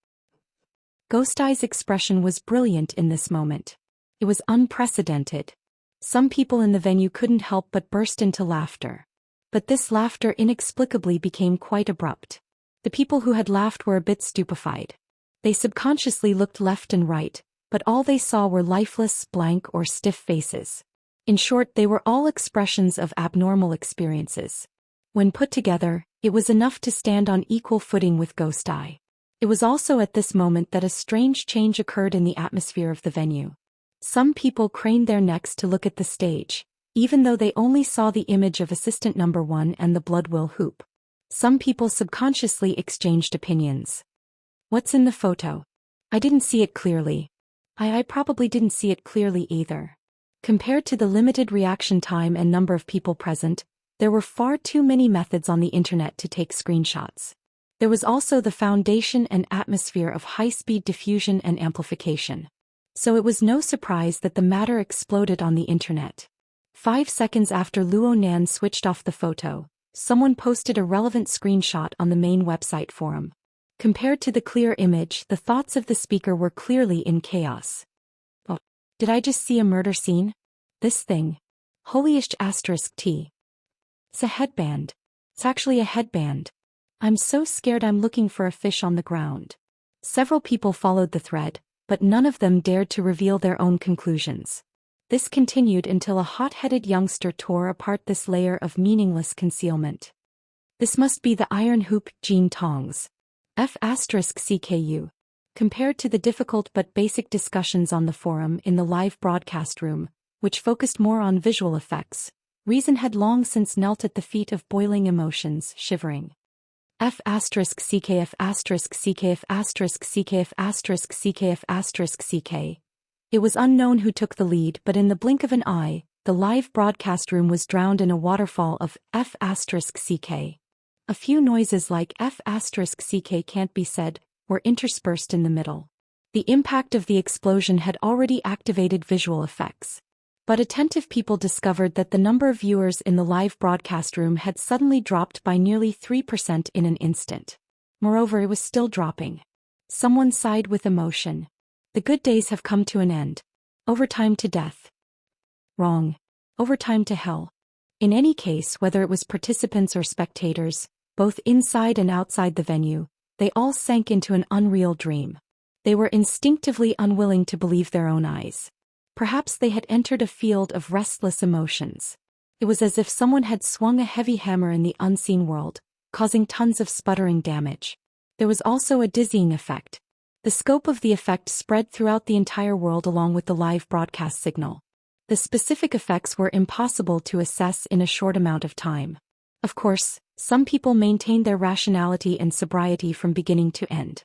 Ghost Eye's expression was brilliant in this moment. It was unprecedented. Some people in the venue couldn't help but burst into laughter. But this laughter inexplicably became quite abrupt. The people who had laughed were a bit stupefied. They subconsciously looked left and right, but all they saw were lifeless, blank or stiff faces. In short, they were all expressions of abnormal experiences. When put together, it was enough to stand on equal footing with Ghost Eye. It was also at this moment that a strange change occurred in the atmosphere of the venue. Some people craned their necks to look at the stage, even though they only saw the image of assistant number 1 and the blood will hoop. Some people subconsciously exchanged opinions. What's in the photo? I didn't see it clearly. I probably didn't see it clearly either. Compared to the limited reaction time and number of people present, there were far too many methods on the internet to take screenshots. There was also the foundation and atmosphere of high-speed diffusion and amplification. So it was no surprise that the matter exploded on the internet. 5 seconds after Luo Nan switched off the photo, someone posted a relevant screenshot on the main website forum. Compared to the clear image, the thoughts of the speaker were clearly in chaos. Oh, did I just see a murder scene? This thing. Holyish *T. It's a headband. It's actually a headband. I'm so scared I'm looking for a fish on the ground. Several people followed the thread, but none of them dared to reveal their own conclusions. This continued until a hot-headed youngster tore apart this layer of meaningless concealment. This must be the iron hoop, Jean Tongs. F*CKU. Compared to the difficult but basic discussions on the forum in the live broadcast room, which focused more on visual effects, reason had long since knelt at the feet of boiling emotions, shivering. F*CKF*CKF*CKF*CKF*CK. It was unknown who took the lead, but in the blink of an eye, the live broadcast room was drowned in a waterfall of F*CK. A few noises like F*CK can't be said were interspersed in the middle. The impact of the explosion had already activated visual effects. But attentive people discovered that the number of viewers in the live broadcast room had suddenly dropped by nearly 3% in an instant. Moreover, it was still dropping. Someone sighed with emotion. The good days have come to an end. Overtime to death. Wrong. Overtime to hell. In any case, whether it was participants or spectators, both inside and outside the venue, they all sank into an unreal dream. They were instinctively unwilling to believe their own eyes. Perhaps they had entered a field of restless emotions. It was as if someone had swung a heavy hammer in the unseen world, causing tons of sputtering damage. There was also a dizzying effect. The scope of the effect spread throughout the entire world along with the live broadcast signal. The specific effects were impossible to assess in a short amount of time. Of course, some people maintained their rationality and sobriety from beginning to end.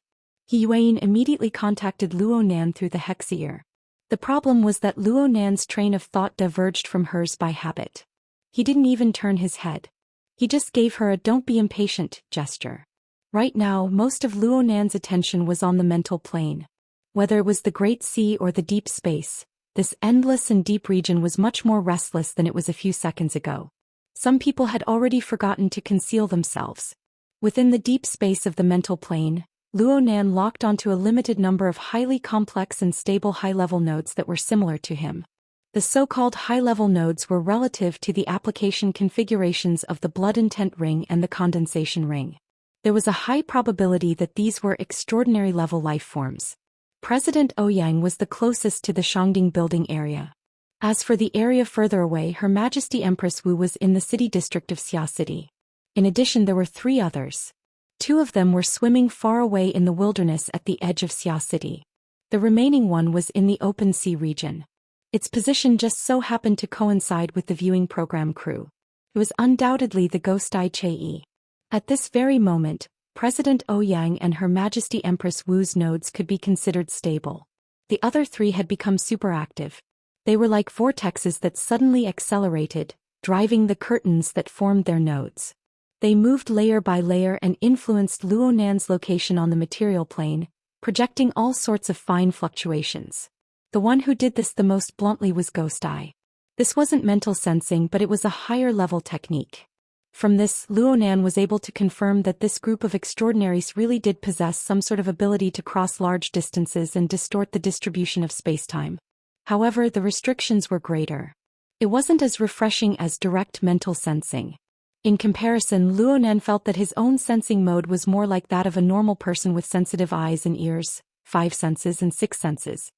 He Yuan immediately contacted Luo Nan through the hex ear. The problem was that Luo Nan's train of thought diverged from hers by habit. He didn't even turn his head. He just gave her a "don't be impatient" gesture. Right now, most of Luo Nan's attention was on the mental plane. Whether it was the Great Sea or the deep space, this endless and deep region was much more restless than it was a few seconds ago. Some people had already forgotten to conceal themselves. Within the deep space of the mental plane, Luo Nan locked onto a limited number of highly complex and stable high-level nodes that were similar to him. The so-called high-level nodes were relative to the application configurations of the blood intent ring and the condensation ring. There was a high probability that these were extraordinary level life forms. President Ouyang was the closest to the Shangding building area. As for the area further away, Her Majesty Empress Wu was in the city district of Xia City. In addition, there were 3 others. 2 of them were swimming far away in the wilderness at the edge of Xia City. The remaining one was in the open sea region. Its position just so happened to coincide with the viewing program crew. It was undoubtedly the Ghost Eye Che-yi. At this very moment, President Ouyang and Her Majesty Empress Wu's nodes could be considered stable. The other 3 had become superactive. They were like vortexes that suddenly accelerated, driving the curtains that formed their nodes. They moved layer by layer and influenced Luo Nan's location on the material plane, projecting all sorts of fine fluctuations. The one who did this the most bluntly was Ghost Eye. This wasn't mental sensing, but it was a higher-level technique. From this, Luo Nan was able to confirm that this group of extraordinaries really did possess some sort of ability to cross large distances and distort the distribution of spacetime. However, the restrictions were greater. It wasn't as refreshing as direct mental sensing. In comparison, Luo Nan felt that his own sensing mode was more like that of a normal person with sensitive eyes and ears, 5 senses and 6 senses.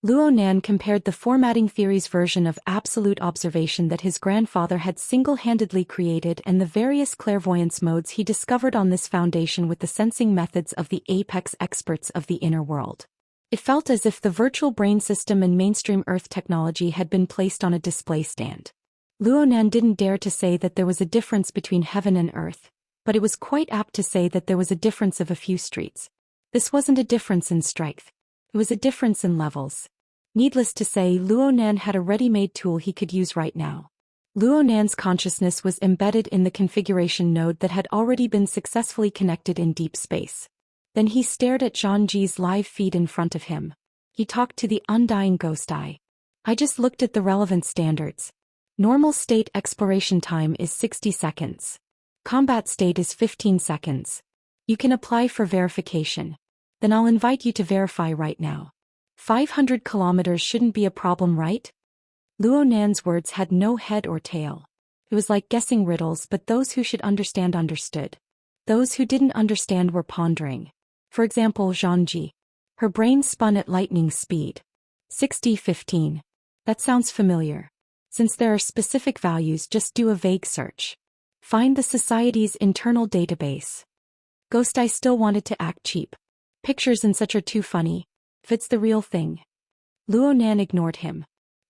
Luo Nan compared the formatting theory's version of absolute observation that his grandfather had single-handedly created and the various clairvoyance modes he discovered on this foundation with the sensing methods of the apex experts of the inner world. It felt as if the virtual brain system and mainstream Earth technology had been placed on a display stand. Luo Nan didn't dare to say that there was a difference between heaven and earth, but it was quite apt to say that there was a difference of a few streets. This wasn't a difference in strength. It was a difference in levels. Needless to say, Luo Nan had a ready-made tool he could use right now. Luo Nan's consciousness was embedded in the configuration node that had already been successfully connected in deep space. Then he stared at Zhang Ji's live feed in front of him. He talked to the undying Ghost Eye. I just looked at the relevant standards. Normal state exploration time is 60 seconds. Combat state is 15 seconds. You can apply for verification. Then I'll invite you to verify right now. 500 kilometers shouldn't be a problem, right? Luo Nan's words had no head or tail. It was like guessing riddles, but those who should understand understood. Those who didn't understand were pondering. For example, Zhangji. Her brain spun at lightning speed. 60-15. That sounds familiar. Since there are specific values, just do a vague search. Find the society's internal database. Ghost Eye still wanted to act cheap. Pictures and such are too funny. If it's the real thing. Luo Nan ignored him.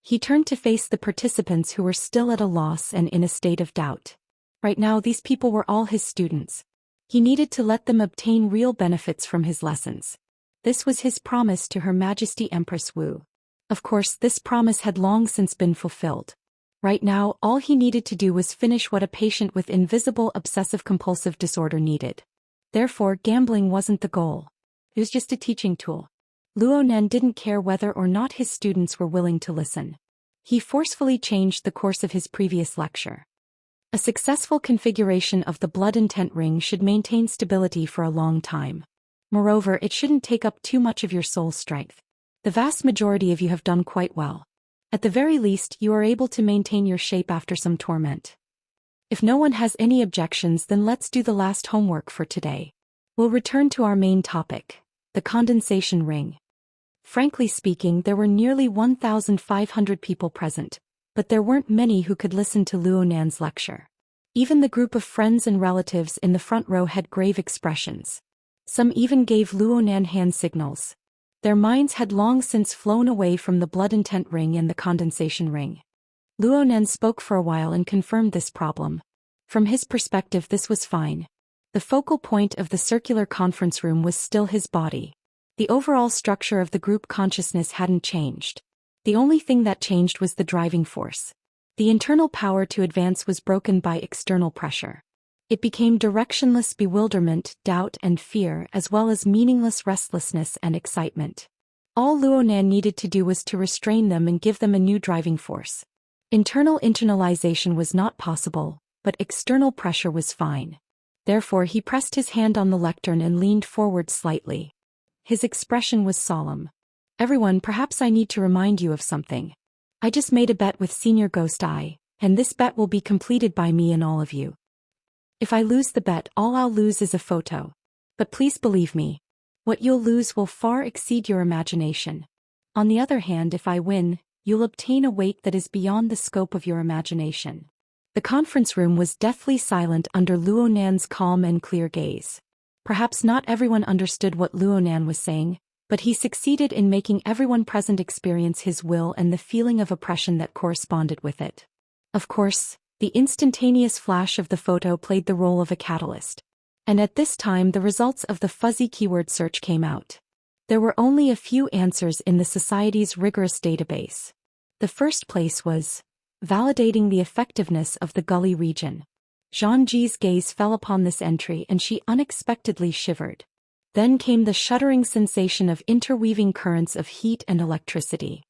He turned to face the participants who were still at a loss and in a state of doubt. Right now these people were all his students. He needed to let them obtain real benefits from his lessons. This was his promise to Her Majesty Empress Wu. Of course, this promise had long since been fulfilled. Right now, all he needed to do was finish what a patient with invisible obsessive-compulsive disorder needed. Therefore, gambling wasn't the goal. It was just a teaching tool. Luo Nan didn't care whether or not his students were willing to listen. He forcefully changed the course of his previous lecture. A successful configuration of the blood intent ring should maintain stability for a long time. Moreover, it shouldn't take up too much of your soul strength. The vast majority of you have done quite well. At the very least, you are able to maintain your shape after some torment. If no one has any objections, then let's do the last homework for today. We'll return to our main topic, the condensation ring. Frankly speaking, there were nearly 1,500 people present, but there weren't many who could listen to Luo Nan's lecture. Even the group of friends and relatives in the front row had grave expressions. Some even gave Luo Nan hand signals. Their minds had long since flown away from the blood intent ring and the condensation ring. Luo Nan spoke for a while and confirmed this problem. From his perspective, this was fine. The focal point of the circular conference room was still his body. The overall structure of the group consciousness hadn't changed. The only thing that changed was the driving force. The internal power to advance was broken by external pressure. It became directionless bewilderment, doubt and fear, as well as meaningless restlessness and excitement. All Luo Nan needed to do was to restrain them and give them a new driving force. Internal internalization was not possible, but external pressure was fine. Therefore he pressed his hand on the lectern and leaned forward slightly. His expression was solemn. Everyone, perhaps I need to remind you of something. I just made a bet with Senior Ghost Eye, and this bet will be completed by me and all of you. If I lose the bet, all I'll lose is a photo. But please believe me. What you'll lose will far exceed your imagination. On the other hand, if I win, you'll obtain a weight that is beyond the scope of your imagination. The conference room was deathly silent under Luo Nan's calm and clear gaze. Perhaps not everyone understood what Luo Nan was saying, but he succeeded in making everyone present experience his will and the feeling of oppression that corresponded with it. Of course, the instantaneous flash of the photo played the role of a catalyst. And at this time the results of the fuzzy keyword search came out. There were only a few answers in the Society's rigorous database. The first place was validating the effectiveness of the gully region. Zhangji's gaze fell upon this entry and she unexpectedly shivered. Then came the shuddering sensation of interweaving currents of heat and electricity.